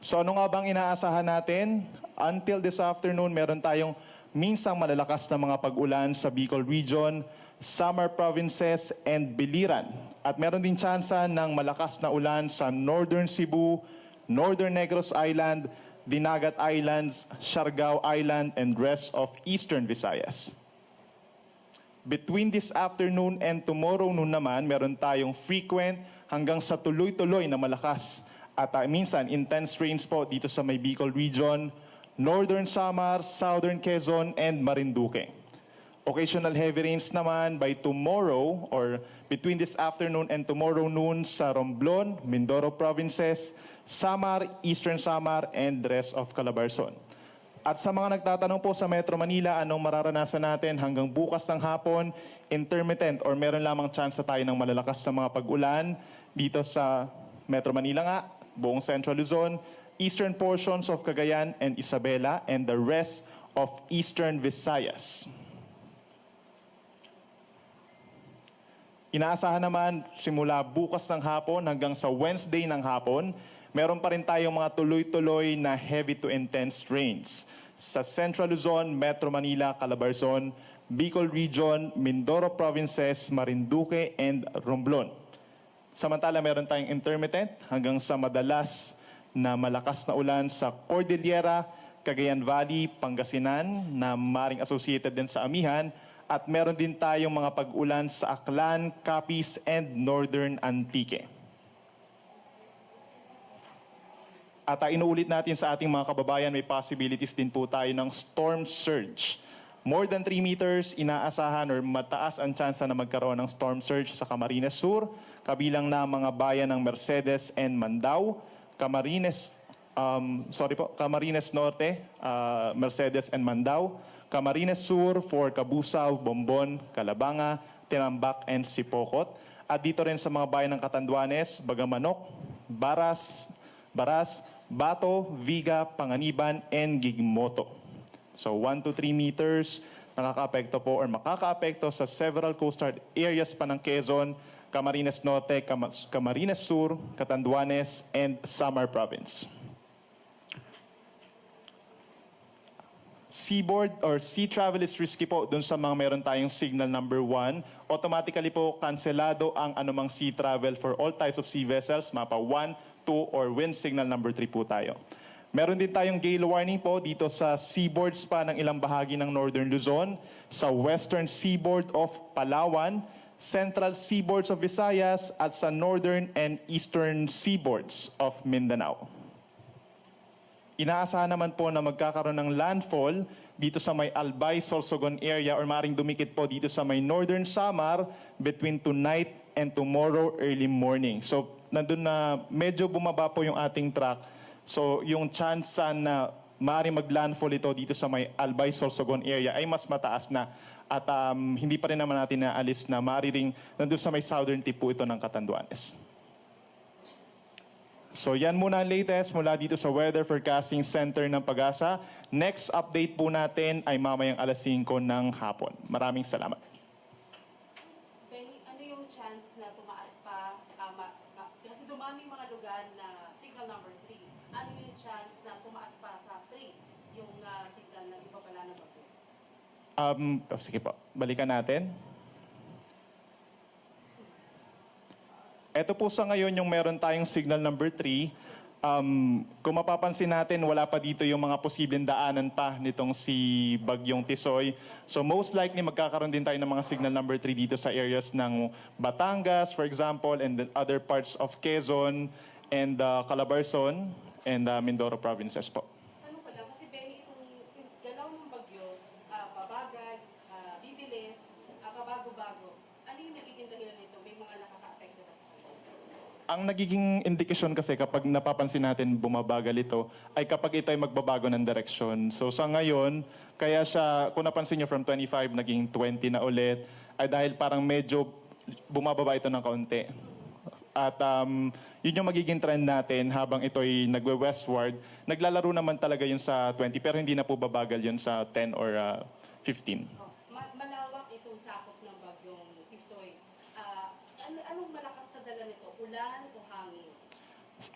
So ano nga bang inaasahan natin? Until this afternoon, meron tayong minsang malalakas na mga pag-ulan sa Bicol Region, Samar Provinces, and Biliran. At meron din tsansa ng malakas na ulan sa Northern Cebu, Northern Negros Island, Dinagat Islands, Siargao Island, and rest of Eastern Visayas. Between this afternoon and tomorrow noon naman, meron tayong frequent hanggang sa tuloy-tuloy na malakas at minsan intense rains po dito sa may Bicol Region, Northern Samar, Southern Quezon, and Marinduque. Occasional heavy rains naman by tomorrow or between this afternoon and tomorrow noon sa Romblon, Mindoro Provinces, Samar, Eastern Samar, and rest of Calabarzon. At sa mga nagtatanong po sa Metro Manila, anong mararanasan natin hanggang bukas ng hapon, intermittent or meron lamang chance tayo ng malalakas na mga pag-ulan dito sa Metro Manila nga, buong Central Luzon, eastern portions of Cagayan and Isabela, and the rest of Eastern Visayas. Inaasahan naman simula bukas ng hapon hanggang sa Wednesday ng hapon, meron pa rin tayong mga tuloy-tuloy na heavy to intense rains sa Central Luzon, Metro Manila, Calabarzon, Bicol Region, Mindoro Provinces, Marinduque, and Romblon. Samantala, meron tayong intermittent hanggang sa madalas na malakas na ulan sa Cordillera, Cagayan Valley, Pangasinan na maring associated din sa Amihan at meron din tayong mga pag-ulan sa Aklan, Capiz, and Northern Antique. At inuulit natin sa ating mga kababayan, may possibilities din po tayo ng storm surge. More than 3 meters, inaasahan or mataas ang tsansa na magkaroon ng storm surge sa Camarines Sur, kabilang na mga bayan ng Mercedes and Mandao, Camarines Norte, Mercedes and Mandao, Camarines Sur for Cabusao, Bombon, Calabanga, Tinambak, and Sipocot. At dito rin sa mga bayan ng Catanduanes, Bagamanok, Baras, Bato, Viga, Panganiban, and Gigmoto. So 1 to 3 meters nakakaapekto po or makakaapekto sa several coastal areas pa ng Quezon, Camarines Norte, Camarines Sur, Catanduanes, and Samar Province. Seaboard or sea travel is risky po dun sa mga meron tayong signal number 1. Automatically po kanselado ang anumang sea travel for all types of sea vessels, mapa 1, 2, or wind signal number 3 po tayo. Meron din tayong gale warning po dito sa seaboards pa ng ilang bahagi ng Northern Luzon, sa western seaboard of Palawan, central seaboards of Visayas, at sa northern and eastern seaboards of Mindanao. Inaasahan naman po na magkakaroon ng landfall dito sa may Albay, Sorsogon area or maring dumikit po dito sa may Northern Samar between tonight and tomorrow early morning. So nandun na medyo bumaba po yung ating track. So yung chance na maring maglandfall ito dito sa may Albay, Sorsogon area ay mas mataas na. At hindi pa rin naman natin naalis na maring nandun sa may southern tip po ito ng Catanduanes. So yan muna ang latest mula dito sa Weather Forecasting Center ng Pag-asa. Next update po natin ay mamayang alas 5 ng hapon. Maraming salamat. Benny, ano yung chance na tumaas pa? Kasi dumami mga lugar na signal number 3. Ano yung chance na tumaas pa sa 3 yung signal na iba pala na bagyo? Sige po, balikan natin. Ito po sa ngayon yung meron tayong signal number 3. Kung mapapansin natin, wala pa dito yung mga posibleng daanan pa nitong si Bagyong Tisoy. So most likely magkakaroon din tayo ng mga signal number 3 dito sa areas ng Batangas, for example, and the other parts of Quezon and Calabarzon and Mindoro provinces po. Ano pala? Kasi Benny, itong galaw ng bagyo, pabagal, bibilis, pabago-bago. Ano yung nagiging dahilan nito? May mga nakaka-apekto ba sa kanila? Ang nagiging indikasyon kasi kapag napapansin natin bumabagal ito, ay kapag ito ay magbabago ng direksyon. So sa ngayon, kaya siya, kung napansin nyo from 25 naging 20 na ulit, ay dahil parang medyo bumababa ito ng kaunti. At yun yung magiging trend natin habang ito ay nagwe-westward. Naglalaro naman talaga yun sa 20 pero hindi na po babagal yun sa 10 or 15. Malawak itong sakop ng Bagyong Tisoy. Anong malakas na dala nito? Ulan o hangin?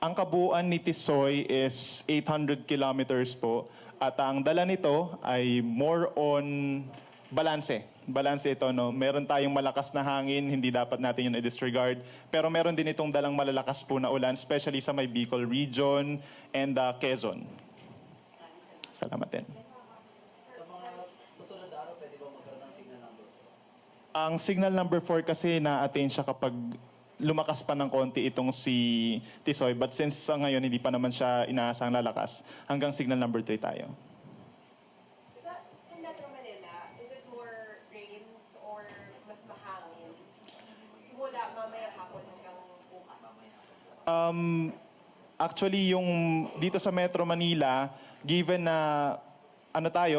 Ang kabuuan ni Tisoy is 800 kilometers po. At ang dala nito ay more on balanse. Balanse ito, no? Meron tayong malakas na hangin, hindi dapat natin yun i-disregard. Pero meron din itong dalang malalakas po na ulan, especially sa may Bicol region and Quezon. Salamat din. Ang signal number 4 kasi na-attain siya kapag lumakas pa ng konti itong si Tisoy. But since ngayon hindi pa naman siya inaasang lalakas, hanggang signal number 3 tayo. Sa Metro Manila, is it more rains or mas mahangin? Mula mamaya hapon hanggang bukas? Actually, yung dito sa Metro Manila, given na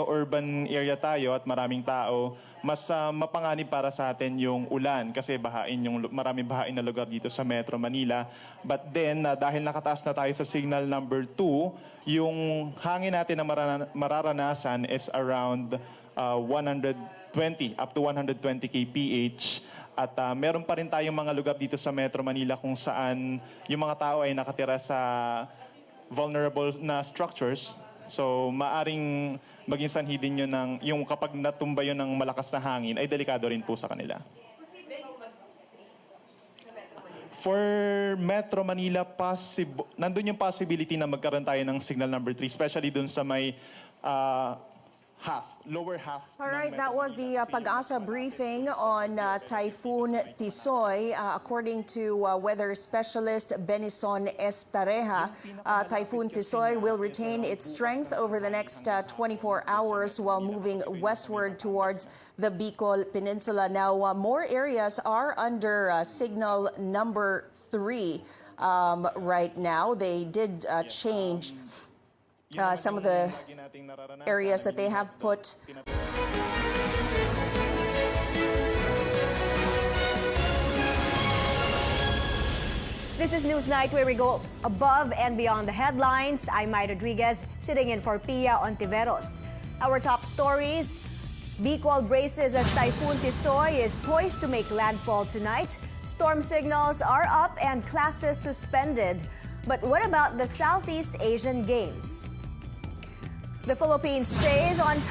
urban area tayo at maraming tao, mas mapanganib para sa atin yung ulan kasi maraming bahain na lugar dito sa Metro Manila. But then, dahil nakataas na tayo sa signal number 2, yung hangin natin na mararanasan is around 120, up to 120 kph. At meron pa rin tayong mga lugar dito sa Metro Manila kung saan yung mga tao ay nakatira sa vulnerable na structures. So, maaring maging sanhi din yun yung kapag natumba yun ng malakas na hangin, ay delikado rin po sa kanila. For Metro Manila, nandun yung possibility na magkaroon tayo ng signal number 3, especially dun sa may lower half. All right, that was the Pag-asa briefing on Typhoon Tisoy. According to weather specialist Benison Estareja, Typhoon Tisoy will retain its strength over the next 24 hours while moving westward towards the Bicol Peninsula. Now, more areas are under signal number 3 right now. They did change some of the areas that they have put. This is Newsnight, where we go above and beyond the headlines. I'm Mai Rodriguez, sitting in for Pia Ontiveros. Our top stories: Bicol braces as Typhoon Tisoy is poised to make landfall tonight. Storm signals are up and classes suspended. But what about the Southeast Asian Games? The Philippines stays on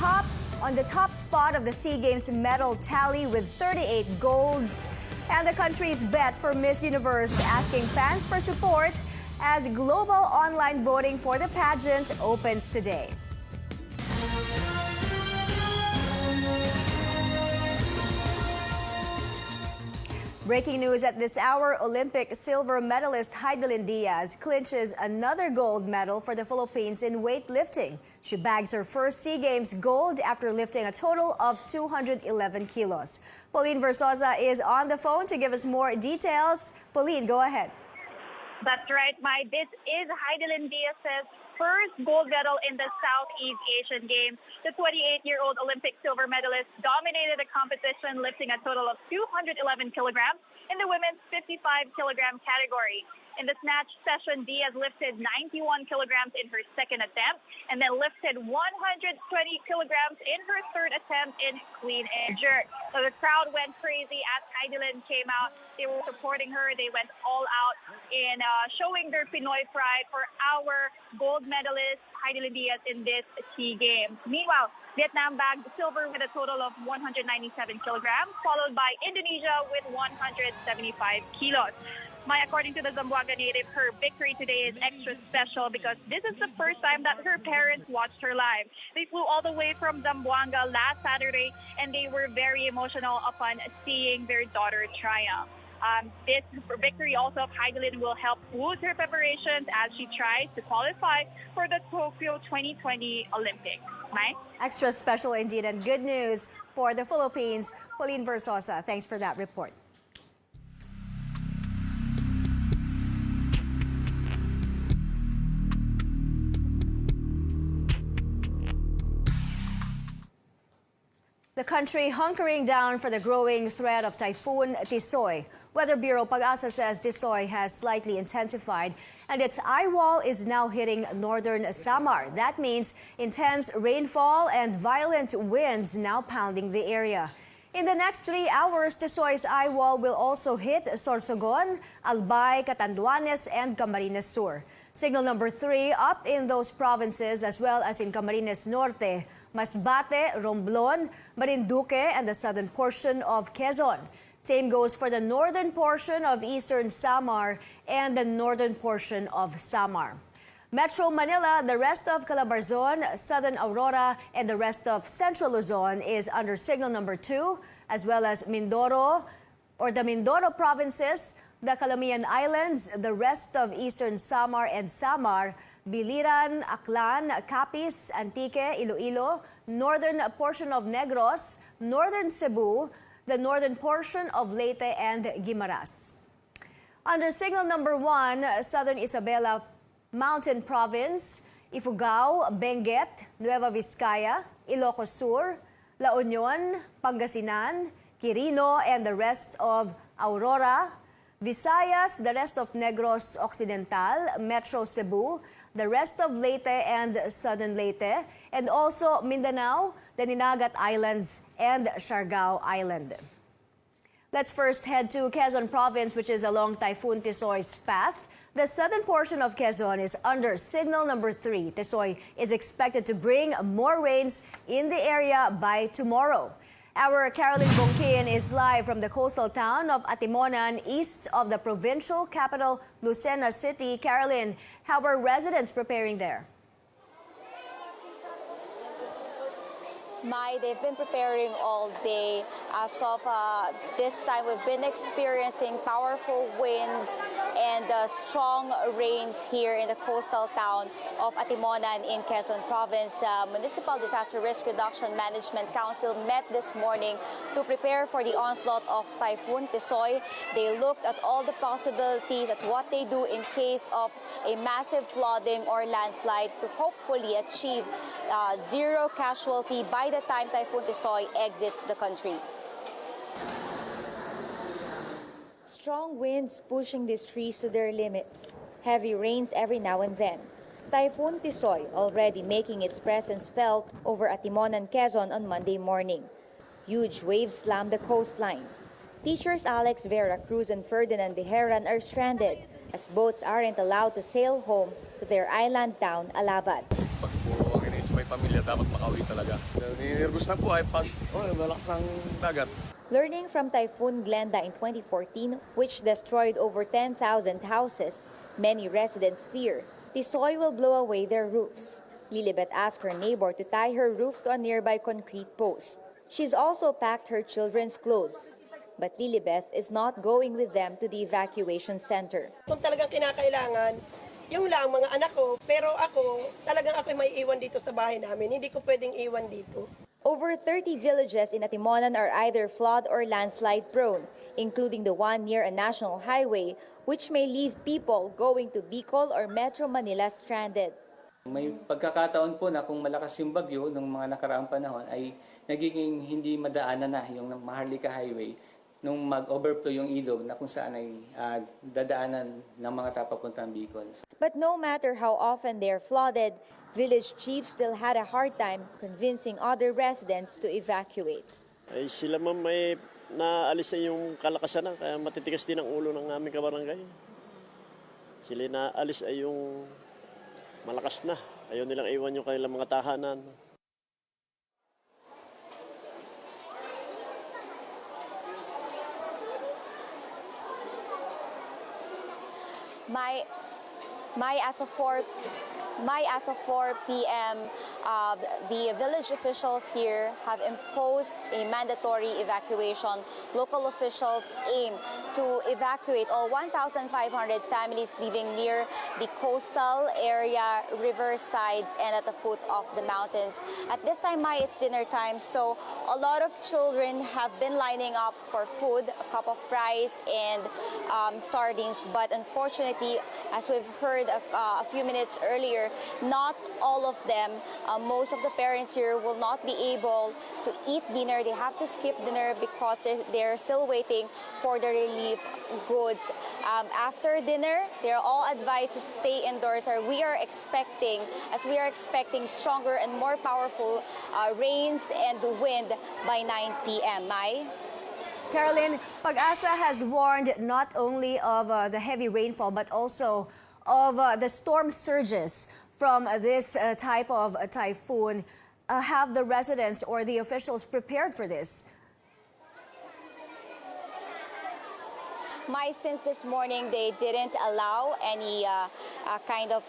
the top spot of the SEA Games medal tally with 38 golds. And the country's bet for Miss Universe asking fans for support as global online voting for the pageant opens today. Breaking news at this hour, Olympic silver medalist Heidelin Diaz clinches another gold medal for the Philippines in weightlifting. She bags her first SEA Games gold after lifting a total of 211 kilos. Pauline Versosa is on the phone to give us more details. Pauline, go ahead. That's right, Mai. This is Heidelin Diaz's first gold medal in the Southeast Asian Games. The 28-year-old Olympic silver medalist dominated the competition, lifting a total of 211 kilograms in the women's 55-kilogram category. In the snatch session, Diaz lifted 91 kilograms in her second attempt and then lifted 120 kilograms in her third attempt in clean and jerk. So the crowd went crazy as Heidelin came out. They were supporting her. They went all out in showing their Pinoy pride for our gold medalist, Heidelin Diaz, in this SEA Games. Meanwhile, Vietnam bagged silver with a total of 197 kilograms, followed by Indonesia with 175 kilos. According to the Zamboanga native, her victory today is extra special because this is the first time that her parents watched her live. They flew all the way from Zamboanga last Saturday, and they were very emotional upon seeing their daughter triumph. This victory also of Heidelin will help boost her preparations as she tries to qualify for the Tokyo 2020 Olympics. Mai? Extra special indeed, and good news for the Philippines. Pauline Versosa, thanks for that report. The country hunkering down for the growing threat of Typhoon Tisoy. Weather Bureau Pag-asa says Tisoy has slightly intensified and its eye wall is now hitting northern Samar. That means intense rainfall and violent winds now pounding the area. In the next 3 hours, Tisoy's eye wall will also hit Sorsogon, Albay, Catanduanes, and Camarines Sur. Signal number 3 up in those provinces as well as in Camarines Norte, Masbate, Romblon, Marinduque, and the southern portion of Quezon. Same goes for the northern portion of eastern Samar and the northern portion of Samar. Metro Manila, the rest of Calabarzon, Southern Aurora, and the rest of Central Luzon is under signal number 2, as well as Mindoro, or the Mindoro provinces, the Calamian Islands, the rest of eastern Samar and Samar, Biliran, Aklan, Capiz, Antique, Iloilo, northern portion of Negros, northern Cebu, the northern portion of Leyte and Guimaras. Under signal number 1, Southern Isabela Mountain Province, Ifugao, Benguet, Nueva Vizcaya, Ilocos Sur, La Union, Pangasinan, Quirino, and the rest of Aurora, Visayas, the rest of Negros Occidental, Metro Cebu, the rest of Leyte and Southern Leyte, and also Mindanao, the Ninagat Islands, and Siargao Island. Let's first head to Quezon Province, which is along Typhoon Tisoy's path. The southern portion of Quezon is under signal number 3. Tisoy is expected to bring more rains in the area by tomorrow. Our Caroline Bongkin is live from the coastal town of Atimonan, east of the provincial capital, Lucena City. Caroline, how are residents preparing there? Mai, they've been preparing all day. As of this time, we've been experiencing powerful winds and strong rains here in the coastal town of Atimonan in Quezon Province. Municipal Disaster Risk Reduction Management Council met this morning to prepare for the onslaught of Typhoon Tisoy. They looked at all the possibilities, at what they do in case of a massive flooding or landslide to hopefully achieve zero casualty by the time Typhoon Tisoy exits the country. Strong winds pushing these trees to their limits. Heavy rains every now and then. Typhoon Tisoy already making its presence felt over Atimonan, Quezon on Monday morning. Huge waves slam the coastline. Teachers Alex Vera Cruz and Ferdinand De Heran are stranded as boats aren't allowed to sail home to their island town, Alabad. May pamilya, dapat makauwi talaga. Ninervous na po ay pag malakas ng dagat. Learning from Typhoon Glenda in 2014, which destroyed over 10,000 houses, many residents fear Tisoy will blow away their roofs. Lilibet asked her neighbor to tie her roof to a nearby concrete post. She's also packed her children's clothes. But Lilibet is not going with them to the evacuation center. Kung talagang kinakailangan, yung lang mga anak ko, pero talagang ako may iwan dito sa bahay namin. Hindi ko pwedeng iwan dito. Over 30 villages in Atimonan are either flood or landslide prone, including the one near a national highway, which may leave people going to Bicol or Metro Manila stranded. May pagkakataon po na kung malakas yung bagyo ng mga nakaraang panahon ay nagiging hindi madaanan na yung Maharlika Highway. nung mag-overflow yung ilog na kung saan ay dadaanan ng mga tao papuntang Bicol. But no matter how often they're flooded, village chiefs still had a hard time convincing other residents to evacuate. Ay sila ma'am may naalis na yung kalakasan na, kaya matitigas din ang ulo ng aming kabarangay. Sila naalis ay yung malakas na. Ayaw nilang iwan yung kanilang mga tahanan. As of 4 p.m., the village officials here have imposed a mandatory evacuation. Local officials aim to evacuate all 1,500 families living near the coastal area, river sides, and at the foot of the mountains. At this time, it's dinner time, so a lot of children have been lining up for food, a cup of rice and sardines. But unfortunately, as we've heard a few minutes earlier, not all of them, most of the parents here will not be able to eat dinner. They have to skip dinner because they're still waiting for the relief goods. After dinner, they're all advised to stay indoors. We are expecting stronger and more powerful rains and wind by 9 p.m. Mai? Caroline, Pag-asa has warned not only of the heavy rainfall but also of the storm surges from this type of typhoon. Have the residents or the officials prepared for this? Since this morning, they didn't allow any kind of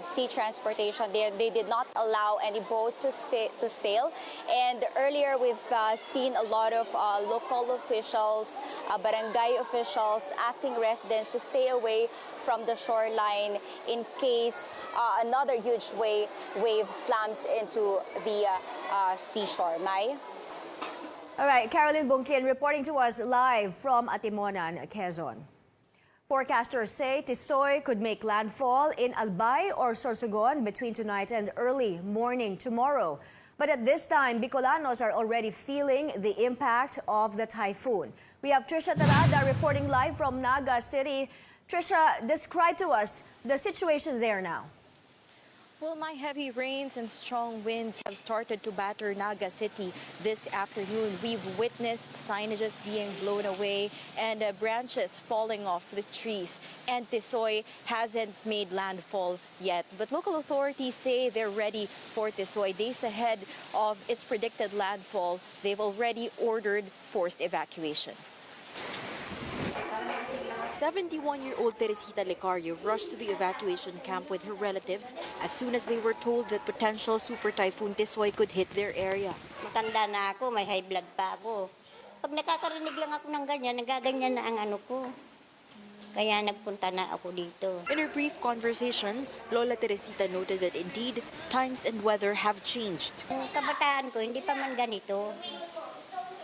sea transportation. They did not allow any boats to sail. And earlier, we've seen a lot of local officials, barangay officials asking residents to stay away from the shoreline in case another huge wave slams into the seashore. Mai? All right, Caroline Bungkin reporting to us live from Atimonan, Quezon. Forecasters say Tisoy could make landfall in Albay or Sorsogon between tonight and early morning tomorrow. But at this time, Bicolanos are already feeling the impact of the typhoon. We have Trisha Tarada reporting live from Naga City. Trisha, describe to us the situation there now. Well, my heavy rains and strong winds have started to batter Naga City this afternoon. We've witnessed signages being blown away and branches falling off the trees. And Tisoy hasn't made landfall yet. But local authorities say they're ready for Tisoy. Days ahead of its predicted landfall, they've already ordered forced evacuation. 71-year-old Teresita Lecario rushed to the evacuation camp with her relatives as soon as they were told that potential super typhoon Tisoy could hit their area. Matanda na ako, may high blood pa ako. Pag nakakarinig lang ako ng ganyan, nagaganyan na ang ano ko. Kaya nagpunta na ako dito. In her brief conversation, Lola Teresita noted that indeed, times and weather have changed. Ang kabataan ko, hindi pa man ganito.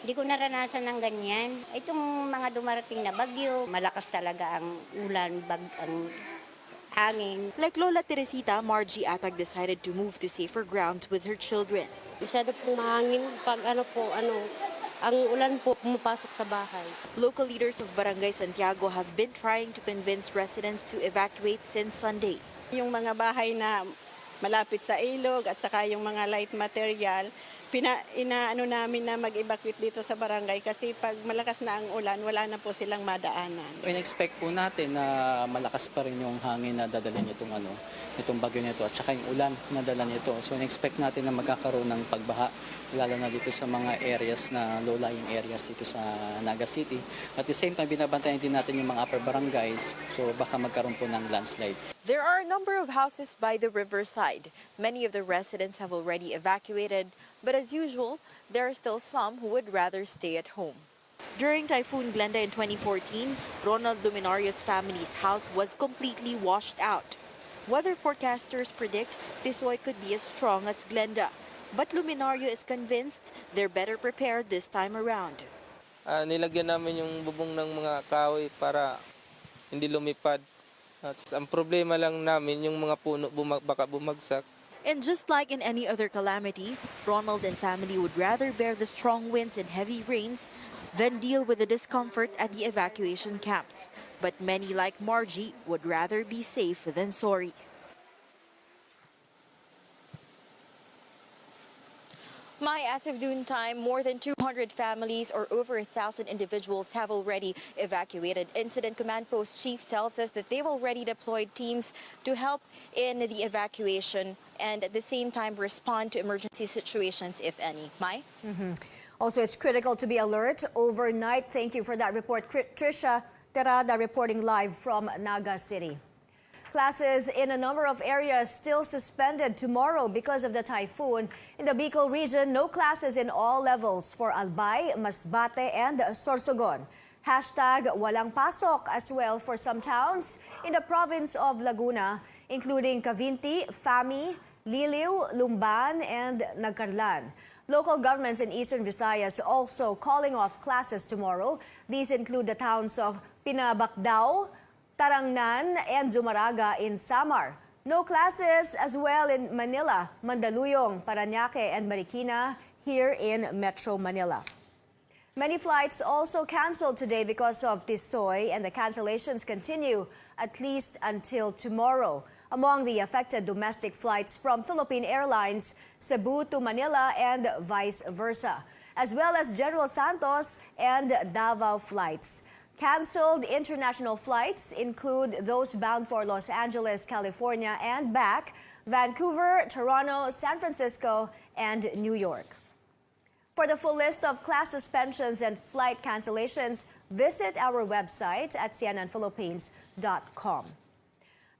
Hindi ko naranasan ng ganyan. Itong mga dumarating na bagyo, malakas talaga ang ulan, ang hangin. Like Lola Teresita, Margie Atag decided to move to safer grounds with her children. Masyado pong mahangin pag ang ulan po pumapasok sa bahay. Local leaders of Barangay Santiago have been trying to convince residents to evacuate since Sunday. Yung mga bahay na malapit sa ilog at saka yung mga light material, inaano namin na mag-evacuate dito sa barangay kasi pag malakas na ang ulan, wala na po silang madaanan. In-expect po natin na malakas pa rin yung hangin na dadala itong bagyo nito at saka yung ulan na dala nito. So in-expect natin na magkakaroon ng pagbaha lalo na dito sa mga areas na low-lying areas dito sa Naga City. At the same time, binabantayan din natin yung mga upper barangays, so baka magkaroon po ng landslide. There are a number of houses by the riverside. Many of the residents have already evacuated, but as usual, there are still some who would rather stay at home. During Typhoon Glenda in 2014, Ronald Luminario's family's house was completely washed out. Weather forecasters predict Tisoy could be as strong as Glenda. But Luminario is convinced they're better prepared this time around. Nilagyan namin yung bubong ng mga kahoy para hindi lumipad. At ang problema lang namin yung mga puno baka bumagsak. And just like in any other calamity, Ronald and family would rather bear the strong winds and heavy rains then deal with the discomfort at the evacuation camps. But many, like Margie, would rather be safe than sorry. As of noon time, more than 200 families or over 1,000 individuals have already evacuated. Incident Command Post Chief tells us that they've already deployed teams to help in the evacuation and at the same time respond to emergency situations, if any. Mai? Also, it's critical to be alert overnight. Thank you for that report, Trisha Terada, reporting live from Naga City. Classes in a number of areas still suspended tomorrow because of the typhoon. In the Bicol region, no classes in all levels for Albay, Masbate, and Sorsogon. Hashtag walang pasok as well for some towns in the province of Laguna, including Cavinti, Fami, Liliw, Lumban, and Nagcarlan. Local governments in Eastern Visayas also calling off classes tomorrow. These include the towns of Pinabacdao, Tarangnan, and Zumaraga in Samar. No classes as well in Manila, Mandaluyong, Parañaque, and Marikina here in Metro Manila. Many flights also canceled today because of Tisoy, and the cancellations continue at least until tomorrow. Among the affected domestic flights from Philippine Airlines, Cebu to Manila and vice versa, as well as General Santos and Davao flights. Canceled international flights include those bound for Los Angeles, California and back, Vancouver, Toronto, San Francisco, and New York. For the full list of class suspensions and flight cancellations, visit our website at cnnphilippines.com.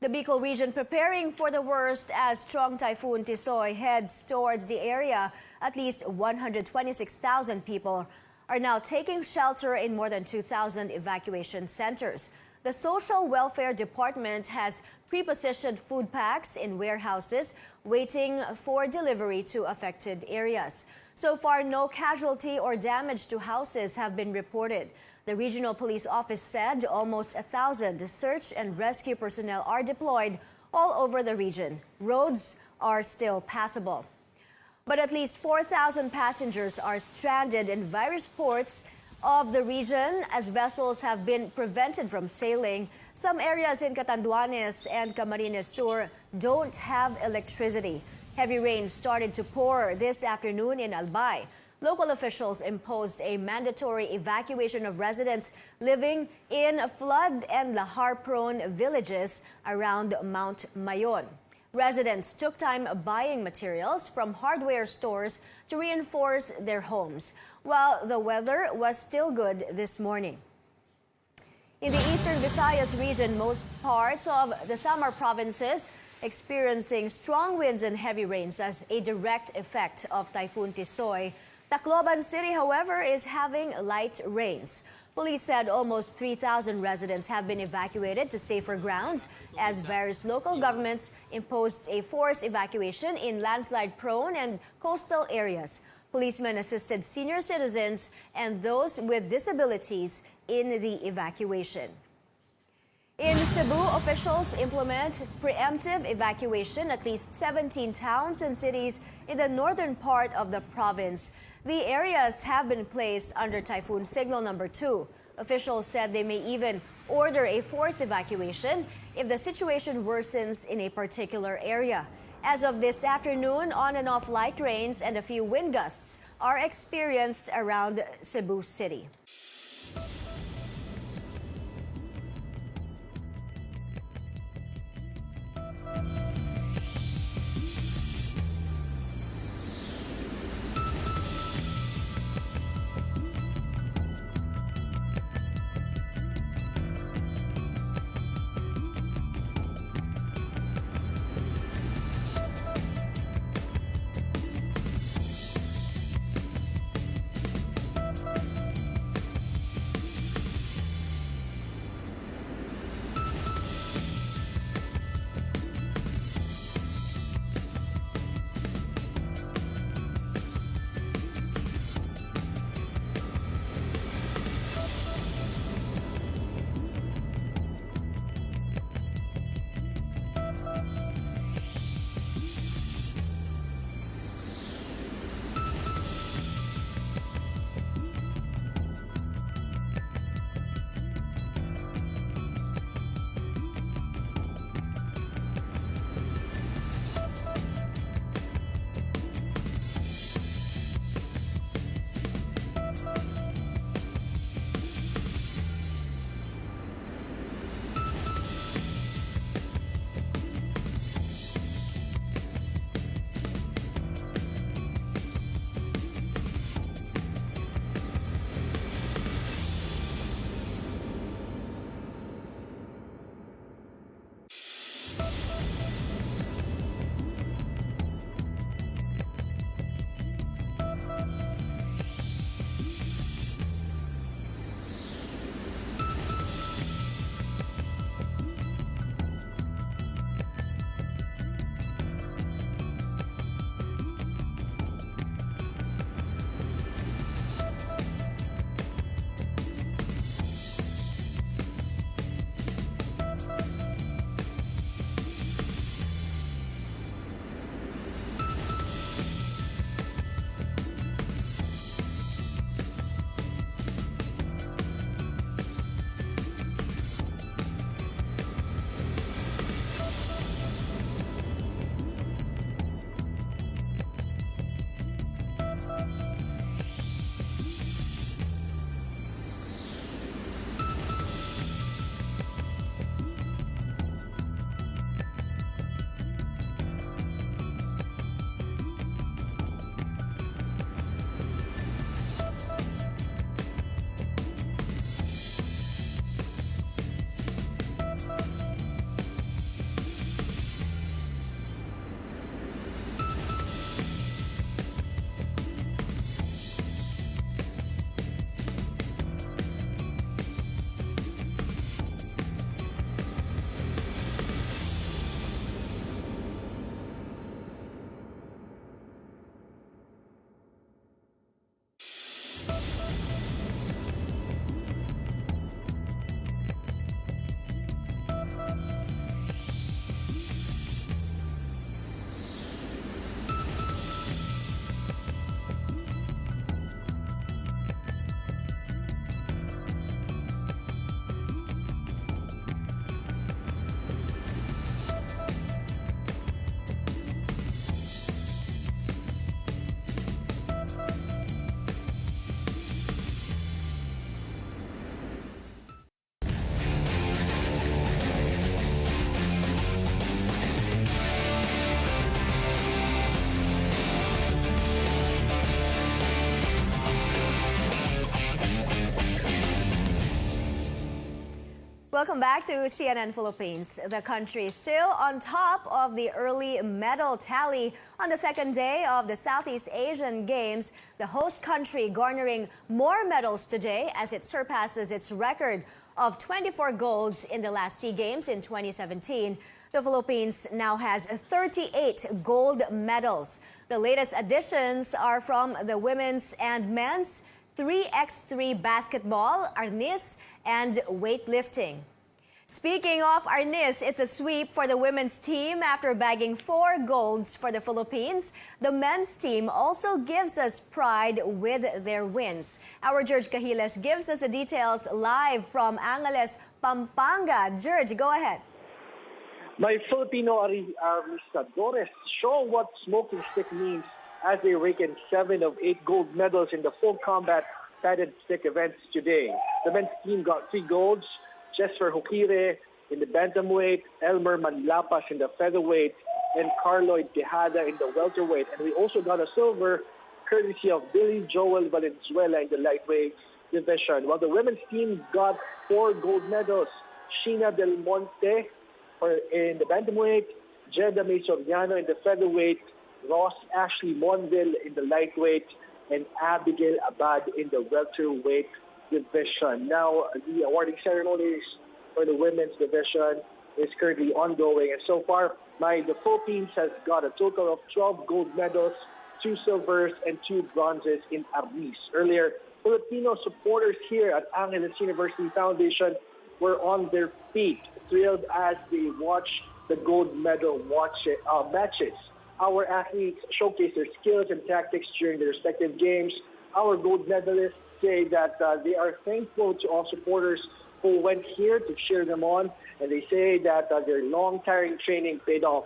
The Bicol region preparing for the worst as strong Typhoon Tisoy heads towards the area. At least 126,000 people are now taking shelter in more than 2,000 evacuation centers. The Social Welfare Department has pre-positioned food packs in warehouses waiting for delivery to affected areas. So far, no casualty or damage to houses have been reported. The Regional Police Office said almost 1,000 search and rescue personnel are deployed all over the region. Roads are still passable. But at least 4,000 passengers are stranded in various ports of the region as vessels have been prevented from sailing. Some areas in Catanduanes and Camarines Sur don't have electricity. Heavy rain started to pour this afternoon in Albay. Local officials imposed a mandatory evacuation of residents living in flood and lahar-prone villages around Mount Mayon. Residents took time buying materials from hardware stores to reinforce their homes, while the weather was still good this morning. In the Eastern Visayas region, most parts of the Samar provinces experiencing strong winds and heavy rains as a direct effect of Typhoon Tisoy. Tacloban City, however, is having light rains. Police said almost 3,000 residents have been evacuated to safer grounds as various local governments imposed a forced evacuation in landslide-prone and coastal areas. Policemen assisted senior citizens and those with disabilities in the evacuation. In Cebu, officials implement preemptive evacuation at least 17 towns and cities in the northern part of the province. The areas have been placed under Typhoon Signal Number 2. Officials said they may even order a forced evacuation if the situation worsens in a particular area. As of this afternoon, on and off light rains and a few wind gusts are experienced around Cebu City. Welcome back to CNN Philippines. The country is still on top of the early medal tally on the second day of the Southeast Asian Games, the host country garnering more medals today as it surpasses its record of 24 golds in the last SEA Games in 2017. The Philippines now has 38 gold medals. The latest additions are from the women's and men's 3x3 basketball, arnis, and weightlifting. Speaking of arnis, it's a sweep for the women's team after bagging 4 golds for the Philippines. The men's team also gives us pride with their wins. Our George Cahiles gives us the details live from Angeles, Pampanga. George, go ahead. My Filipino aristadores show what smoking stick means as they rake in 7 of 8 gold medals in the full combat padded stick events today. The men's team got 3 golds, Jesper Hukire in the bantamweight, Elmer Manlapas in the featherweight, and Carloyd Tejada in the welterweight. And we also got a silver courtesy of Billy Joel Valenzuela in the lightweight division. While the women's team got 4 gold medals, Sheena Del Monte in the bantamweight, Jeddah May Soriano in the featherweight, Ross Ashley Monville in the lightweight, and Abigail Abad in the welterweight division. Now, the awarding ceremonies for the women's division is currently ongoing, and so far, the Philippines has got a total of 12 gold medals, 2 silvers, and 2 bronzes in arnis. Earlier, Filipino supporters here at Angeles University Foundation were on their feet, thrilled as they watched the gold medal matches. Our athletes showcase their skills and tactics during their respective games. Our gold medalists say that they are thankful to all supporters who went here to cheer them on, and they say that their long, tiring training paid off,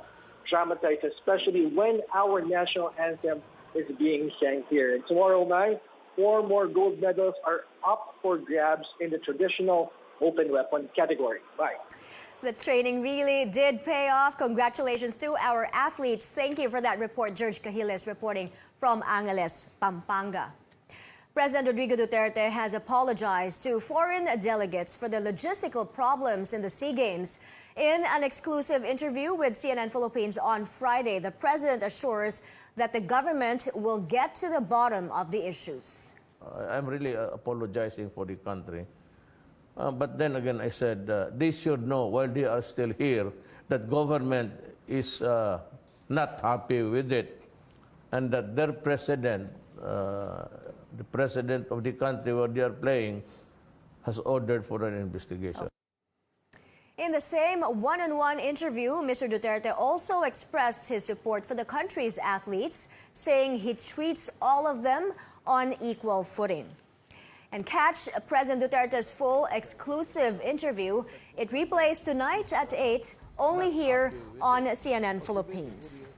dramatized, especially when our national anthem is being sang here. And tomorrow night, 4 more gold medals are up for grabs in the traditional open weapon category. Bye. The training really did pay off. Congratulations to our athletes. Thank you for that report, George Cahiles, reporting from Angeles, Pampanga. President Rodrigo Duterte has apologized to foreign delegates for the logistical problems in the SEA Games. In an exclusive interview with CNN Philippines on Friday, the president assures that the government will get to the bottom of the issues. I'm really apologizing for the country. But then again, I said, they should know while they are still here that government is not happy with it, and that their president, the president of the country where they are playing, has ordered for an investigation. In the same one-on-one interview, Mr. Duterte also expressed his support for the country's athletes, saying he treats all of them on equal footing. And catch President Duterte's full exclusive interview. It replays tonight at 8, only here on CNN Philippines.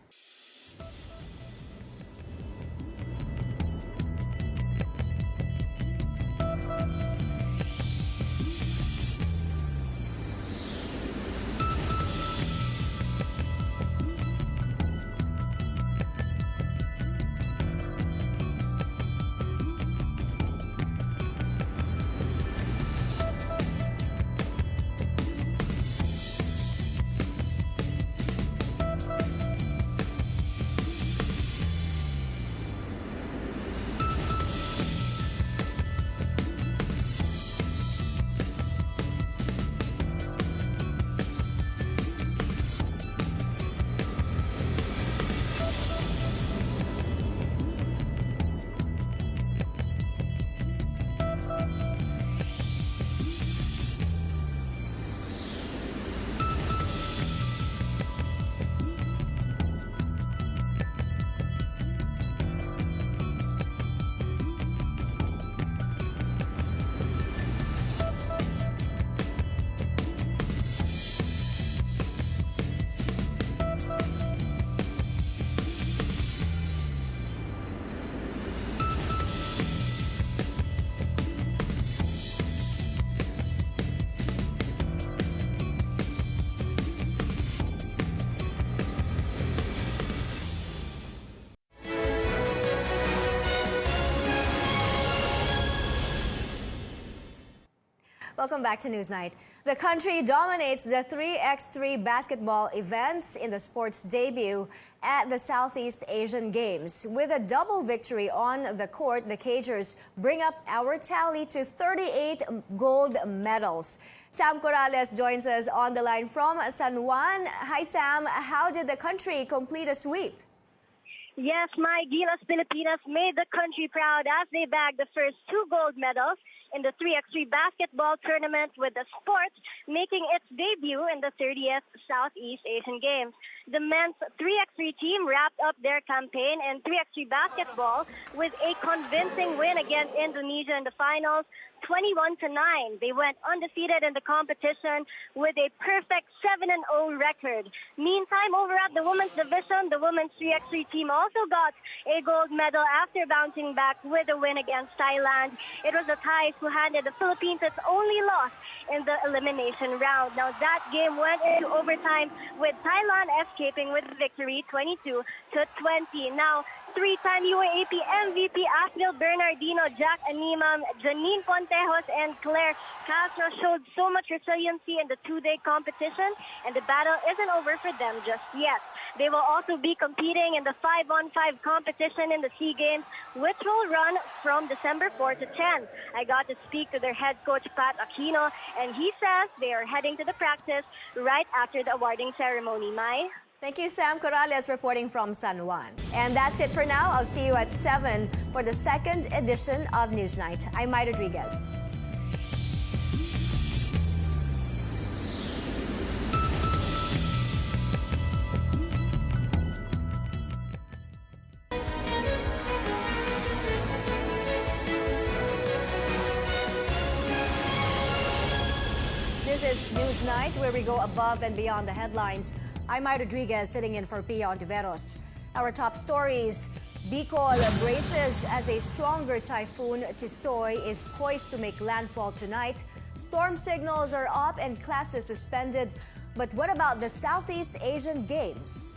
Welcome back to Newsnight. The country dominates the 3x3 basketball events in the sport's debut at the Southeast Asian Games. With a double victory on the court, the Cagers bring up our tally to 38 gold medals. Sam Corrales joins us on the line from San Juan. Hi, Sam. How did the country complete a sweep? Yes, my Gilas Pilipinas made the country proud as they bagged the first 2 gold medals in the 3x3 basketball tournament, with the sport making its debut in the 30th Southeast Asian Games. The men's 3x3 team wrapped up their campaign in 3x3 basketball with a convincing win against Indonesia in the finals, 21-9. They went undefeated in the competition with a perfect 7-0 record. Meantime, over at the women's division, the women's 3x3 team also got a gold medal after bouncing back with a win against Thailand. It was the Thais who handed the Philippines its only loss in the elimination round. Now, that game went into overtime with Thailand escaping with victory 22-20. Now, 3-time UAAP MVP Asmil Bernardino, Jack Animam, Janine Pontejos, and Claire Castro showed so much resiliency in the 2-day competition, and the battle isn't over for them just yet. They will also be competing in the 5-on-5 competition in the SEA Games, which will run from December 4 to 10. I got to speak to their head coach, Pat Aquino, and he says they are heading to the practice right after the awarding ceremony. Mai? Thank you, Sam Corrales, reporting from San Juan. And that's it for now. I'll see you at 7 for the second edition of Newsnight. I'm Mai Rodriguez. This is Newsnight, where we go above and beyond the headlines. I'm Mai Rodriguez, sitting in for Pia Ontiveros. Our top stories: Bicol braces as a stronger Typhoon Tisoy is poised to make landfall tonight. Storm signals are up and classes suspended. But what about the Southeast Asian Games?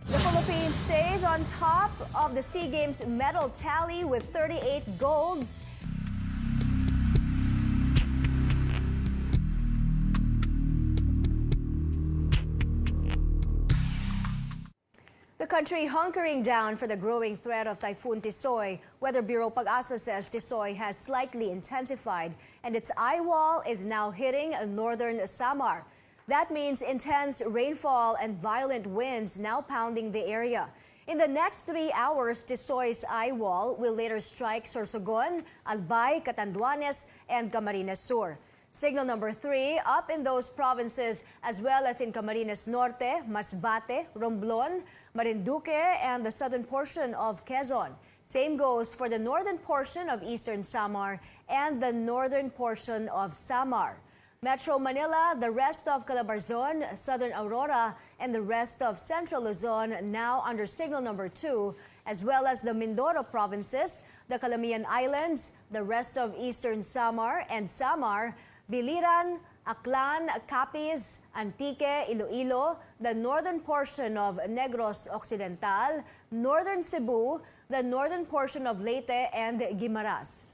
The Philippines stays on top of the SEA Games medal tally with 38 golds. The country hunkering down for the growing threat of Typhoon Tisoy. Weather Bureau Pag-asa says Tisoy has slightly intensified and its eye wall is now hitting northern Samar. That means intense rainfall and violent winds now pounding the area. In the next 3 hours, Tisoy's eye wall will later strike Sorsogon, Albay, Catanduanes, and Camarines Sur. Signal number 3 up in those provinces as well as in Camarines Norte, Masbate, Romblon, Marinduque, and the southern portion of Quezon. Same goes for the northern portion of eastern Samar and the northern portion of Samar. Metro Manila, the rest of Calabarzon, southern Aurora, and the rest of central Luzon now under signal number 2, as well as the Mindoro provinces, the Calamian Islands, the rest of eastern Samar and Samar, Biliran, Aklan, Capiz, Antique, Iloilo, the northern portion of Negros Occidental, northern Cebu, the northern portion of Leyte and Guimaras.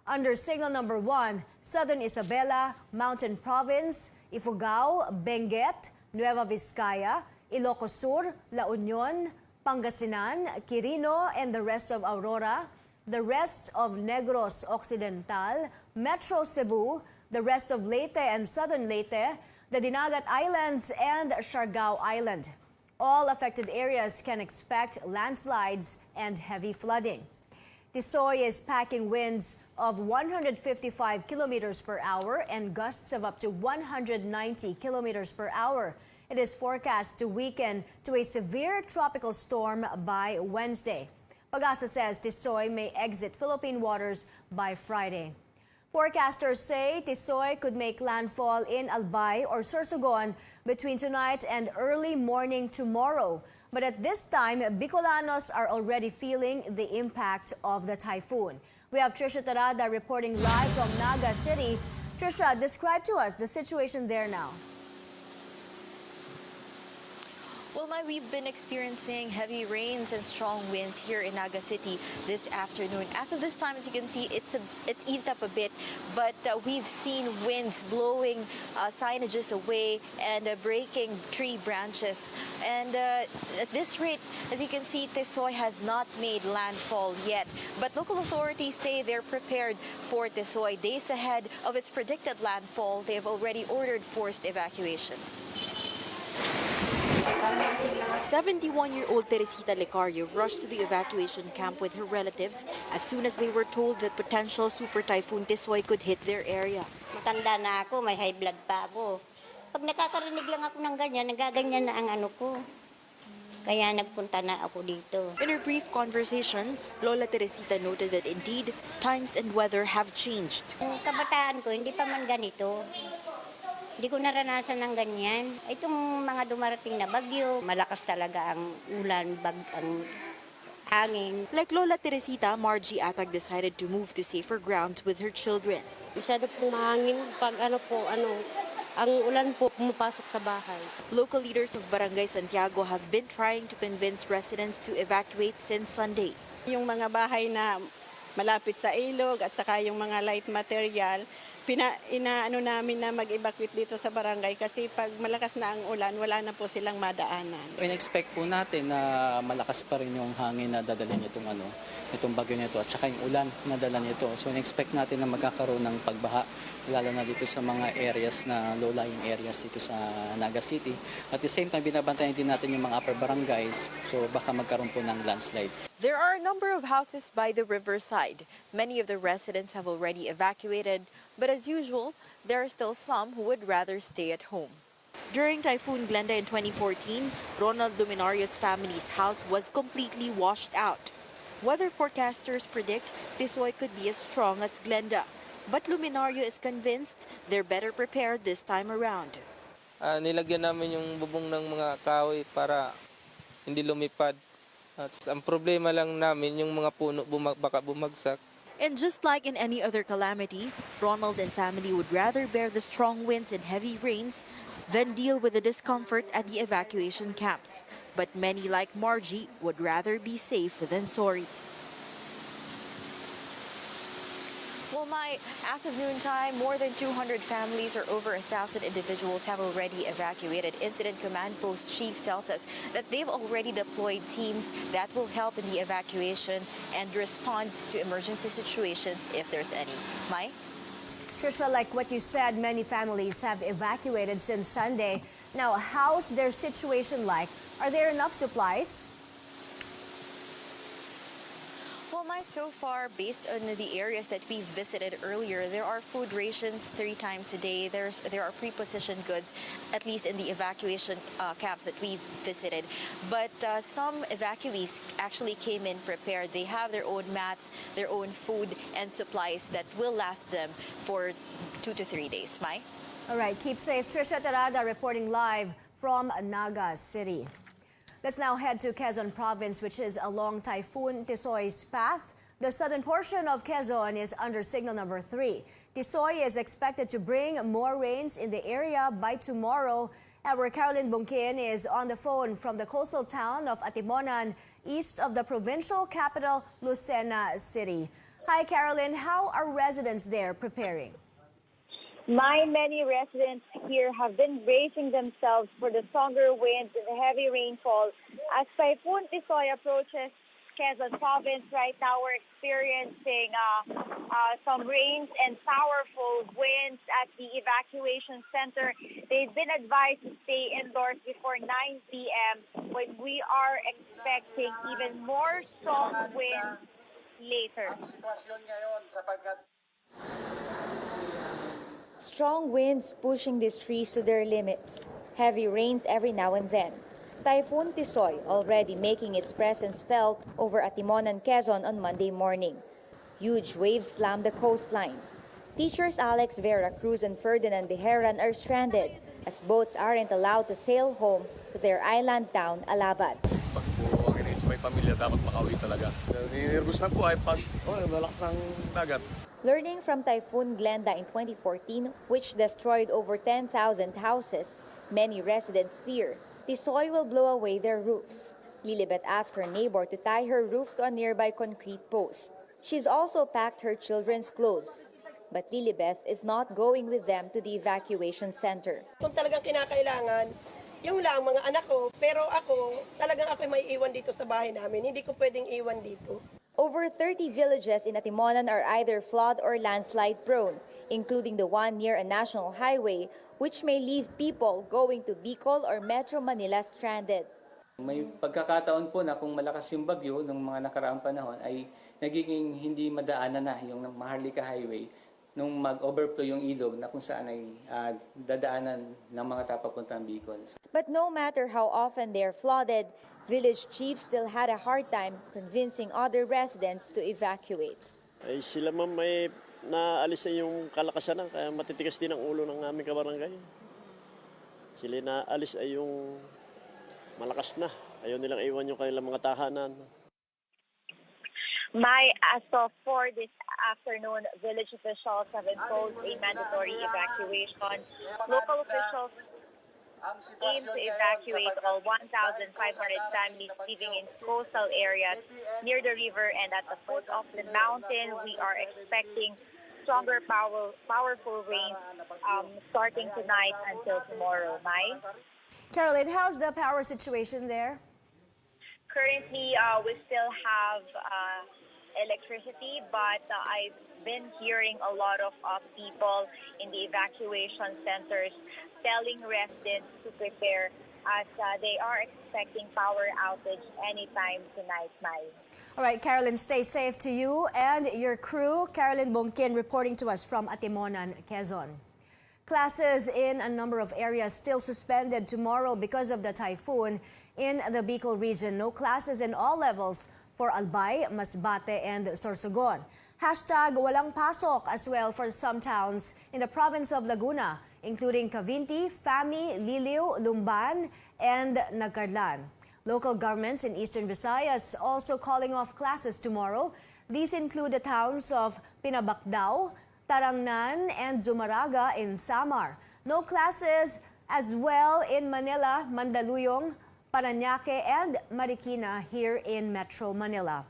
Under signal number 1, southern Isabela, Mountain Province, Ifugao, Benguet, Nueva Vizcaya, Ilocos Sur, La Union, Pangasinan, Quirino, and the rest of Aurora, the rest of Negros Occidental, Metro Cebu, the rest of Leyte and southern Leyte, the Dinagat Islands, and Siargao Island. All affected areas can expect landslides and heavy flooding. Tisoy is packing winds of 155 kilometers per hour and gusts of up to 190 kilometers per hour. It is forecast to weaken to a severe tropical storm by Wednesday. Pag-asa says Tisoy may exit Philippine waters by Friday. Forecasters say Tisoy could make landfall in Albay or Sorsogon between tonight and early morning tomorrow. But at this time, Bicolanos are already feeling the impact of the typhoon. We have Trisha Tarada reporting live from Naga City. Trisha, describe to us the situation there now. Well, we've been experiencing heavy rains and strong winds here in Naga City this afternoon. As of this time, as you can see, it's eased up a bit, but we've seen winds blowing signages away and breaking tree branches. And at this rate, as you can see, Tisoy has not made landfall yet. But local authorities say they're prepared for Tisoy. Days ahead of its predicted landfall, they have already ordered forced evacuations. 71-year-old Teresita Lecario rushed to the evacuation camp with her relatives as soon as they were told that potential super typhoon Tisoy could hit their area. Matanda na ako, may high blood pa ako. Pag nakakarinig lang ako ng ganyan, nagaganyan na ang ano ko. Kaya nagpunta na ako dito. In her brief conversation, Lola Teresita noted that indeed, times and weather have changed. Ang kabataan ko, hindi pa man ganito. Hindi ko naranasan ng ganyan. Itong mga dumarating na bagyo, malakas talaga ang ulan, ang hangin. Like Lola Teresita, Margie Atag decided to move to safer grounds with her children. Masyado pong mahangin pag ang ulan po pumapasok sa bahay. Local leaders of Barangay Santiago have been trying to convince residents to evacuate since Sunday. Yung mga bahay na malapit sa ilog at saka yung mga light material, inaano namin na mag-evacuate dito sa barangay kasi pag malakas na ang ulan, wala na po silang madaanan. In-expect po natin na malakas pa rin yung hangin na dadala itong bagyo nito at saka yung ulan na dala nito. So in-expect natin na magkakaroon ng pagbaha, lalo na dito sa mga areas na low-lying areas dito sa Naga City. At the same time, binabantayan din natin yung mga upper barangays, so baka magkaroon po ng landslide. There are a number of houses by the riverside. Many of the residents have already evacuated, but as usual, there are still some who would rather stay at home. During Typhoon Glenda in 2014, Ronald Luminario's family's house was completely washed out. Weather forecasters predict Tisoy could be as strong as Glenda, but Luminario is convinced they're better prepared this time around. Nilagyan namin yung bubong ng mga kahoy para hindi lumipad. At ang problema lang namin yung mga puno baka bumagsak. And just like in any other calamity, Ronald and family would rather bear the strong winds and heavy rains than deal with the discomfort at the evacuation camps. But many, like Margie, would rather be safe than sorry. Well, as of noontime, more than 200 families or over 1,000 individuals have already evacuated. Incident Command Post Chief tells us that they've already deployed teams that will help in the evacuation and respond to emergency situations if there's any. Mai? Trisha, like what you said, many families have evacuated since Sunday. Now, how's their situation like? Are there enough supplies? Well, so far, based on the areas that we visited earlier, there are food rations 3 times a day. There are pre-positioned goods, at least in the evacuation camps that we visited. But some evacuees actually came in prepared. They have their own mats, their own food and supplies that will last them for 2 to 3 days. Mai? All right, keep safe. Trisha Tarada reporting live from Naga City. Let's now head to Quezon Province, which is along Typhoon Tisoy's path. The southern portion of Quezon is under signal number 3. Tisoy is expected to bring more rains in the area by tomorrow. Our Caroline Bungkin is on the phone from the coastal town of Atimonan, east of the provincial capital, Lucena City. Hi, Caroline. How are residents there preparing? Many residents here have been bracing themselves for the stronger winds and the heavy rainfall. As Typhoon Tisoy approaches Quezon Province, right now we're experiencing some rains and powerful winds at the evacuation center. They've been advised to stay indoors before 9 p.m. when we are expecting even more strong winds later. Strong winds pushing these trees to their limits. Heavy rains every now and then. Typhoon Tisoy already making its presence felt over Atimonan, Quezon on Monday morning. Huge waves slam the coastline. Teachers Alex Vera Cruz and Ferdinand De Heran are stranded as boats aren't allowed to sail home to their island town, Alabad. Pag po ang inis may pamilya, dapat makauwi talaga. Nininervous na po ay pag malakas ng dagat. Learning from Typhoon Glenda in 2014, which destroyed over 10,000 houses, many residents fear Tisoy will blow away their roofs. Lilibet asked her neighbor to tie her roof to a nearby concrete post. She's also packed her children's clothes. But Lilibet is not going with them to the evacuation center. Kung talagang kinakailangan, yung lang mga anak ko, pero ako, talagang ako may iwan dito sa bahay namin. Hindi ko pwedeng iwan dito. Over 30 villages in Atimonan are either flood or landslide prone, including the one near a national highway, which may leave people going to Bicol or Metro Manila stranded. May pagkakataon po na kung malakas yung bagyo nung mga nakaraang panahon ay nagiging hindi madaanan na yung Maharlika Highway nung mag-overflow yung ilog na kung saan ay dadaanan ng mga tao papuntang Bicol. But no matter how often they are flooded, village chiefs still had a hard time convincing other residents to evacuate. Ay sila ma'am may naalis na yung kalakasan na, kaya matitigas din ang ulo ng aming kabarangay. Sila naalis ay yung malakas na. Ayaw nilang iwan yung kanilang mga tahanan. As of for this afternoon, village officials have imposed a mandatory evacuation. Local officials aim to evacuate all 1,500 families living in coastal areas near the river and at the foot of the mountain. We are expecting stronger, powerful rains starting tonight until tomorrow. Mai? Caroline, how's the power situation there? Currently, we still have electricity, but I've been hearing a lot of people in the evacuation centers telling residents to prepare as they are expecting power outage anytime tonight, Mai. All right, Caroline, stay safe to you and your crew. Caroline Bongkin reporting to us from Atimonan, Quezon. Classes in a number of areas still suspended tomorrow because of the typhoon in the Bicol region. No classes in all levels for Albay, Masbate, and Sorsogon. Hashtag walang pasok as well for some towns in the province of Laguna, including Cavinti, Fami, Liliw, Lumban, and Nagcarlan. Local governments in Eastern Visayas also calling off classes tomorrow. These include the towns of Pinabacdao, Tarangnan, and Zumaraga in Samar. No classes as well in Manila, Mandaluyong, Parañaque, and Marikina here in Metro Manila.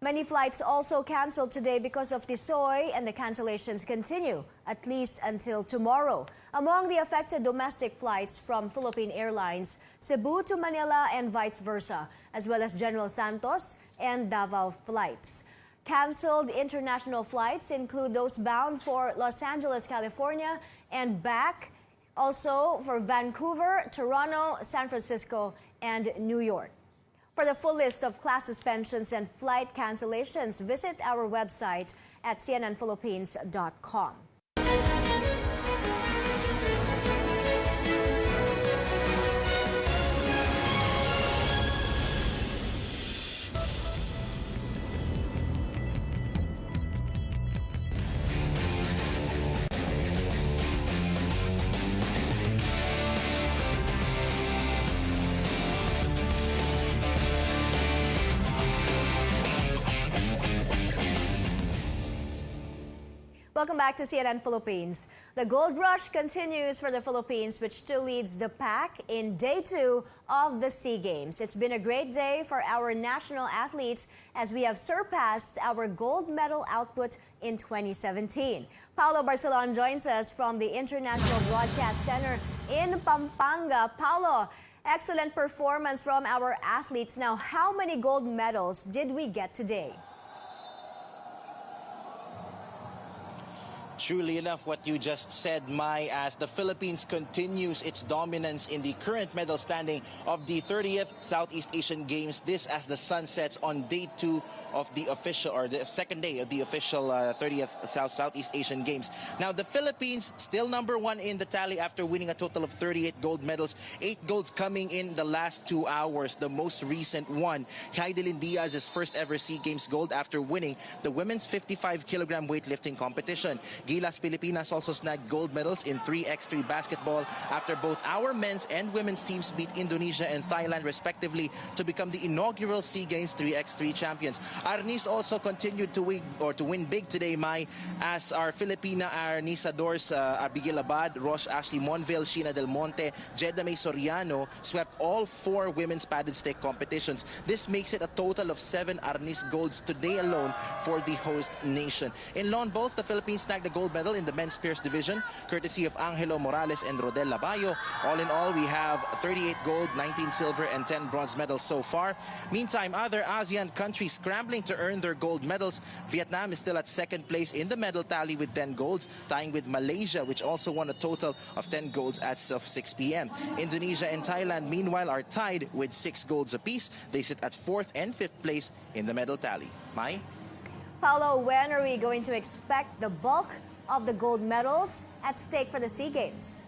Many flights also canceled today because of Tisoy, and the cancellations continue at least until tomorrow. Among the affected domestic flights from Philippine Airlines, Cebu to Manila and vice versa, as well as General Santos and Davao flights. Canceled international flights include those bound for Los Angeles, California, and back, also for Vancouver, Toronto, San Francisco, and New York. For the full list of class suspensions and flight cancellations, visit our website at cnnphilippines.com. Welcome back to CNN Philippines. The gold rush continues for the Philippines, which still leads the pack in day 2 of the SEA Games. It's been a great day for our national athletes as we have surpassed our gold medal output in 2017. Paulo Barcelon joins us from the International Broadcast Center in Pampanga. Paulo, excellent performance from our athletes. Now, how many gold medals did we get today? Truly enough, what you just said, Mai, as the Philippines continues its dominance in the current medal standing of the 30th Southeast Asian Games. This as the sun sets on day 2 of the official, or the second day of the official 30th Southeast Asian Games. Now, the Philippines still number 1 in the tally after winning a total of 38 gold medals. 8 golds coming in the last 2 hours. The most recent one, Heidelin Diaz's first ever SEA Games gold after winning the women's 55 kilogram weightlifting competition. Gilas Pilipinas also snagged gold medals in 3x3 basketball after both our men's and women's teams beat Indonesia and Thailand respectively to become the inaugural SEA Games 3x3 champions. Arnis also continued to win big today, Mai, as our Filipina Arnisadors Abigail Abad, Rosh Ashley Monville, Sheena Del Monte, Jeddah May Soriano swept all 4 women's padded stick competitions. This makes it a total of 7 Arnis golds today alone for the host nation. In lawn bowls, the Philippines snagged a gold medal in the men's spears division, courtesy of Angelo Morales and Rodel Labayo. All in all, we have 38 gold, 19 silver, and 10 bronze medals so far. Meantime, other ASEAN countries scrambling to earn their gold medals. Vietnam is still at second place in the medal tally with 10 golds, tying with Malaysia, which also won a total of 10 golds as of 6 p.m. Indonesia and Thailand, meanwhile, are tied with 6 golds apiece. They sit at 4th and 5th place in the medal tally. Mai? Paolo, when are we going to expect the bulk of the gold medals at stake for the SEA Games?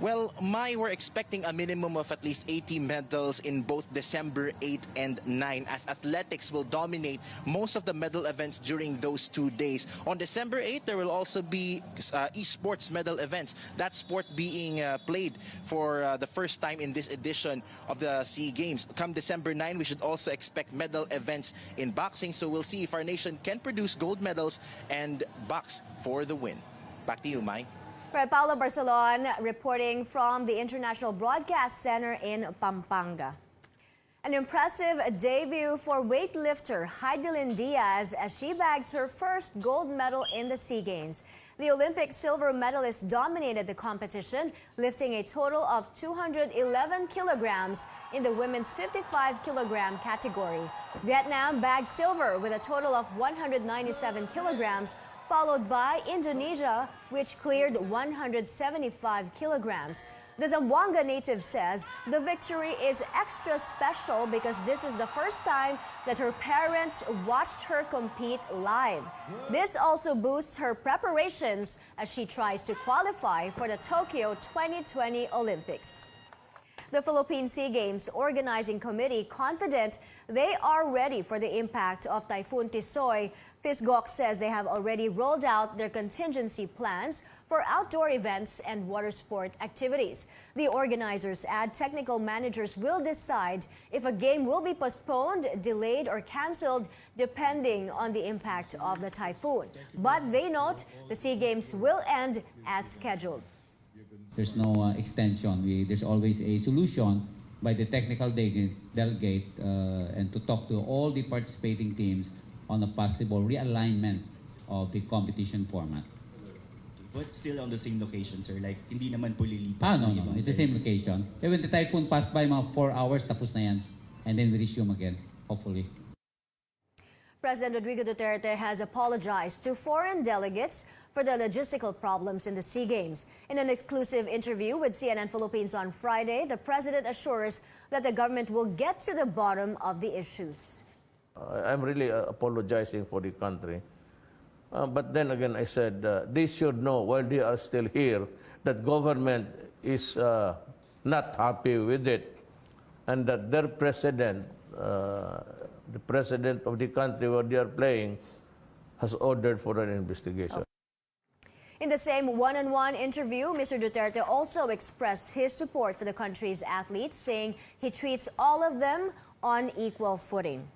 Well, Mai, we're expecting a minimum of at least 80 medals in both December 8 and 9, as athletics will dominate most of the medal events during those 2 days. On December 8, there will also be esports medal events. That sport being played for the first time in this edition of the SEA Games. Come December 9, we should also expect medal events in boxing. So we'll see if our nation can produce gold medals and box for the win. Back to you, Mai. Right, Paolo Barcelon reporting from the International Broadcast Center in Pampanga. An impressive debut for weightlifter Heidelin Diaz as she bags her first gold medal in the SEA Games. The Olympic silver medalist dominated the competition, lifting a total of 211 kilograms in the women's 55-kilogram category. Vietnam bagged silver with a total of 197 kilograms, followed by Indonesia, which cleared 175 kilograms. The Zamboanga native says the victory is extra special because this is the first time that her parents watched her compete live. This also boosts her preparations as she tries to qualify for the Tokyo 2020 Olympics. The Philippine SEA Games Organizing Committee confident they are ready for the impact of Typhoon Tisoy. FISGOC says they have already rolled out their contingency plans for outdoor events and water sport activities. The organizers add technical managers will decide if a game will be postponed, delayed, or canceled depending on the impact of the typhoon. But they note the SEA Games will end as scheduled. There's no extension. There's always a solution by the technical delegate and to talk to all the participating teams on a possible realignment of the competition format. But still on the same location, sir? Like, hindi naman po lilipat? No. It's the same location. And when the typhoon passed by, mga 4 hours, tapos na yan. And then we resume again, hopefully. President Rodrigo Duterte has apologized to foreign delegates for the logistical problems in the SEA Games. In an exclusive interview with CNN Philippines on Friday, the president assures that the government will get to the bottom of the issues. I'm really apologizing for the country. But then again, I said, they should know while they are still here that government is not happy with it and that their president, the president of the country where they are playing, has ordered for an investigation. In the same one-on-one interview, Mr. Duterte also expressed his support for the country's athletes, saying he treats all of them on equal footing.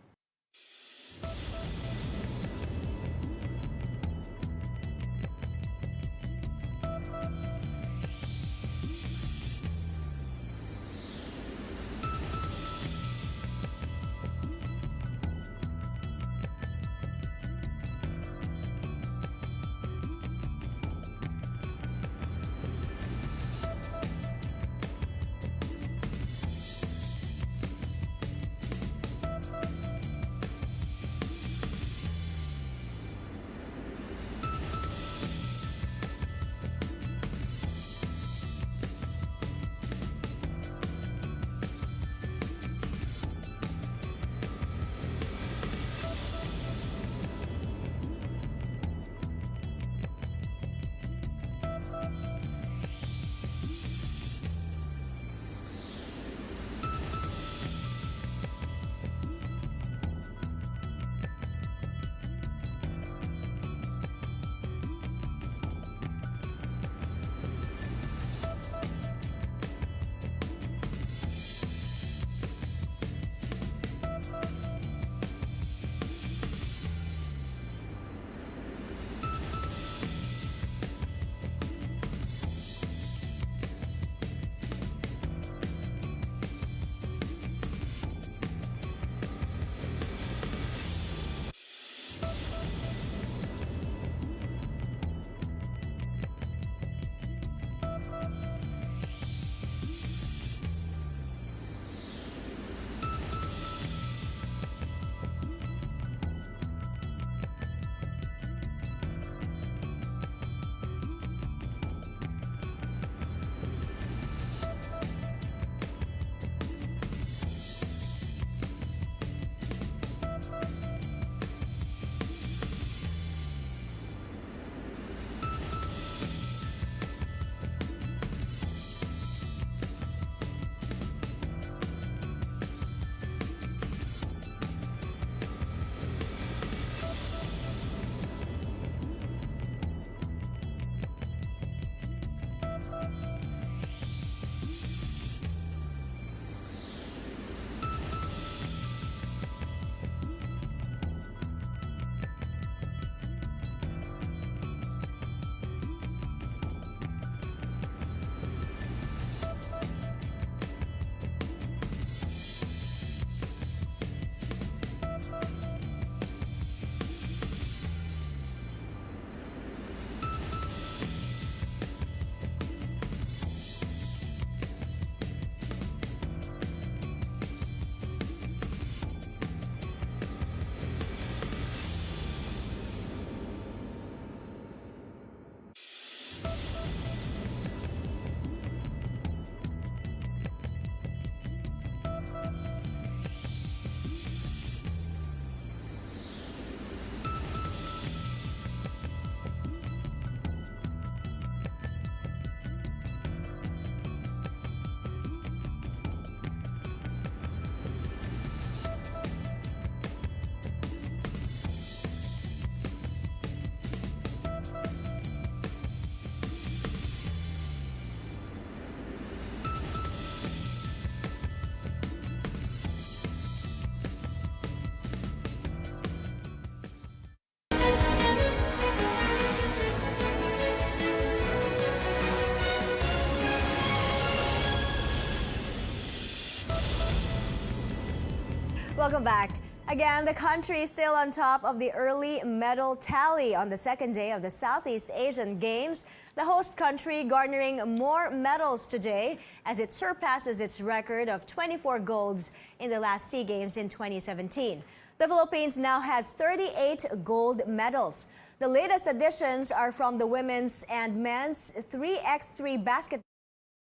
Welcome back. Again, the country is still on top of the early medal tally on the second day of the Southeast Asian Games. The host country garnering more medals today as it surpasses its record of 24 golds in the last SEA Games in 2017. The Philippines now has 38 gold medals. The latest additions are from the women's and men's 3x3 basketball,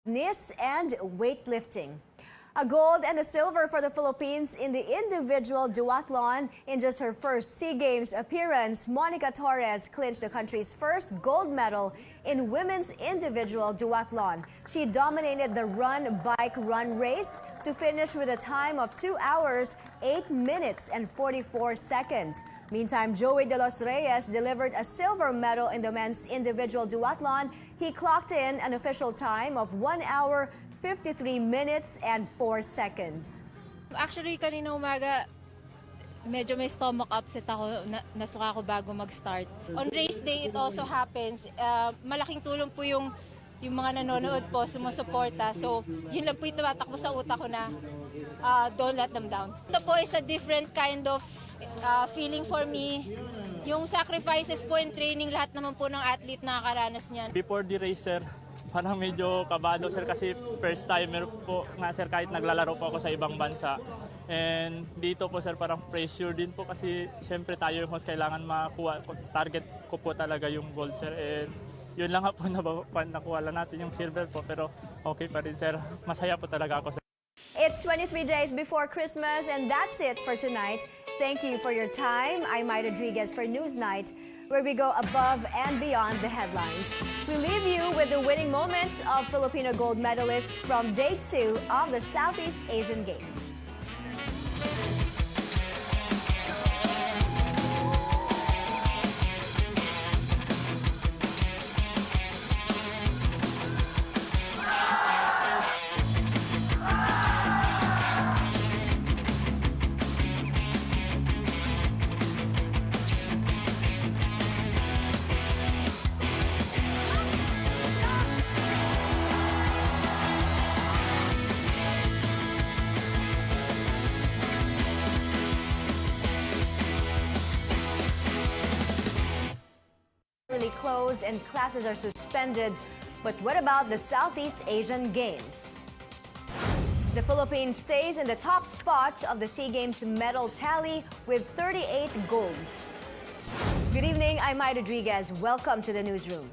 tennis, and weightlifting. A gold and a silver for the Philippines in the individual duathlon. In just her first SEA Games appearance, Monica Torres clinched the country's first gold medal in women's individual duathlon. She dominated the run-bike-run race to finish with a time of 2 hours, 8 minutes, and 44 seconds. Meantime, Joey De Los Reyes delivered a silver medal in the men's individual duathlon. He clocked in an official time of 1 hour, 53 minutes and 4 seconds. Actually, kanina umaga, medyo may stomach upset ako. Nasuka ako bago mag-start. On race day, it also happens. Malaking tulong po yung mga nanonood po, sumusuporta. So, yun lang po yung tumatakbo sa utak ko na don't let them down. Ito po is a different kind of feeling for me. Yung sacrifices po in training, lahat naman po ng athlete nakakaranas niyan. Before the racer, parang medyo kabado sir kasi first timer po nga sir kahit naglalaro po ako sa ibang bansa. And dito po sir parang pressure din po kasi siyempre tayo yung host kailangan makuha. Target ko po talaga yung gold sir. And yun lang nga po nakuha lang natin yung silver po pero okay pa rin sir. Masaya po talaga ako sir. It's 23 days before Christmas and that's it for tonight. Thank you for your time. I'm Mai Rodriguez for Newsnight, where we go above and beyond the headlines. We leave you with the winning moments of Filipino gold medalists from Day 2 of the Southeast Asian Games. Closed and classes are suspended. But what about the Southeast Asian Games? The Philippines stays in the top spot of the SEA Games medal tally with 38 golds. Good evening, I'm Mai Rodriguez. Welcome to the newsroom.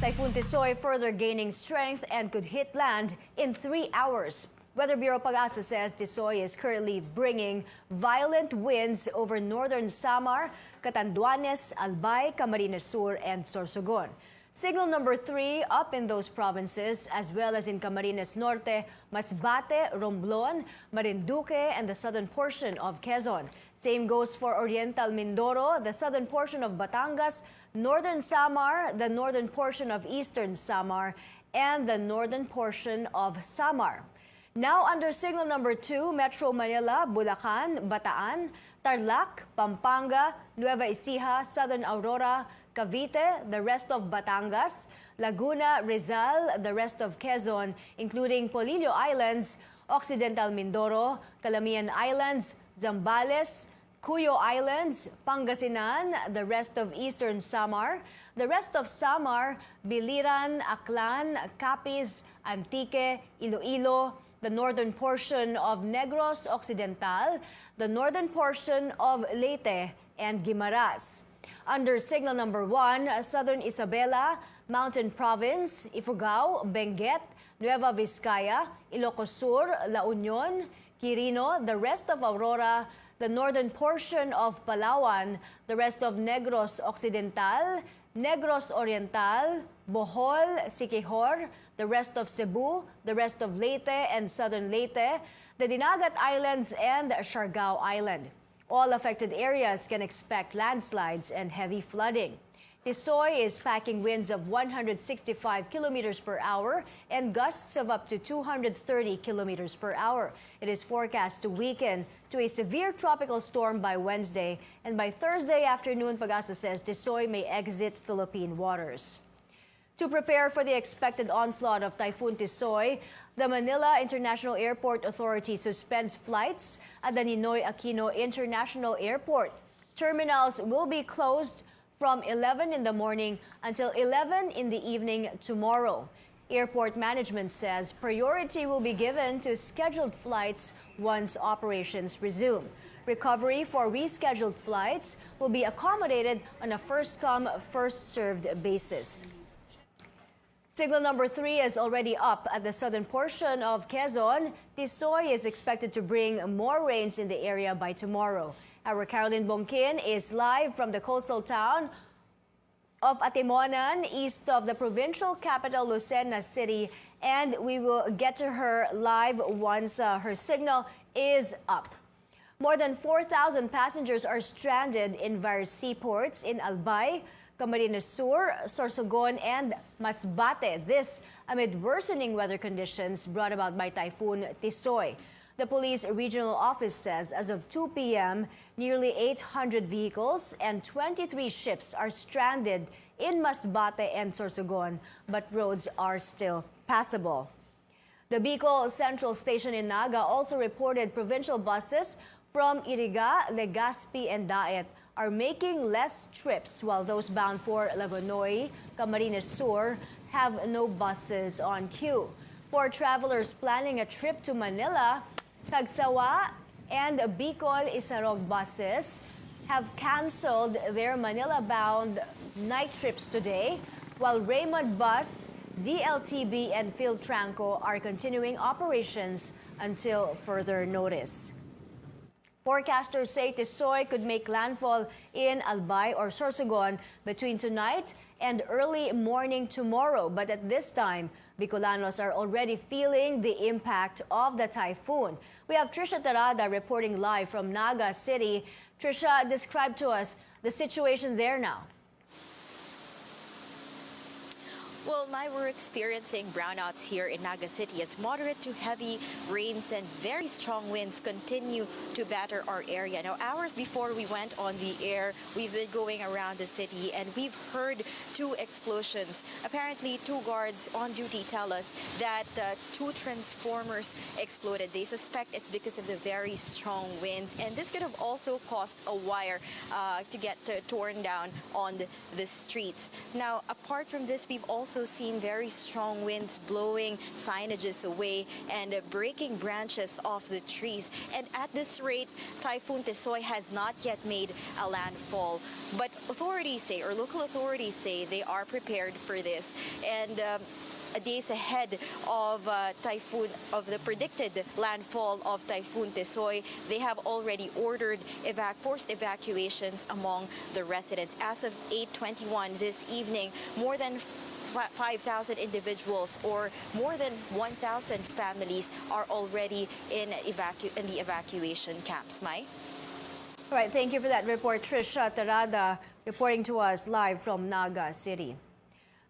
Typhoon Tisoy further gaining strength and could hit land in 3 hours. Weather Bureau Pag-asa says Tisoy is currently bringing violent winds over northern Samar, Catanduanes, Albay, Camarines Sur, and Sorsogon. Signal number 3 up in those provinces as well as in Camarines Norte, Masbate, Romblon, Marinduque, and the southern portion of Quezon. Same goes for Oriental Mindoro, the southern portion of Batangas, northern Samar, the northern portion of eastern Samar, and the northern portion of Samar. Now under signal number 2, Metro Manila, Bulacan, Bataan, Tarlac, Pampanga, Nueva Ecija, Southern Aurora, Cavite, the rest of Batangas, Laguna, Rizal, the rest of Quezon, including Polillo Islands, Occidental Mindoro, Calamian Islands, Zambales, Cuyo Islands, Pangasinan, the rest of eastern Samar, the rest of Samar, Biliran, Aklan, Capiz, Antique, Iloilo, the northern portion of Negros Occidental, the northern portion of Leyte, and Guimaras. Under signal number 1, Southern Isabela, Mountain Province, Ifugao, Benguet, Nueva Vizcaya, Ilocos Sur, La Union, Quirino, the rest of Aurora, the northern portion of Palawan, the rest of Negros Occidental, Negros Oriental, Bohol, Siquijor, the rest of Cebu, the rest of Leyte and southern Leyte, the Dinagat Islands, and Siargao Island. All affected areas can expect landslides and heavy flooding. Tisoy is packing winds of 165 kilometers per hour and gusts of up to 230 kilometers per hour. It is forecast to weaken to a severe tropical storm by Wednesday And by Thursday afternoon, Pag-asa says Tisoy may exit Philippine waters. To prepare for the expected onslaught of Typhoon Tisoy, the Manila International Airport Authority suspends flights at the Ninoy Aquino International Airport. Terminals will be closed from 11 in the morning until 11 in the evening tomorrow. Airport management says priority will be given to scheduled flights once operations resume. Recovery for rescheduled flights will be accommodated on a first-come, first-served basis. Signal number 3 is already up at the southern portion of Quezon. Tisoy is expected to bring more rains in the area by tomorrow. Our Caroline Bongkin is live from the coastal town of Atimonan, east of the provincial capital, Lucena City, and we will get to her live once her signal is up. More than 4,000 passengers are stranded in various seaports in Albay, Camarines Sur, Sorsogon, and Masbate. This amid worsening weather conditions brought about by Typhoon Tisoy. The police regional office says as of 2 p.m., nearly 800 vehicles and 23 ships are stranded in Masbate and Sorsogon, but roads are still passable. The Bicol Central Station in Naga also reported provincial buses from Iriga, Legazpi, and Daet are making less trips, while those bound for Lagonoy, Camarines Sur have no buses on queue. For travelers planning a trip to Manila, Cagsawa and Bicol Isarog buses have canceled their Manila-bound night trips today, while Raymond Bus, DLTB, and Philtranco are continuing operations until further notice. Forecasters say Tisoy could make landfall in Albay or Sorsogon between tonight and early morning tomorrow. But at this time, Bicolanos are already feeling the impact of the typhoon. We have Trisha Tarada reporting live from Naga City. Trisha, describe to us the situation there now. Well, we're experiencing brownouts here in Naga City as moderate to heavy rains and very strong winds continue to batter our area. Now, hours before we went on the air, we've been going around the city and we've heard 2 explosions. Apparently, 2 guards on duty tell us that 2 transformers exploded. They suspect it's because of the very strong winds, and this could have also caused a wire to get torn down on the streets. Now, apart from this, we've also seen very strong winds blowing signages away and breaking branches off the trees. And at this rate, Typhoon Tisoy has not yet made a landfall. But authorities say, or local authorities say, they are prepared for this. And days ahead of the predicted landfall of Typhoon Tisoy, they have already ordered forced evacuations among the residents. As of 8:21 this evening, more than 5,000 individuals or more than 1,000 families are already in the evacuation camps. Mai? All right, thank you for that report, Trisha Tarada, reporting to us live from Naga City.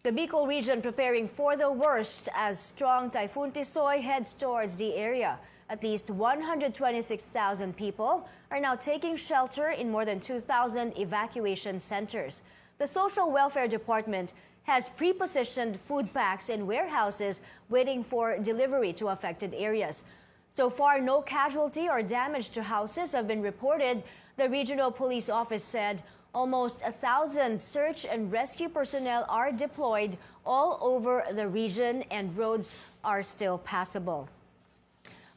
The Bicol region preparing for the worst as strong Typhoon Tisoy heads towards the area. At least 126,000 people are now taking shelter in more than 2,000 evacuation centers. The Social Welfare Department has pre-positioned food packs in warehouses waiting for delivery to affected areas. So far, no casualty or damage to houses have been reported. The regional police office said almost 1,000 search and rescue personnel are deployed all over the region and roads are still passable.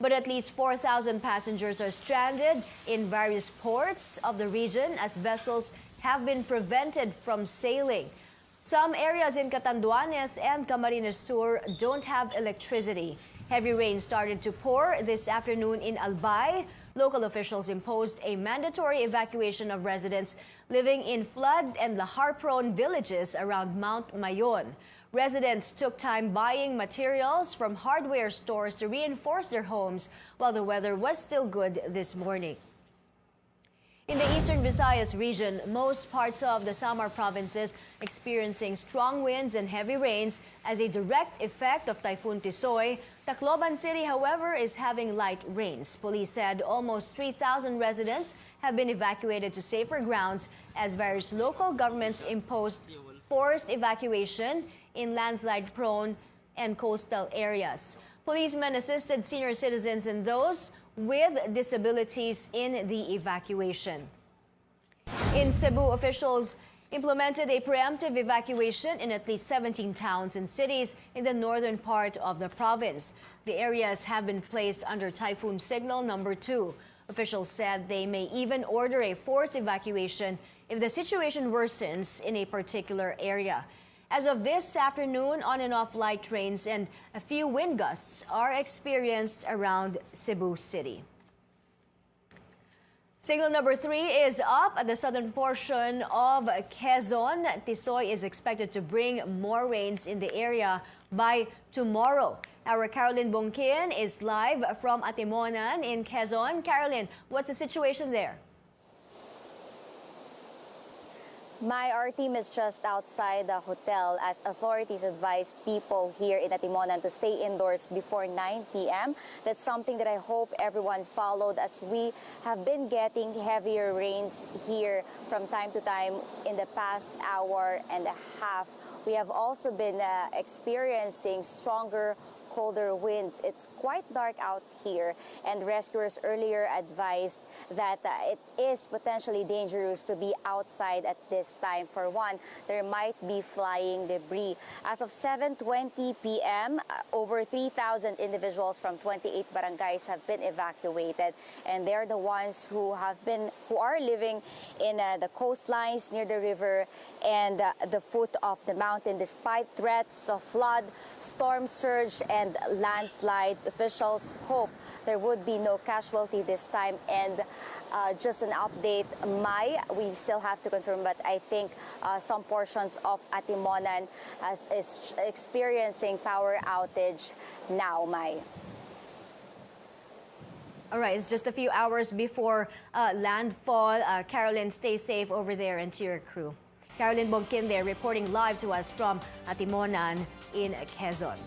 But at least 4,000 passengers are stranded in various ports of the region as vessels have been prevented from sailing. Some areas in Catanduanes and Camarines Sur don't have electricity. Heavy rain started to pour this afternoon in Albay. Local officials imposed a mandatory evacuation of residents living in flood and lahar-prone villages around Mount Mayon. Residents took time buying materials from hardware stores to reinforce their homes while the weather was still good this morning. In the eastern Visayas region, most parts of the Samar provinces experiencing strong winds and heavy rains as a direct effect of Typhoon Tisoy. Tacloban City, however, is having light rains. Police said almost 3,000 residents have been evacuated to safer grounds as various local governments imposed forced evacuation in landslide-prone and coastal areas. Policemen assisted senior citizens and those with disabilities in the evacuation. In Cebu, officials implemented a preemptive evacuation in at least 17 towns and cities in the northern part of the province. The areas have been placed under Typhoon Signal number 2. Officials said they may even order a forced evacuation if the situation worsens in a particular area. As of this afternoon, on and off light trains and a few wind gusts are experienced around Cebu City. Signal number 3 is up at the southern portion of Quezon. Tisoy is expected to bring more rains in the area by tomorrow. Our Caroline Bongkin is live from Atimonan in Quezon. Caroline, what's the situation there? Our team is just outside the hotel as authorities advise people here in Atimonan to stay indoors before 9 p.m. That's something that I hope everyone followed, as we have been getting heavier rains here from time to time in the past hour and a half. We have also been experiencing stronger, colder winds. It's quite dark out here, and rescuers earlier advised that it is potentially dangerous to be outside at this time. For one, there might be flying debris. As of 7:20 p.m., over 3,000 individuals from 28 barangays have been evacuated, and they're the ones who are living in the coastlines near the river and the foot of the mountain. Despite threats of flood, storm surge, and landslides, officials hope there would be no casualty this time. And just an update, we still have to confirm, but I think some portions of Atimonan is experiencing power outage now, All right, it's just a few hours before landfall. Caroline, stay safe over there, and to your crew. Caroline Bongkin there reporting live to us from Atimonan in Quezon.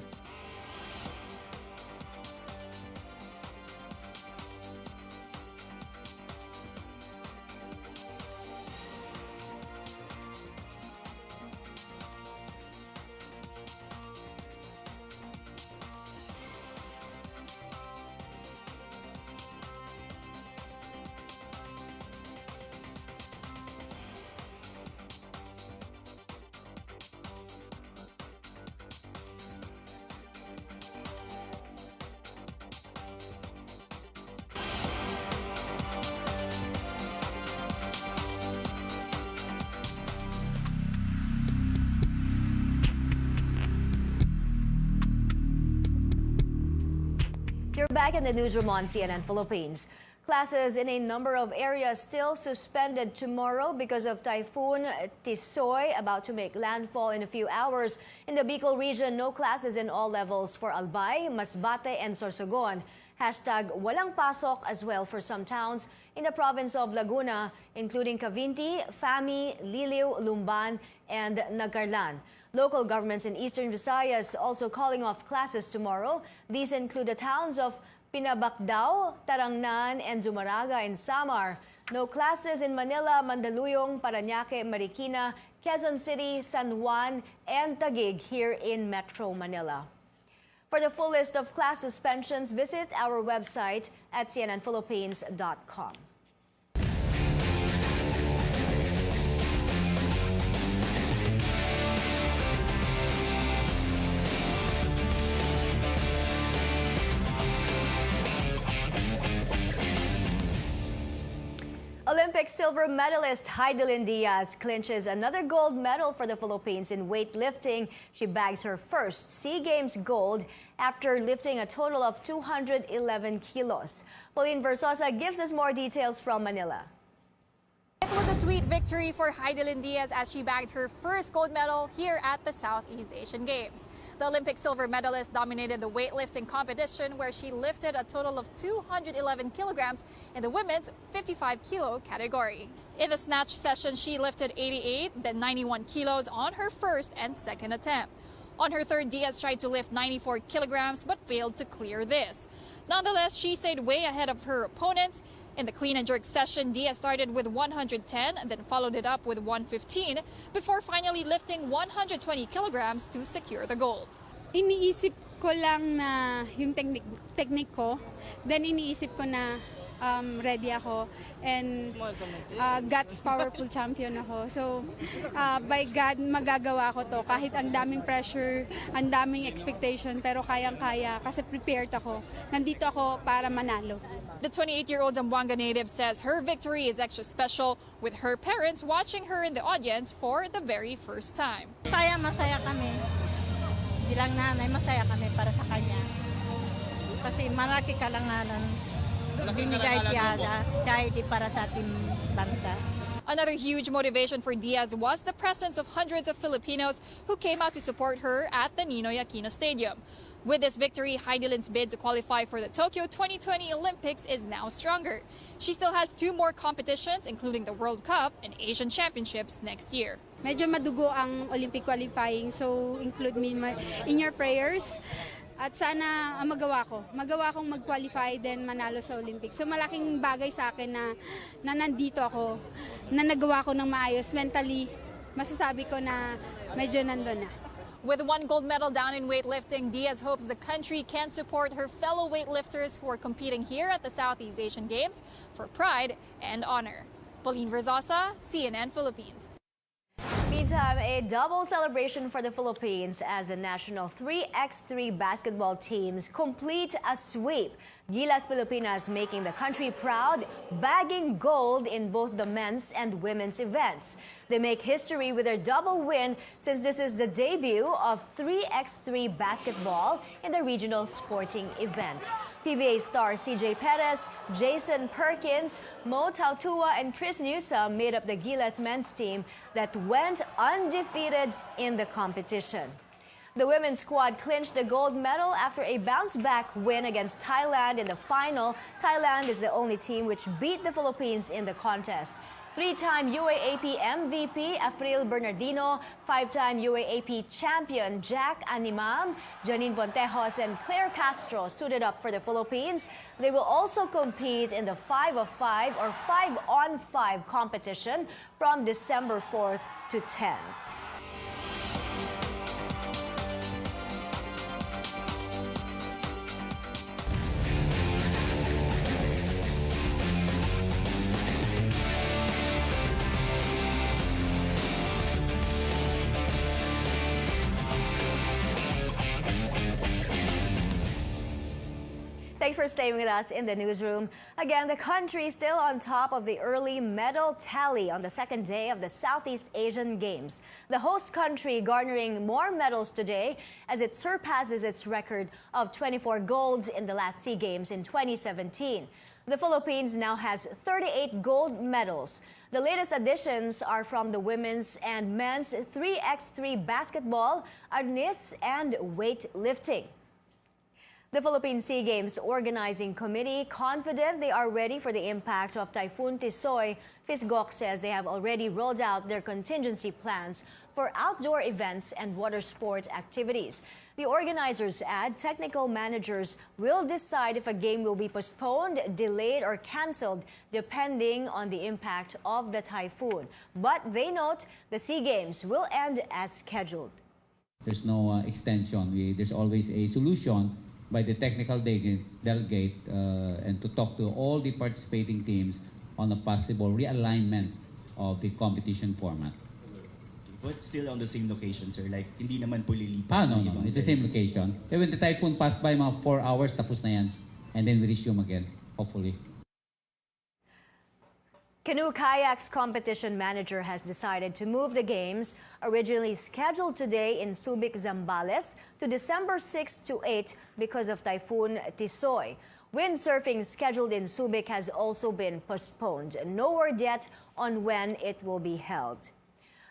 You're back in the newsroom on CNN Philippines. Classes in a number of areas still suspended tomorrow because of Typhoon Tisoy about to make landfall in a few hours. In the Bicol region, no classes in all levels for Albay, Masbate, and Sorsogon. Hashtag walang pasok as well for some towns in the province of Laguna, including Cavinti, Fami, Liliw, Lumban, and Nagcarlan. Local governments in Eastern Visayas also calling off classes tomorrow. These include the towns of Pinabacdao, Tarangnan, and Zumaraga in Samar. No classes in Manila, Mandaluyong, Parañaque, Marikina, Quezon City, San Juan, and Taguig here in Metro Manila. For the full list of class suspensions, visit our website at cnnphilippines.com. Olympic silver medalist Heidelin Diaz clinches another gold medal for the Philippines in weightlifting. She bags her first SEA Games gold after lifting a total of 211 kilos. Pauline Versosa gives us more details from Manila. It was a sweet victory for Heidelin Diaz as she bagged her first gold medal here at the Southeast Asian Games. The Olympic silver medalist dominated the weightlifting competition, where she lifted a total of 211 kilograms in the women's 55-kilo category. In the snatch session, she lifted 88, then 91 kilos on her first and second attempt. On her third, Diaz tried to lift 94 kilograms but failed to clear this. Nonetheless, she stayed way ahead of her opponents. In the clean and jerk session, Diaz started with 110, then followed it up with 115, before finally lifting 120 kilograms to secure the gold. Iniisip ko lang na yung technique ko, then iniisip ko na ready ako, and God's powerful champion ako. So, by God, magagawa ko to. Kahit ang daming pressure, ang daming expectation, pero kayang-kaya kasi prepared ako. Nandito ako para manalo. The 28-year-old Zamboanga native says her victory is extra special with her parents watching her in the audience for the very first time. Masaya kami. Bilang nanay, masaya kami para sa kanya. Kasi malaki kalanganan. Binigay dahil para sa ating bansa. Another huge motivation for Diaz was the presence of hundreds of Filipinos who came out to support her at the Ninoy Aquino Stadium. With this victory, Heidelin's bid to qualify for the Tokyo 2020 Olympics is now stronger. She still has 2 more competitions, including the World Cup and Asian Championships next year. Medyo madugo ang Olympic qualifying, so include me in your prayers. At sana magawa kong mag-qualify then manalo sa Olympics. So malaking bagay sa akin na nandito ako, na nagawa ko ng maayos. Mentally, masasabi ko na medyo nandun na. With 1 gold medal down in weightlifting, Diaz hopes the country can support her fellow weightlifters who are competing here at the Southeast Asian Games for pride and honor. Pauline Verzosa, CNN Philippines. Meantime, a double celebration for the Philippines as the national 3x3 basketball teams complete a sweep. Gilas Pilipinas making the country proud, bagging gold in both the men's and women's events. They make history with their double win since this is the debut of 3x3 basketball in the regional sporting event. PBA star CJ Perez, Jason Perkins, Mo Tautua, and Chris Newsom made up the Gilas men's team that went undefeated in the competition. The women's squad clinched the gold medal after a bounce-back win against Thailand in the final. Thailand is the only team which beat the Philippines in the contest. 3-time UAAP MVP Afril Bernardino, 5-time UAAP champion Jack Animam, Janine Pontejos, and Claire Castro suited up for the Philippines. They will also compete in the 5-of-5 or 5-on-5 competition from December 4th to 10th. Thanks for staying with us in the newsroom. Again, the country is still on top of the early medal tally on the second day of the Southeast Asian Games. The host country garnering more medals today as it surpasses its record of 24 golds in the last SEA Games in 2017. The Philippines now has 38 gold medals. The latest additions are from the women's and men's 3x3 basketball, arnis, and weightlifting. The Philippine SEA Games Organizing Committee confident they are ready for the impact of Typhoon Tisoy. Fisgok says they have already rolled out their contingency plans for outdoor events and water sport activities. The organizers add technical managers will decide if a game will be postponed, delayed, or canceled depending on the impact of the typhoon. But they note the SEA Games will end as scheduled. There's no extension. There's always a solution by the technical delegate and to talk to all the participating teams on a possible realignment of the competition format. But still on the same location, sir? Like, hindi naman po lilipat? No. It's the same location. When the typhoon passed by, mga 4 hours, tapos na yan. And then we resume again, hopefully. Canoe Kayaks competition manager has decided to move the games, originally scheduled today in Subic, Zambales, to December 6 to 8 because of Typhoon Tisoy. Windsurfing scheduled in Subic has also been postponed. No word yet on when it will be held.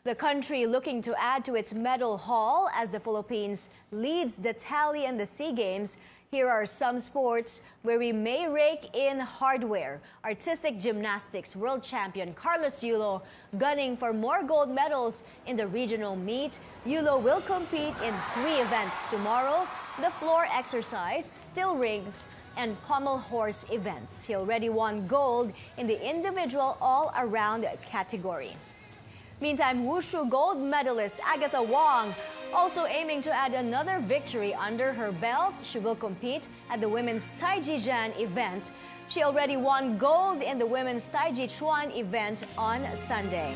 The country looking to add to its medal haul as the Philippines leads the tally in the SEA Games. Here are some sports where we may rake in hardware. Artistic gymnastics world champion Carlos Yulo gunning for more gold medals in the regional meet. Yulo will compete in 3 events tomorrow: the floor exercise, still rings, and pommel horse events. He already won gold in the individual all-around category. Meantime, wushu gold medalist Agatha Wong also aiming to add another victory under her belt. She will compete at the women's Taijijan event. She already won gold in the women's Taijichuan event on Sunday.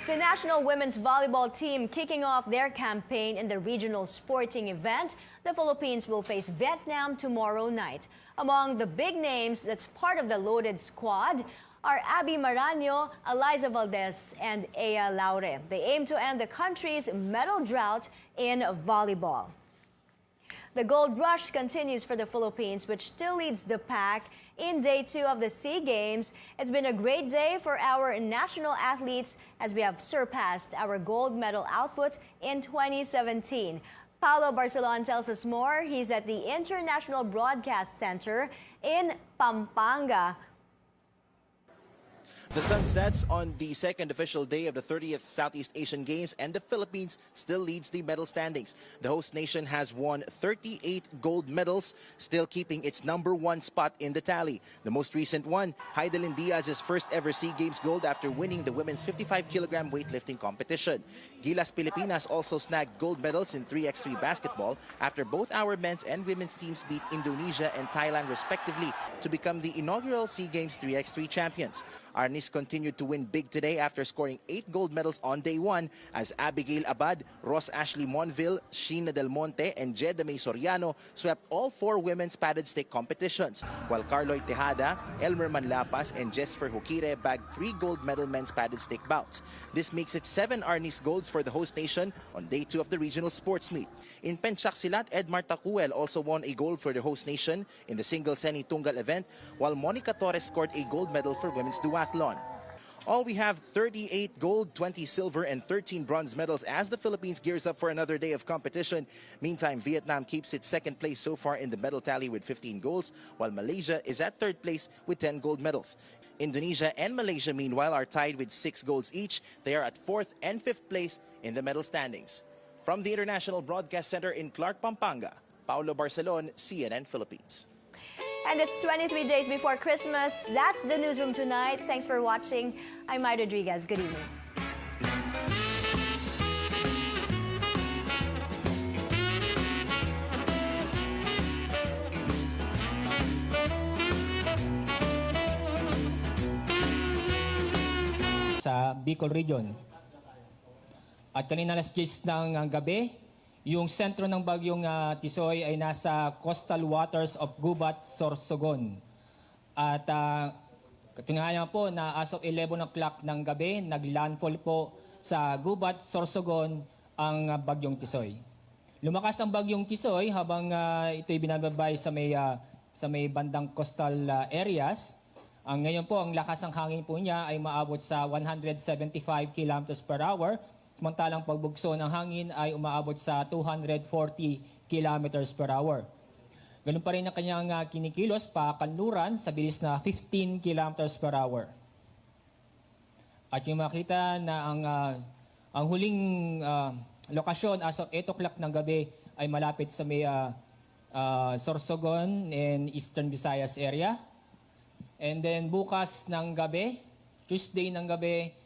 The national women's volleyball team kicking off their campaign in the regional sporting event. The Philippines will face Vietnam tomorrow night. Among the big names that's part of the loaded squad are Abby Maraño, Eliza Valdez, and Ea Laure. They aim to end the country's medal drought in volleyball. The gold rush continues for the Philippines, which still leads the pack in day 2 of the SEA Games. It's been a great day for our national athletes as we have surpassed our gold medal output in 2017. Paolo Barcelon tells us more. He's at the International Broadcast Center in Pampanga. The sun sets on the second official day of the 30th Southeast Asian Games, and the Philippines still leads the medal standings. The host nation has won 38 gold medals, still keeping its #1 spot in the tally. The most recent one, Heidelin Diaz's first ever SEA Games gold after winning the women's 55-kilogram weightlifting competition. Gilas Pilipinas also snagged gold medals in 3x3 basketball after both our men's and women's teams beat Indonesia and Thailand respectively to become the inaugural SEA Games 3x3 champions. Arnis continued to win big today after scoring 8 gold medals on day 1 as Abigail Abad, Ross Ashley Monville, Sheena Del Monte, and Jedda May Soriano swept all 4 women's padded stick competitions, while Carloy Tejada, Elmer Manlapas, and Jesper Hukire bagged 3 gold medal men's padded stick bouts. This makes it 7 Arnis golds for the host nation on day 2 of the regional sports meet. In Penchaksilat, Edmar Tacuel also won a gold for the host nation in the single Seni Tunggal event, while Monica Torres scored a gold medal for women's duathlon. All we have 38 gold, 20 silver, and 13 bronze medals as the Philippines gears up for another day of competition. Meantime, Vietnam keeps its second place so far in the medal tally with 15 golds, while Malaysia is at third place with 10 gold medals. Indonesia and Malaysia, meanwhile, are tied with 6 golds each. They are at 4th and 5th place in the medal standings. From the International Broadcast Center in Clark, Pampanga, Paolo Barcelon, CNN Philippines. And it's 23 days before Christmas. That's the newsroom tonight. Thanks for watching. I'm Mai Rodriguez. Good evening. Sa Bicol Region. At kanina alas 10 ng gabi, yung sentro ng bagyong Tisoy ay nasa coastal waters of Gubat, Sorsogon. At katunayan po na as of 11 o'clock ng gabi, naglandfall po sa Gubat, Sorsogon ang bagyong Tisoy. Lumakas ang bagyong Tisoy habang ito'y binababay sa may bandang coastal areas. Ngayon po, ang lakas ng hangin po niya ay maabot sa 175 kilometers per hour. Samantalang pagbugso ng hangin ay umaabot sa 240 kilometers per hour. Ganun pa rin ang kanyang kinikilos pakanluran sa bilis na 15 kilometers per hour. At yung makita na ang huling lokasyon as of 8 o'clock ng gabi ay malapit sa may Sorsogon and Eastern Visayas area. And then bukas ng gabi, Tuesday ng gabi,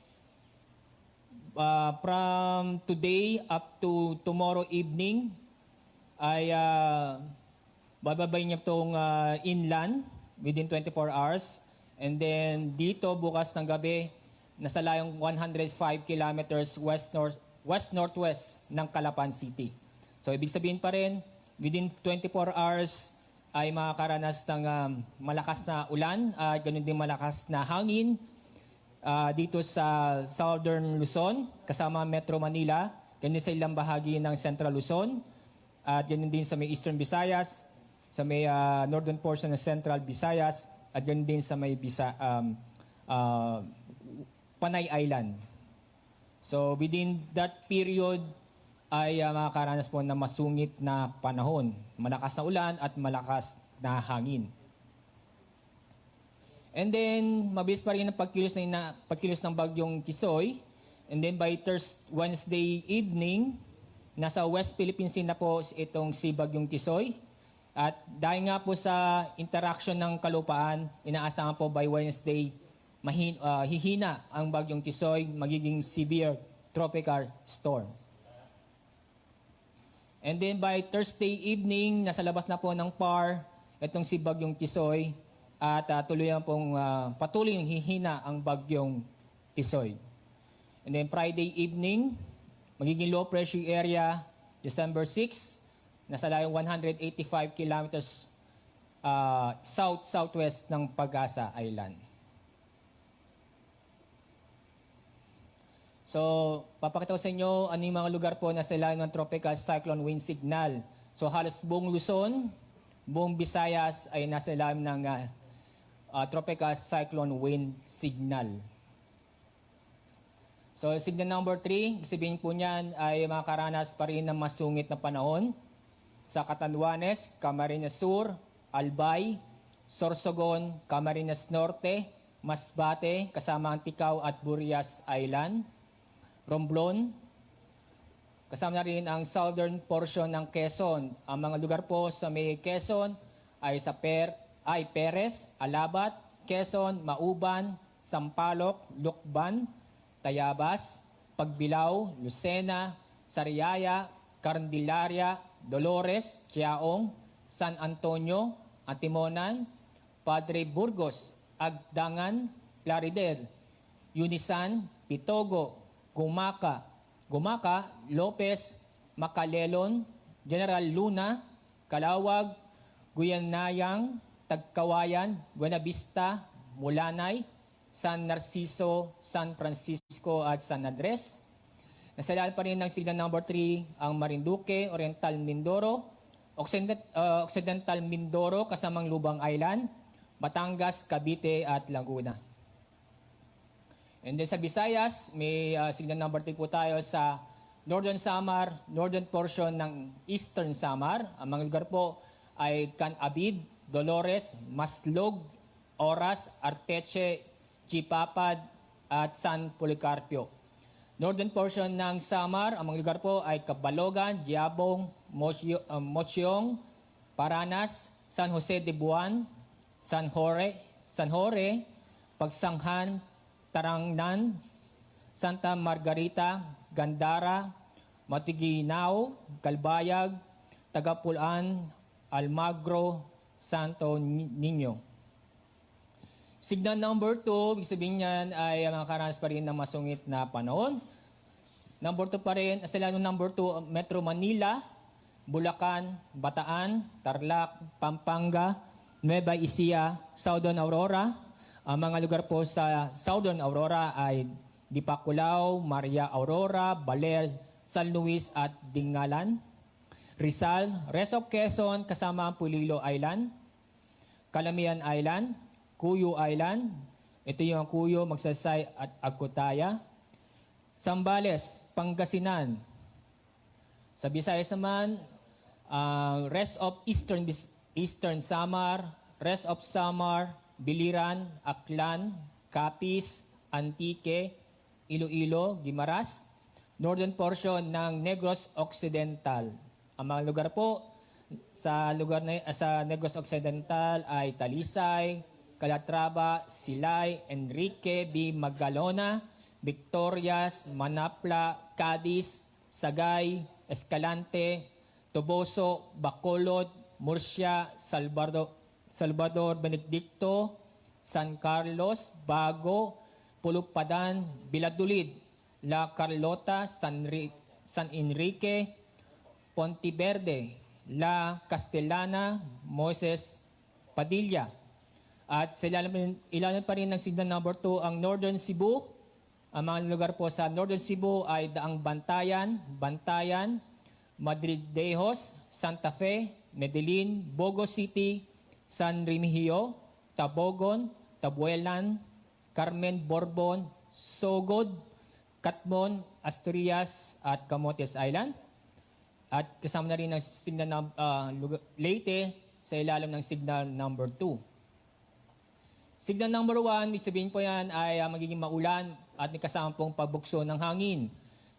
from today up to tomorrow evening ay bababay niya itong inland within 24 hours. And then dito bukas ng gabi, nasa layong 105 kilometers west-northwest ng Calapan City. So ibig sabihin pa rin, within 24 hours ay makakaranas ng malakas na ulan at ganun din malakas na hangin dito sa Southern Luzon, kasama Metro Manila, ganun sa ilang bahagi ng Central Luzon, at ganun din sa may Eastern Visayas, sa may northern portion ng Central Visayas, at ganun din sa may Panay Island. So within that period ay makakaranas po ng masungit na panahon, malakas na ulan at malakas na hangin. And then, mabilis pa rin ang pagkilos ng bagyong Tisoy. And then by Wednesday evening, nasa West Philippine Sea na po itong si bagyong Tisoy. At dahil nga po sa interaction ng kalupaan, inaasahan po by Wednesday, hihina ang bagyong Tisoy, magiging severe tropical storm. And then by Thursday evening, nasa labas na po ng PAR itong si bagyong Tisoy at patuloy yung hihina ang bagyong Tisoy. And then Friday evening, magiging low pressure area December 6, nasa layong 185 kilometers south-southwest ng Pag-asa Island. So, papakita ko sa inyo ano yung mga lugar po na sa ilalim ng tropical cyclone wind signal. So, halos buong Luzon, buong Visayas ay nasa ilalim ng tropical cyclone wind signal. So, signal number 3, sabihin po niyan ay makakaranas pa rin ng masungit na panahon sa Catanduanes, Camarines Sur, Albay, Sorsogon, Camarines Norte, Masbate, kasama ang Ticao at Burias Island, Romblon, kasama na rin ang southern portion ng Quezon. Ang mga lugar po sa may Quezon ay Perez, Alabat, Quezon, Mauban, Sampaloc, Lucban, Tayabas, Pagbilao, Lucena, Sariaya, Candelaria, Dolores, Quiaong, San Antonio, Antimonan, Padre Burgos, Agdangan, Plaridel, Unisan, Pitogo, Gumaca, Lopez, Macalelon, General Luna, Calawag, Guyanayang, Tagkawayan, Buenavista, Mulanay, San Narciso, San Francisco at San Andres. Nasa ilalim pa rin ng signal number 3 ang Marinduque, Oriental Mindoro, Occidental Mindoro kasamang Lubang Island, Batangas, Cavite at Laguna. And then sa Visayas, may signal number 3 po tayo sa Northern Samar, northern portion ng Eastern Samar. Ang mga lugar po ay Canabid, Dolores, Maslog, Oras, Arteche, Chipapad at San Policarpio. Northern portion ng Samar, ang mga lugar po ay Cabalogan, Giabong, Mochiong, Paranas, San Jose de Buan, San Jorge, Pagsanghan, Tarangnan, Santa Margarita, Gandara, Matiginao, Calbayag, Tagapulan, Almagro, Santo Niño. Signal number 2, ibig sabihin niyan ay makakaranas pa rin ng masungit na panahon. Number 2 pa rin, sa ilalim ng number 2, Metro Manila, Bulacan, Bataan, Tarlac, Pampanga, Nueva Ecija, Southern Aurora. Ang mga lugar po sa Southern Aurora ay Dipaculao, Maria Aurora, Baler, San Luis at Dingalan. Rizal, rest of Quezon kasama ang Pulilo Island, Calamian Island, Cuyo Island, ito yung Cuyo, Magsaysay at Agutaya. Zambales, Pangasinan. Sa Visayas naman, rest of Eastern Samar, rest of Samar, Biliran, Aklan, Capiz, Antique, Iloilo, Guimaras, northern portion ng Negros Occidental. Ang mga lugar po sa Negros Occidental ay Talisay, Calatrava, Silay, Enrique, B. Magalona, Victorias, Manapla, Cadiz, Sagay, Escalante, Toboso, Bacolod, Murcia, Salvador Benedicto, San Carlos, Bago, Pulupadan, Biladulid, La Carlota, San Enrique, Ponteverde, La Castellana, Moses, Padilla. At sa ilalim pa rin ng signal number 2 ang Northern Cebu. Ang mga lugar po sa Northern Cebu ay Daang Bantayan, Madridejos, Santa Fe, Medellin, Bogo City, San Remigio, Tabogon, Tabuelan, Carmen Borbon, Sogod, Catmon, Asturias at Camotes Island. At kasama na rin ang signal Leyte sa ilalim ng signal number 2. Signal number 1, ibig sabihin po yan ay magiging maulan at may kasama pong pagbukso ng hangin.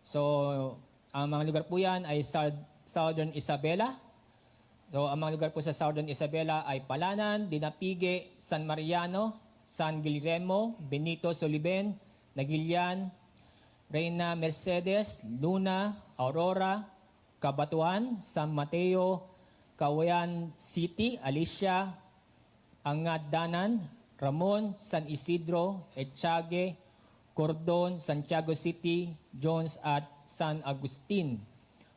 So, ang mga lugar po yan ay Southern Isabela, So ang mga lugar po sa Southern Isabela ay Palanan, Dinapigue, San Mariano, San Guillermo, Benito Soliben, Nagilian, Reina Mercedes, Luna, Aurora, Cabatuan, San Mateo, Cauayan City, Alicia, Angadanan, Ramon, San Isidro, Etiague, Cordon, Santiago City, Jones at San Agustin,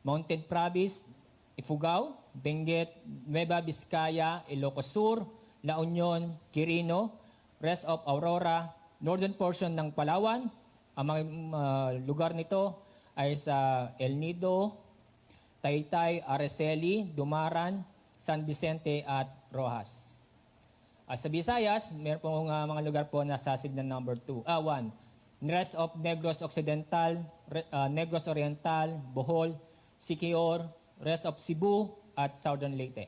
Mountain Province, Ifugao, Benguet, Nueva Vizcaya, Ilocos Sur, La Union, Quirino, rest of Aurora, northern portion ng Palawan. Ang mga lugar nito ay sa El Nido, Taytay, Araceli, Dumaran, San Vicente at Rojas. Sa Visayas, meron pong mga lugar po na sasig na number 1. Rest of Negros Occidental, Negros Oriental, Bohol, Siquijor, rest of Cebu at Southern Leyte.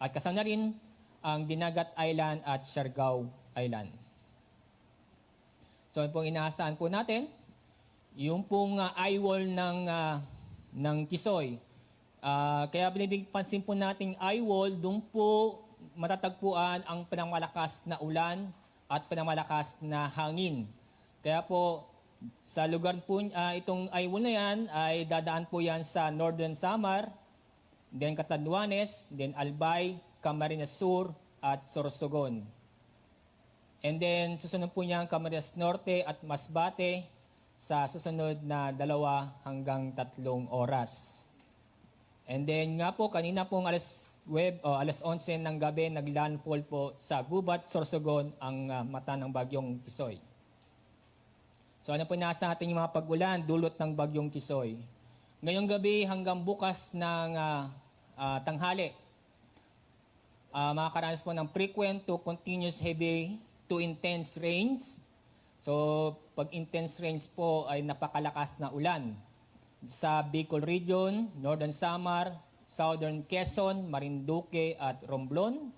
At kasama na rin ang Dinagat Island at Siargao Island. So, pong inaasahan po natin, yung pong eyewall ng Tisoy. Kaya binibig pansin po nating eyewall, doon po matatagpuan ang pinamalakas na ulan at pinamalakas na hangin. Kaya po, sa lugar po itong eyewall na yan, ay dadaan po yan sa Northern Samar, then Catanduanes, then Albay, Camarines Sur, at Sorsogon. And then, susunod po niya ang Camarines Norte at Masbate sa susunod na 2 hanggang 3 oras. And then nga po, kanina pong alas 11 ng gabi, naglandfall po sa Gubat, Sorsogon ang mata ng bagyong Tisoy. So ano po nasa ating mga pag-ulan, dulot ng bagyong Tisoy. Ngayong gabi hanggang bukas ng tanghali, makakaranas po ng frequent to continuous heavy to intense rains. So pag intense rains po ay napakalakas na ulan sa Bicol Region, Northern Samar, Southern Quezon, Marinduque at Romblon.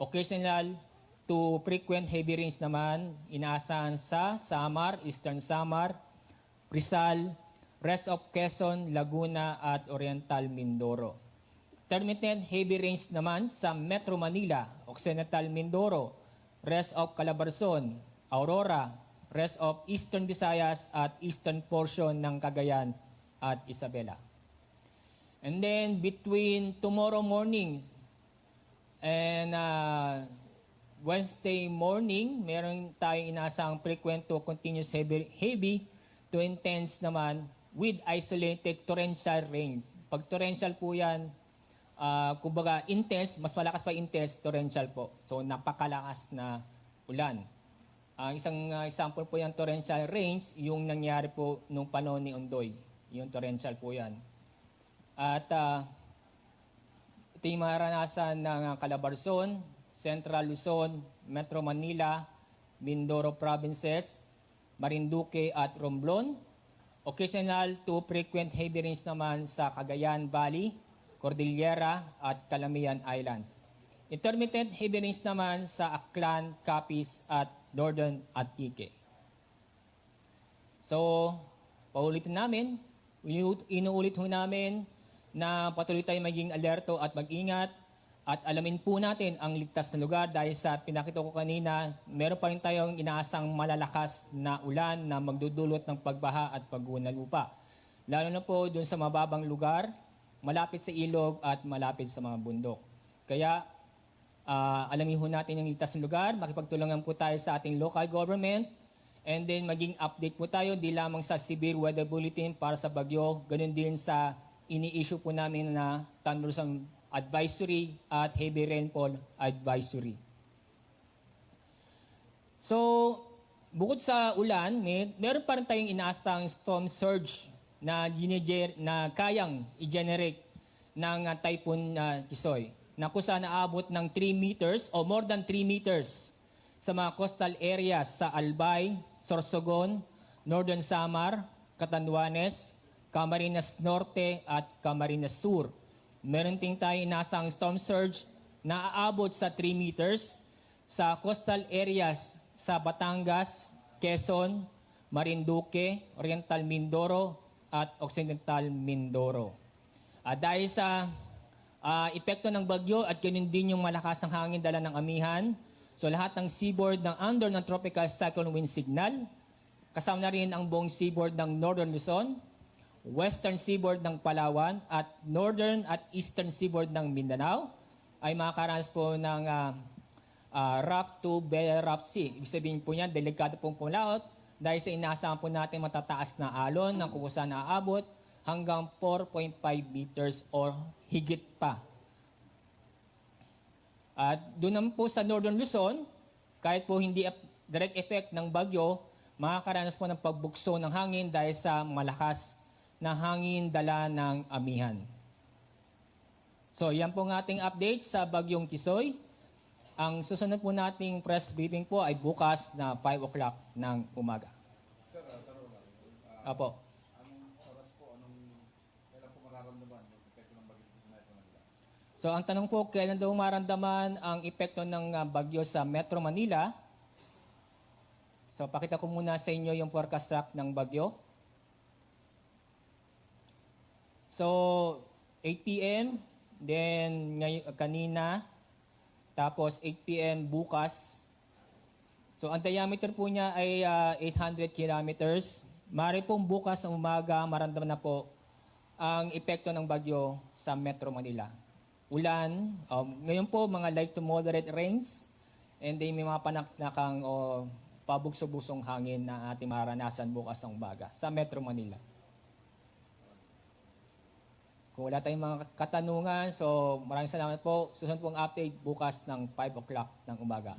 Occasional to frequent heavy rains naman inaasahan sa Samar, Eastern Samar, Rizal, rest of Quezon, Laguna at Oriental Mindoro. Intermittent heavy rains naman sa Metro Manila, Occidental Mindoro, rest of Calabarzon, Aurora, rest of Eastern Visayas at eastern portion ng Cagayan at Isabela. And then between tomorrow morning and Wednesday morning, meron tayong inaasahang frequent to continuous heavy to intense naman with isolated torrential rains. Pag torrential po yan, kumbaga intense, mas malakas pa intense, torrential po. So napakalakas na ulan. Ang isang example po yung torrential rains, yung nangyari po nung panahon ni Ondoy. Yung torrential po yan. At ito yung maranasan ng Calabarzon, Central Luzon, Metro Manila, Mindoro Provinces, Marinduque at Romblon. Occasional to frequent heavy rains naman sa Cagayan Valley, Cordillera at Calamian Islands. Intermittent heavy rains naman sa Aklan, Capiz at Northern Antique. So, paulitin namin, inuulit ho namin na patuloy tayong maging alerto at mag-ingat at alamin po natin ang ligtas na lugar dahil sa pinakita ko kanina, meron pa rin tayong inaasang malalakas na ulan na magdudulot ng pagbaha at pagguho lupa. Lalo na po dun sa mababang lugar, malapit sa ilog at malapit sa mga bundok. Kaya alamin ho natin ang ligtas na lugar, makipagtulungan po tayo sa ating local government, and then maging update po tayo di lamang sa severe weather bulletin para sa bagyo, ganun din sa ini-issue po namin na thunderstorm advisory at heavy rainfall advisory. So, bukod sa ulan, meron pa rin tayong inaasang storm surge na kayang i-generate ng Typhoon Tisoy na kung saan naabot ng 3 meters o more than 3 meters sa mga coastal areas sa Albay, Sorsogon, Northern Samar, Catanduanes, Camarines Norte at Camarines Sur. Meron din tayong inasang storm surge na aabot sa 3 meters sa coastal areas sa Batangas, Quezon, Marinduque, Oriental Mindoro at Occidental Mindoro. Dahil sa Epekto ng bagyo at ganun din yung malakas ng hangin dala ng amihan. So lahat ng seaboard ng under ng tropical cyclone wind signal, kasama na rin ang buong seaboard ng Northern Luzon, western seaboard ng Palawan at northern at eastern seaboard ng Mindanao ay makakaranas po ng rough to very rough sea. Ibig sabihin po niyan, delikado pong pumalaot dahil sa inaasahan po natin matataas na alon ng kukusan na aabot hanggang 4.5 meters or higit pa. At doon naman po sa Northern Luzon, kahit po hindi direct effect ng bagyo, makakaranas po ng pagbukso ng hangin dahil sa malakas na hangin dala ng amihan. So yan po ang ating update sa bagyong Tisoy. Ang susunod po nating press briefing po ay bukas na 5 o'clock ng umaga. Apo. So ang tanong po, kailan daw maramdaman ang epekto ng bagyo sa Metro Manila? So pakita ko muna sa inyo yung forecast track ng bagyo. So 8 p.m. then kanina, tapos 8 p.m. bukas. So ang diameter po niya ay 800 kilometers. Maaari pong bukas ng umaga maramdaman na po ang epekto ng bagyo sa Metro Manila. Ulan, ngayon po mga light to moderate rains, and then may mga panaknakang pabugso-busong hangin na ating maranasan bukas ng umaga sa Metro Manila. Kung wala tayong mga katanungan, so maraming salamat po. Susunod pong update bukas ng 5 o'clock ng umaga.